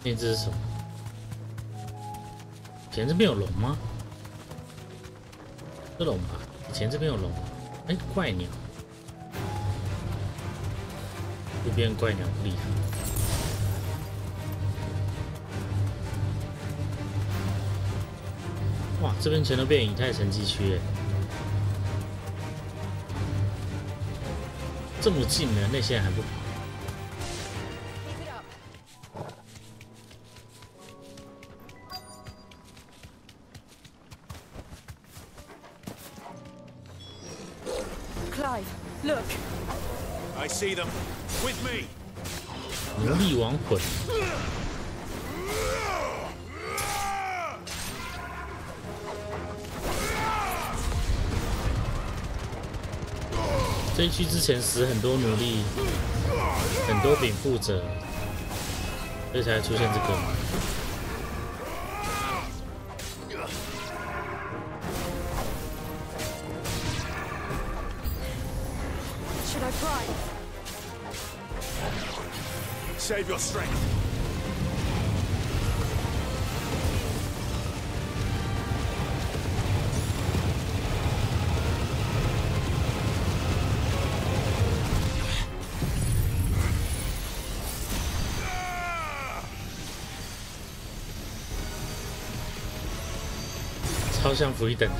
那只是什么？以前这边有龙吗？是龙吧？以前这边有龙。哎，怪鸟。这边怪鸟不厉害。哇，这边全都变以太沉积区耶！这么近了，那些人还不跑？ Look! I see them. With me. 奴隶亡魂。这一区之前死很多奴隶，很多禀赋者，所以才出现这个。 Save your strength. It's 超像福伊登。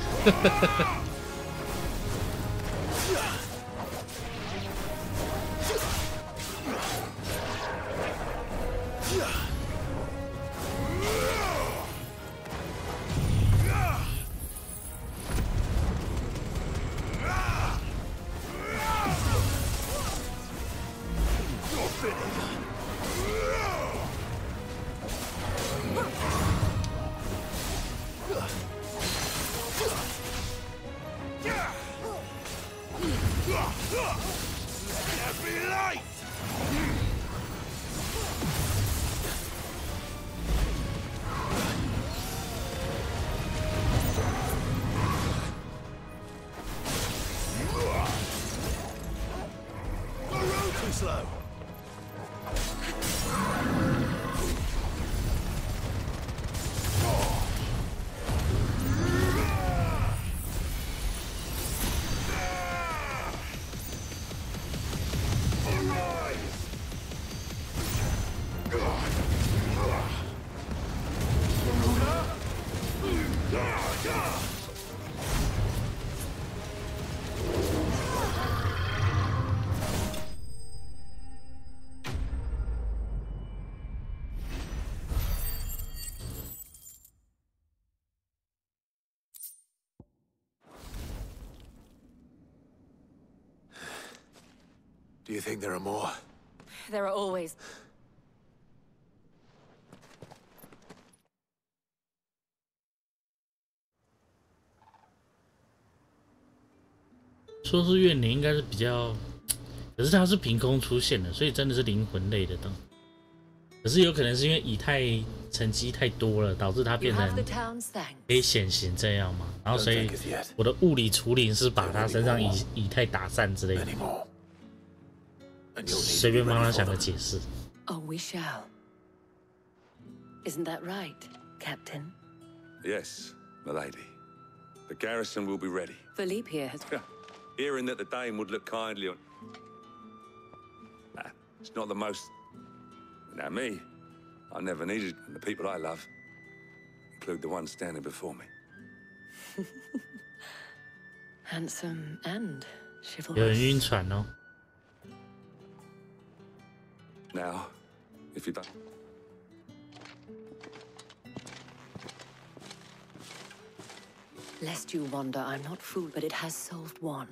Do you think there are more? There are always. 说是怨灵应该是比较，可是它是凭空出现的，所以真的是灵魂类的东西。可是有可能是因为以太沉积太多了，导致它变成可以显形这样嘛。然后所以我的物理处理是把它身上以太打散之类的，随便帮他想个解释。Oh, we shall. Isn't that right, Captain? Yes, milady. The garrison will be ready. Philippe here has... Hearing that the Dane would look kindly on... it's not the most... Now me, I never needed, and the people I love include the ones standing before me. Handsome and 有人晕船哦。Now, if you don't... Lest you wonder, I'm not fooled, but it has solved one.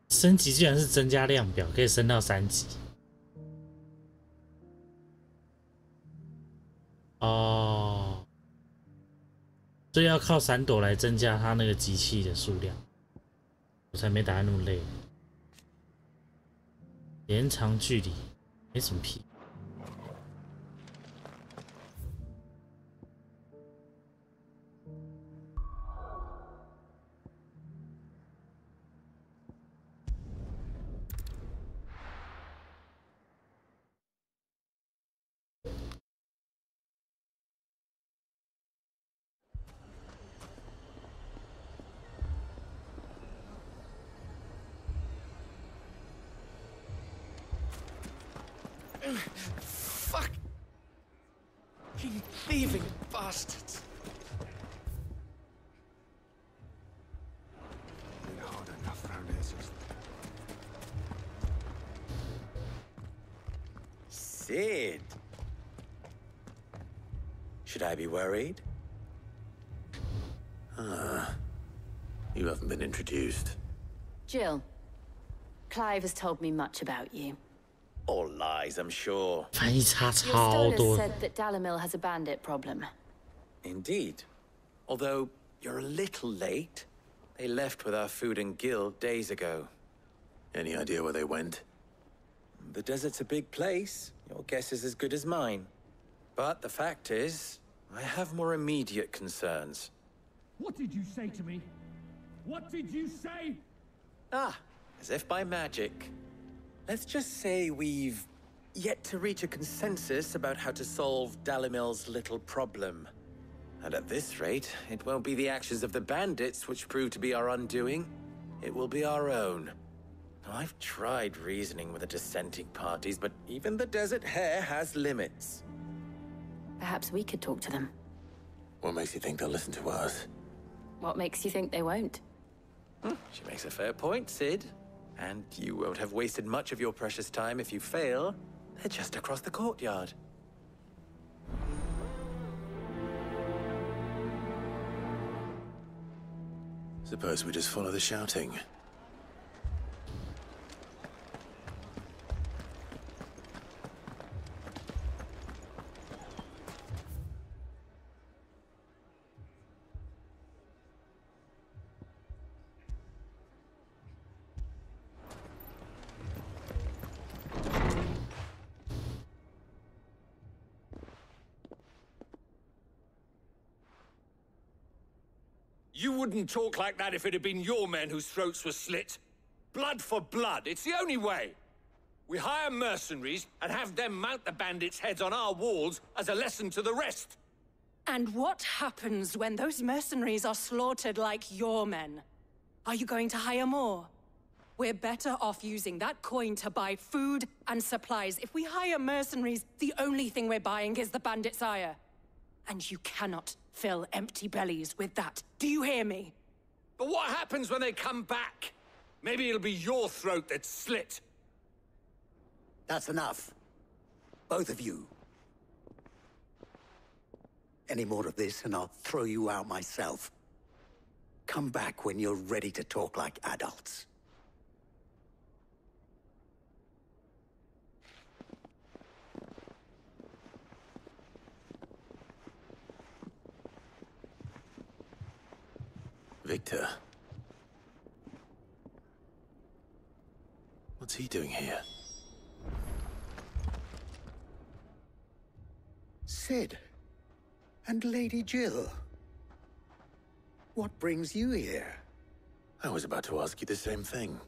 升级居然是增加量表，可以升到3级。哦，所以要靠闪躲来增加它那个机器的数量，我才没打算那么累。延长距离，没什么屁。Fuck! Thieving bastards! Ain't hard enough around here, Sid! Should I be worried? You haven't been introduced. Jill, Clive has told me much about you. All lies, I'm sure. 翻译差 Your 超 stoners 多。 said that Dalimil has a bandit problem. Indeed. Although, you're a little late. They left with our food and guild days ago. Any idea where they went? The desert's a big place. Your guess is as good as mine. But the fact is, I have more immediate concerns. What did you say to me? What did you say? Ah, as if by magic. Let's just say we've yet to reach a consensus about how to solve Dalimil's little problem. And at this rate, it won't be the actions of the bandits which prove to be our undoing. It will be our own. I've tried reasoning with the dissenting parties, but even the Desert Hare has limits. Perhaps we could talk to them. What makes you think they'll listen to us? What makes you think they won't? She makes a fair point, Sid. And you won't have wasted much of your precious time if you fail. They're just across the courtyard. Suppose we just follow the shouting. You wouldn't talk like that if it had been your men whose throats were slit. Blood for blood, it's the only way. We hire mercenaries and have them mount the bandits' heads on our walls as a lesson to the rest. And what happens when those mercenaries are slaughtered like your men? Are you going to hire more? We're better off using that coin to buy food and supplies. If we hire mercenaries, the only thing we're buying is the bandit's ire. And you cannot fill empty bellies with that. Do you hear me? But what happens when they come back? Maybe it'll be your throat that's slit. That's enough. Both of you. Any more of this and I'll throw you out myself. Come back when you're ready to talk like adults. Victor. What's he doing here? Sid. And Lady Jill. What brings you here? I was about to ask you the same thing.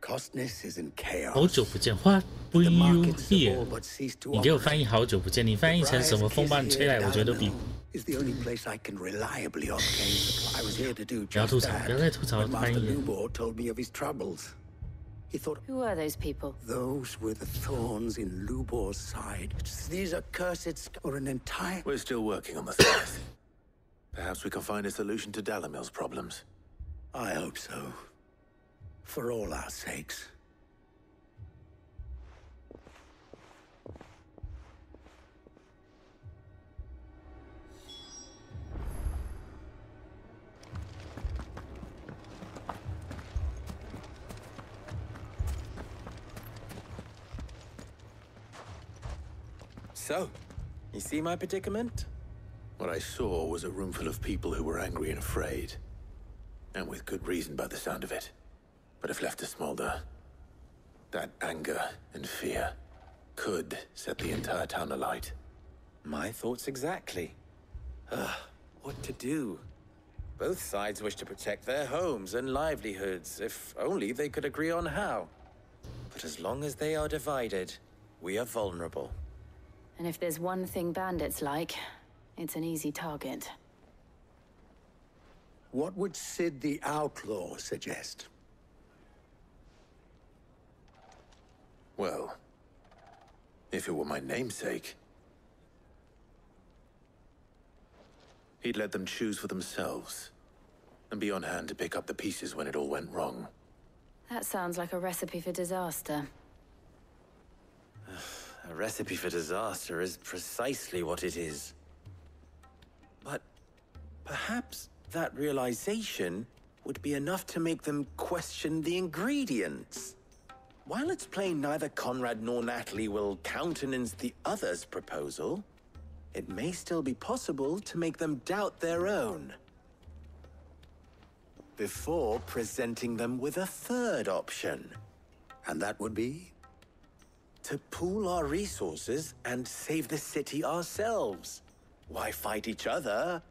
Costness is in chaos. 好久不见 ，What bring you here？ 你给我翻译好久不见，你翻译成什么风暴吹来，我觉得都比。 Is the only place I can reliably obtain supply. I was here to do 不要吐 just 槽， that. 不要再吐槽 But 翻 Master 译了。 Lubor told me of his troubles. He thought, Who are those people? those were the thorns in Lubor's side. These are cursed or an entire... We're still working on the third. Perhaps we can find a solution to Dalimil's problems. I hope so. For all our sakes. So, you see my predicament? What I saw was a room full of people who were angry and afraid. And with good reason by the sound of it. But if left to smolder, that anger and fear could set the entire town alight. My thoughts exactly. What to do? Both sides wish to protect their homes and livelihoods, if only they could agree on how. But as long as they are divided, we are vulnerable. And if there's one thing bandits like, it's an easy target. What would Sid the Outlaw suggest? Well, if it were my namesake, he'd let them choose for themselves and be on hand to pick up the pieces when it all went wrong. That sounds like a recipe for disaster. A recipe for disaster is precisely what it is. But perhaps that realization would be enough to make them question the ingredients. While it's plain neither Conrad nor Natalie will countenance the other's proposal, it may still be possible to make them doubt their own. Before presenting them with a third option. And that would be? To pool our resources and save the city ourselves. Why fight each other?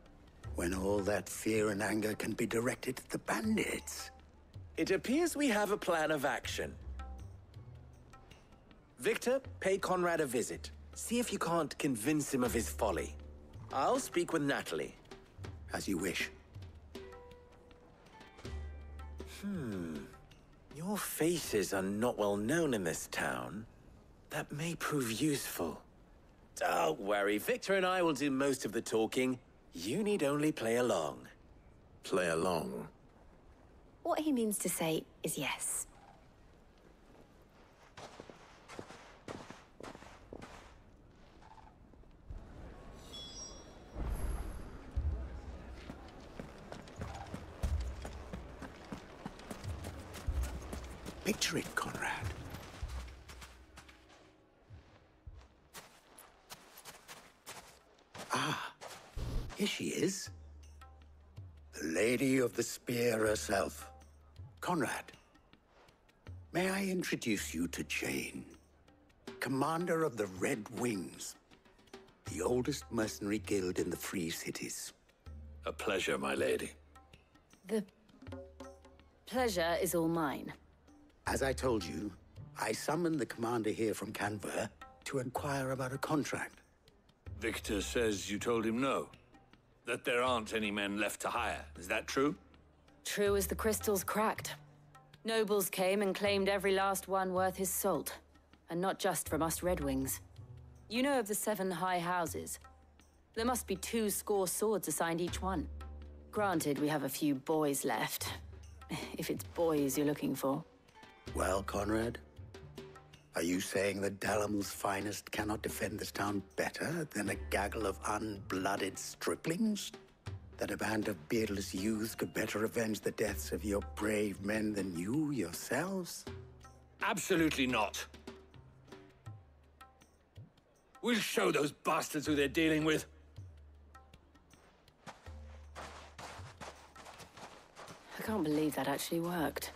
When all that fear and anger can be directed at the bandits. It appears we have a plan of action. Victor, pay Conrad a visit. See if you can't convince him of his folly. I'll speak with Natalie. As you wish. Your faces are not well known in this town. That may prove useful. Don't worry, Victor and I will do most of the talking. You need only play along. Play along? What he means to say is yes. Picture it, Conrad. Ah, here she is. The Lady of the Spear herself. Conrad, may I introduce you to Jane, commander of the Red Wings, the oldest mercenary guild in the Free Cities. A pleasure, my lady. The pleasure is all mine. As I told you, I summoned the commander here from Canver to inquire about a contract. Victor says you told him no. That there aren't any men left to hire. Is that true? True as the crystal's cracked. Nobles came and claimed every last one worth his salt. And not just from us Red Wings. You know of the 7 high houses. There must be 2 swords assigned each one. Granted, we have a few boys left. If it's boys you're looking for. Well, Conrad? Are you saying that Dalimil's finest cannot defend this town better than a gaggle of unblooded striplings? That a band of beardless youths could better avenge the deaths of your brave men than you yourselves? Absolutely not. We'll show those bastards who they're dealing with. I can't believe that actually worked.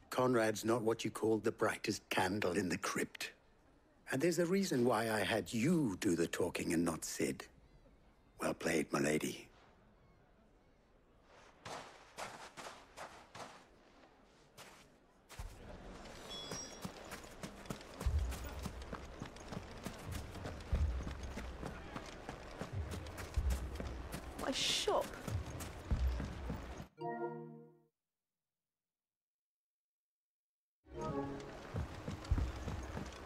Conrad's not what you call the brightest candle in the crypt. And there's a reason why I had you do the talking and not Sid. Well played, my lady. My shop.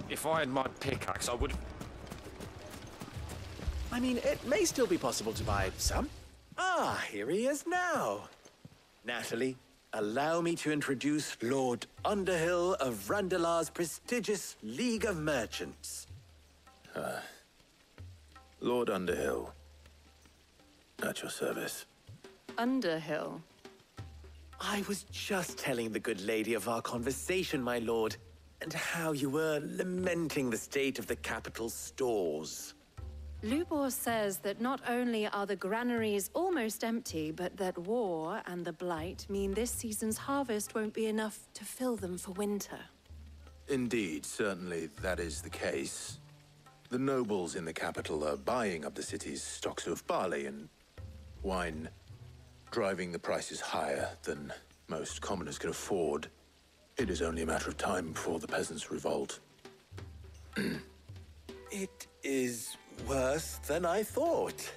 If I had my pickaxe, I would... I mean, it may still be possible to buy some. Ah, here he is now. Natalie, allow me to introduce Lord Underhill of Randalar's prestigious League of Merchants. Lord Underhill. At your service. Underhill? I was just telling the good lady of our conversation, my lord, and how you were lamenting the state of the capital's stores. Lubor says that not only are the granaries almost empty, but that war and the Blight mean this season's harvest won't be enough to fill them for winter. Indeed, certainly that is the case. The nobles in the capital are buying up the city's stocks of barley and wine, driving the prices higher than most commoners can afford. It is only a matter of time before the peasants revolt. It is worse than I thought.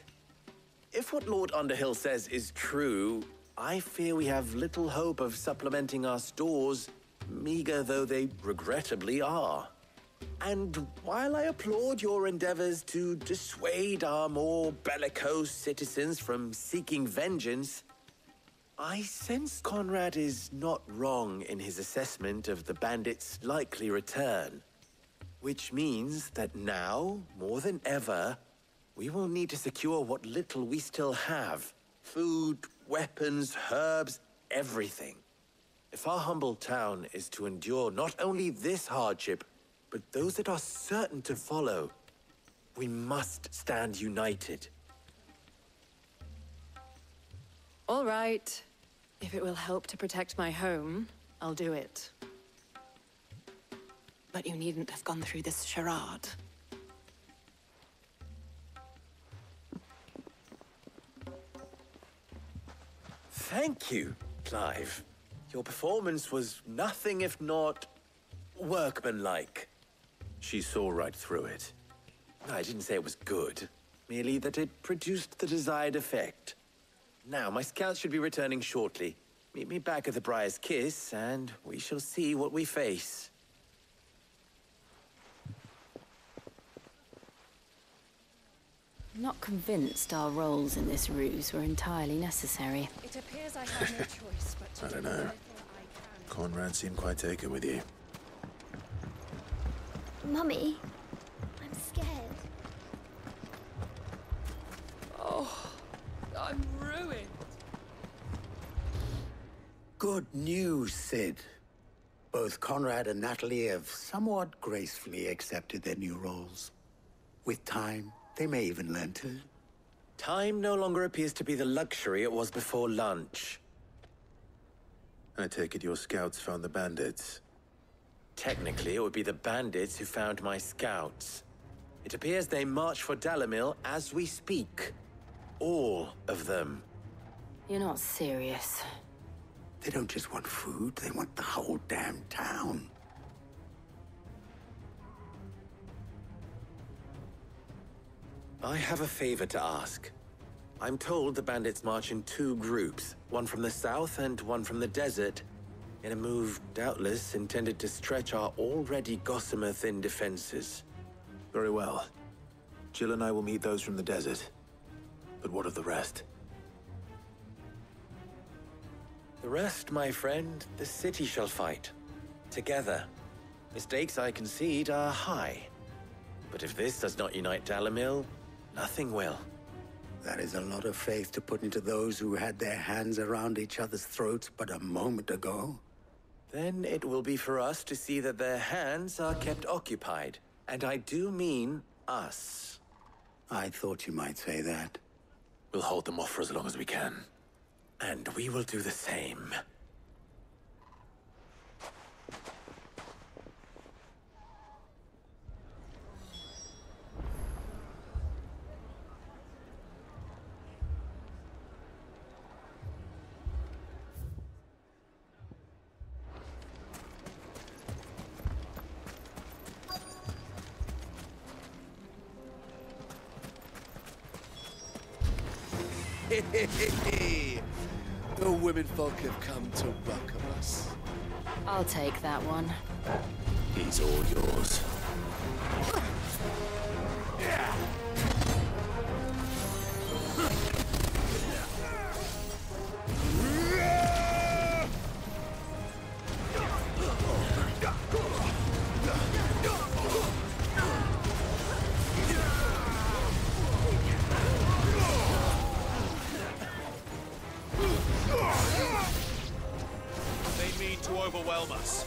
If what Lord Underhill says is true, I fear we have little hope of supplementing our stores, meager though they regrettably are. And while I applaud your endeavors to dissuade our more bellicose citizens from seeking vengeance, I sense Conrad is not wrong in his assessment of the bandits' likely return. Which means that now, more than ever, we will need to secure what little we still have. Food, weapons, herbs, everything. If our humble town is to endure not only this hardship, but those that are certain to follow, we must stand united. All right. If it will help to protect my home, I'll do it. But you needn't have gone through this charade. Thank you, Clive. Your performance was nothing if not workmanlike. She saw right through it. I didn't say it was good, merely that it produced the desired effect. Now, my scouts should be returning shortly. Meet me back at the Briar's Kiss, and we shall see what we face. I'm not convinced our roles in this ruse were entirely necessary. It appears I have no choice but to I don't know. Conrad seemed quite taken with you. Mummy, I'm scared. Oh, I'm ruined. Good news, Sid. Both Conrad and Natalie have somewhat gracefully accepted their new roles. With time, they may even learn to. Time no longer appears to be the luxury it was before lunch. I take it your scouts found the bandits. Technically, it would be the bandits who found my scouts. It appears they march for Dalimil as we speak. All of them. You're not serious. They don't just want food, they want the whole damn town. I have a favor to ask. I'm told the bandits march in 2 groups, one from the south and one from the desert. in a move doubtless intended to stretch our already gossamer-thin defenses. Very well. Jill and I will meet those from the desert. But what of the rest? The rest, my friend, the city shall fight. Together. The stakes, I concede, are high. But if this does not unite Dalimil, nothing will. That is a lot of faith to put into those who had their hands around each other's throats but a moment ago. Then it will be for us to see that their hands are kept occupied. And I do mean us. I thought you might say that. We'll hold them off for as long as we can. And we will do the same. The women folk have come to welcome us. I'll take that one. He's all yours. They mean to overwhelm us.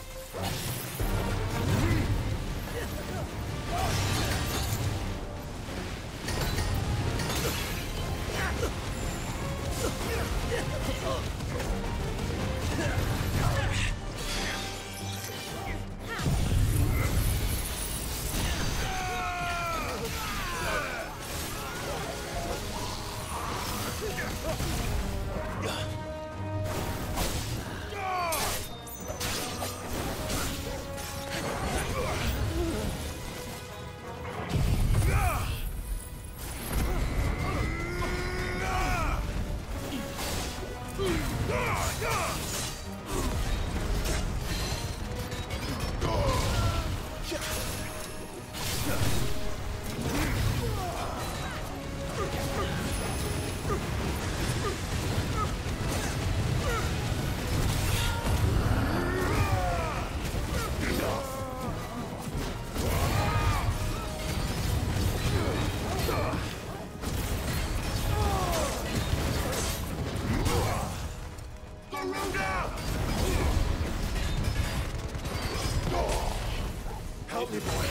Help me, boy.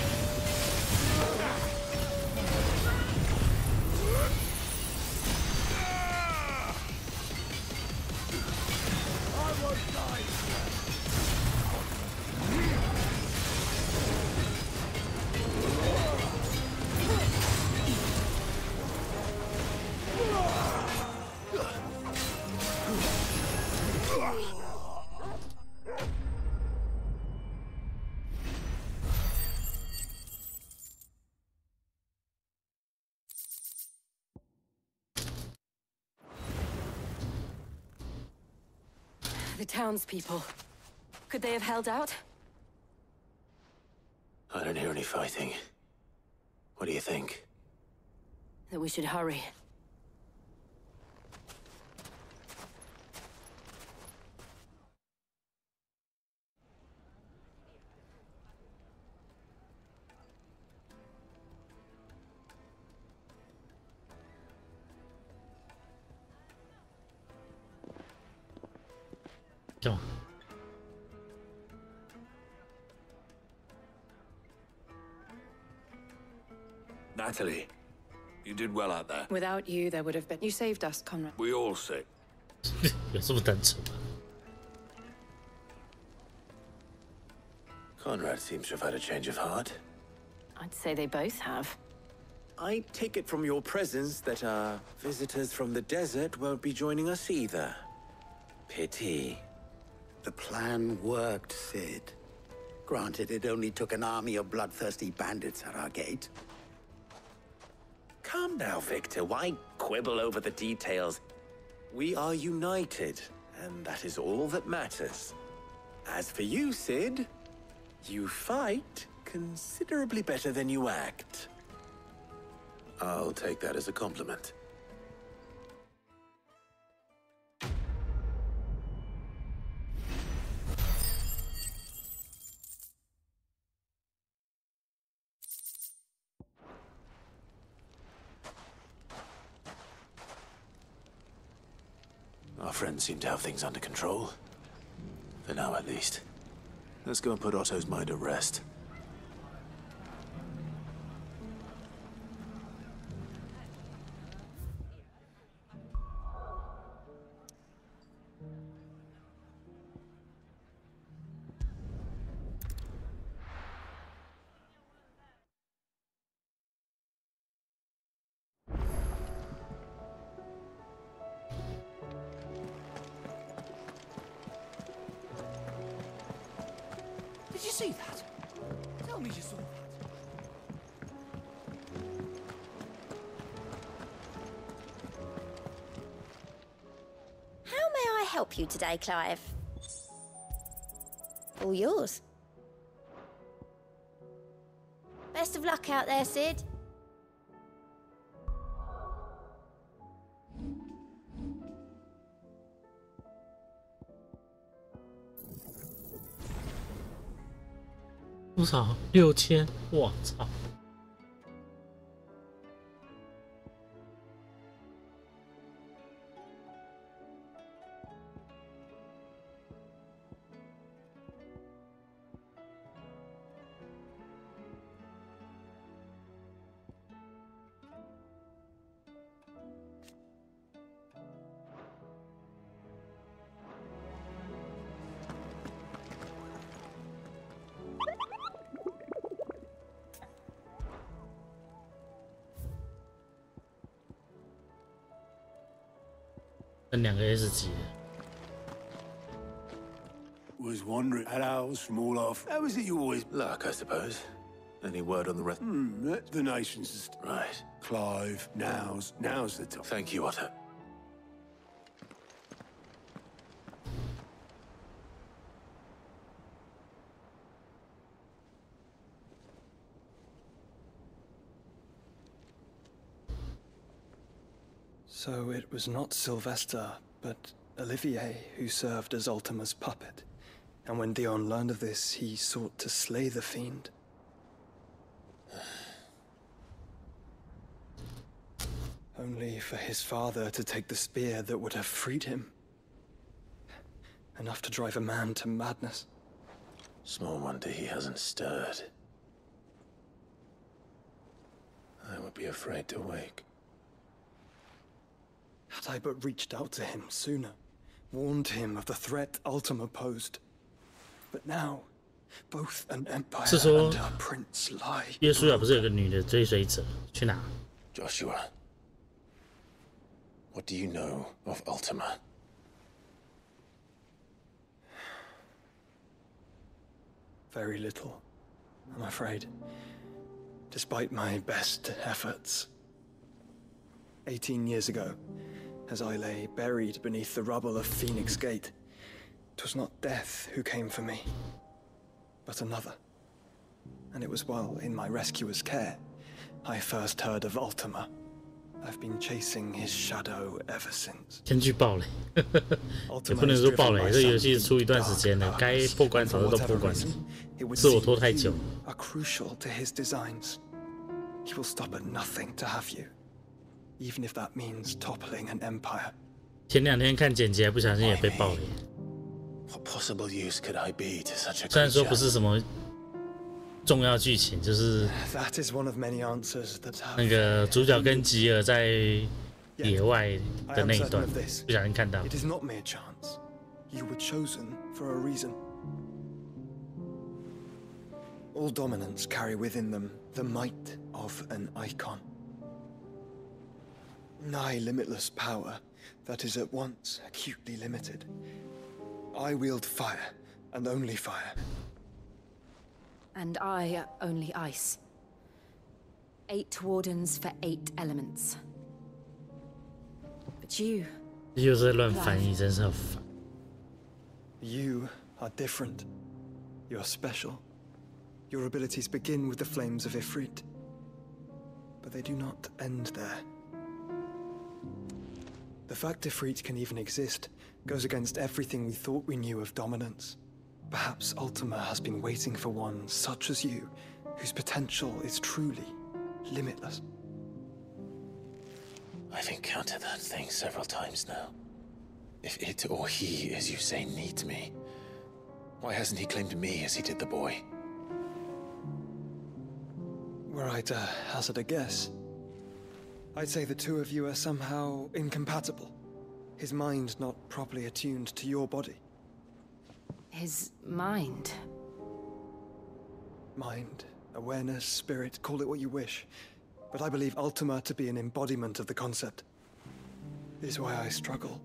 I won't die. The townspeople. Could they have held out? I don't hear any fighting. What do you think? That we should hurry. Come on. Natalie, you did well out there. Without you, there would have been. You saved us, Conrad. We all sick. 有这么单纯吗？ Conrad seems to have had a change of heart. I'd say they both have. I take it from your presence that our visitors from the desert won't be joining us either. Pity. The plan worked, Sid. Granted, it only took an army of bloodthirsty bandits at our gate. Come now, Victor. Why quibble over the details? We are united, and that is all that matters. As for you, Sid, you fight considerably better than you act. I'll take that as a compliment. Our friends seem to have things under control. For now, at least. Let's go and put Otto's mind at rest. Did you see that? Tell me you saw that. How may I help you today, Clive? All yours. Best of luck out there, Sid.多少？6000！我操！剩2个 S 级的。 Was wandering at owls from all off. How is it you always... Luck, I suppose. Any word on the rest? The nations... Right. Clive, now's the time. Thank you, Otto. So it was not Sylvester, but Olivier who served as Ultima's puppet. And when Dion learned of this, he sought to slay the fiend. Only for his father to take the spear that would have freed him. Enough to drive a man to madness. Small wonder he hasn't stirred. I would be afraid to wake. Had I but reached out to him sooner, warned him of the threat Ultima posed. But now, both an empire and a prince lie. 耶稣不是有个女的追随者？去哪 Joshua, what do you know of Ultima? Very little, I'm afraid. Despite my best efforts. 18 years ago, as I lay buried beneath the rubble of Phoenix Gate, 'twas not death who came for me, but another. And it was while in my rescuer's care, I first heard of Ultima. I've been chasing his shadow ever since. 先去爆雷，也不能说爆雷，这游戏出一段时间了，该破关早就都破关了，是我拖太久。 Are crucial to his designs. He will stop at nothing to have you, even if that means toppling an empire. 前2天看剪辑，还不小心也被爆雷。 What possible use could I be to such a 虽然说不是什么重要剧情，就是 That is one of many answers that have 那个主角跟吉尔在野外的那一段，不小心看到。 It is not mere chance. You were chosen for a reason. All dominants carry within them the might of an icon. Nigh limitless power that is at once acutely limited. I wield fire, and only fire. And I only ice. 8 wardens for 8 elements. But you... 又在乱翻译，真是好烦。 You are different. You are special. Your abilities begin with the flames of Ifrit. But they do not end there. The fact Ifrit can even exist goes against everything we thought we knew of dominance. Perhaps Ultima has been waiting for one such as you, whose potential is truly limitless. I've encountered that thing several times now. If it or he, as you say, needs me, why hasn't he claimed me as he did the boy? Were I to hazard a guess, I'd say the two of you are somehow incompatible. His mind not properly attuned to your body. His mind? Mind, awareness, spirit, call it what you wish. But I believe Ultima to be an embodiment of the concept. This is why I struggle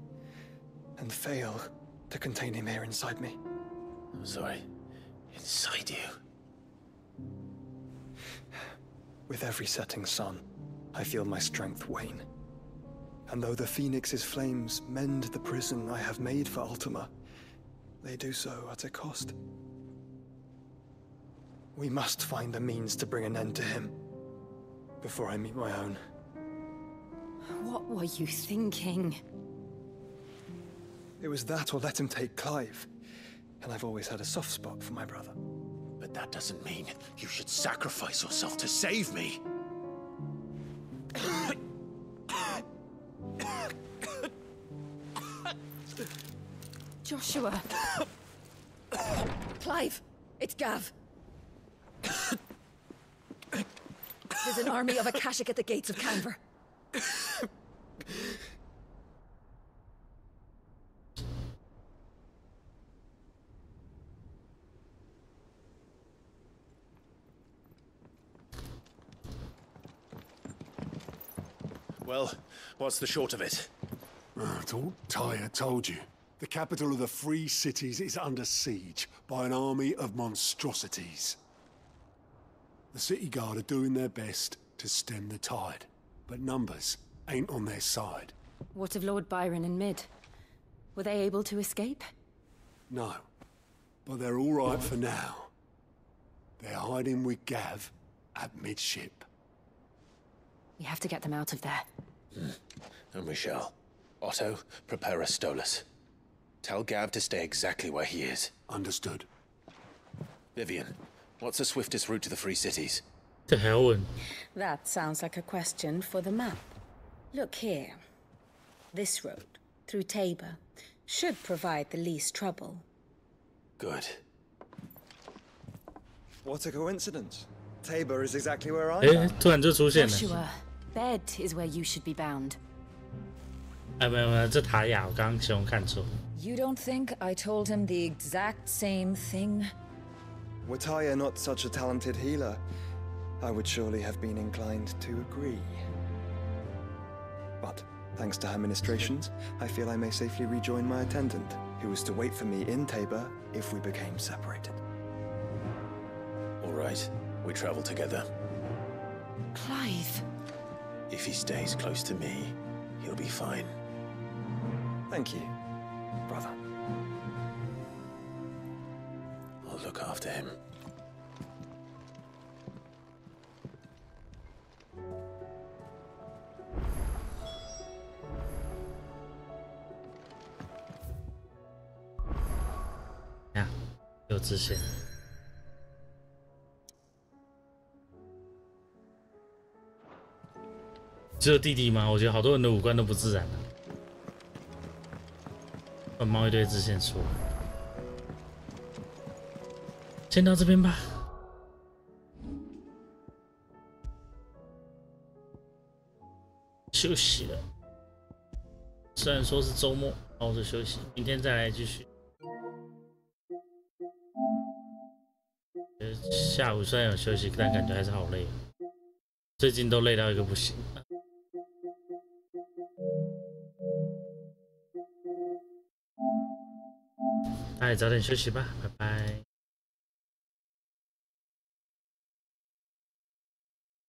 and fail to contain him here inside me. I'm sorry. Inside you? With every setting sun, I feel my strength wane. And though the Phoenix's flames mend the prison I have made for Ultima, they do so at a cost. We must find a means to bring an end to him before I meet my own. What were you thinking? It was that or let him take Clive. And I've always had a soft spot for my brother. But that doesn't mean you should sacrifice yourself to save me. Joshua. Clive, it's Gav. There's an army of Akashic at the gates of Canver. Well, what's the short of it? I thought Tyre told you. The capital of the Free Cities is under siege by an army of monstrosities. The city guard are doing their best to stem the tide, but numbers ain't on their side. What of Lord Byron and Mid? Were they able to escape? No, but they're all right for now. They're hiding with Gav at midship. We have to get them out of there. And we shall. Otto, prepare a Stolas. Tell Gav to stay exactly where he is. Understood. Vivian, what's the swiftest route to the Free Cities? To hell. That sounds like a question for the map. Look here. This road, through Tabor, should provide the least trouble. Good. What a coincidence. Tabor is exactly where I am. 突然就出现了。 Joshua, bed is where you should be bound. 没有，这塔雅我刚刚形容看错。 You don't think I told him the exact same thing? Were Tyre not such a talented healer, I would surely have been inclined to agree. But, thanks to her ministrations, I feel I may safely rejoin my attendant, who was to wait for me in Tabor if we became separated. All right, we travel together. Clive. If he stays close to me, he'll be fine. Thank you, brother. I'll look after him. Yeah, 有支线。只有弟弟吗？我觉得好多人的五官都不自然了。乱冒一堆支线出来。先到这边吧。休息了。虽然说是周末，熬着休息，明天再来继续。下午虽然有休息，但感觉还是好累。最近都累到一个不行。大家早点休息吧，拜拜。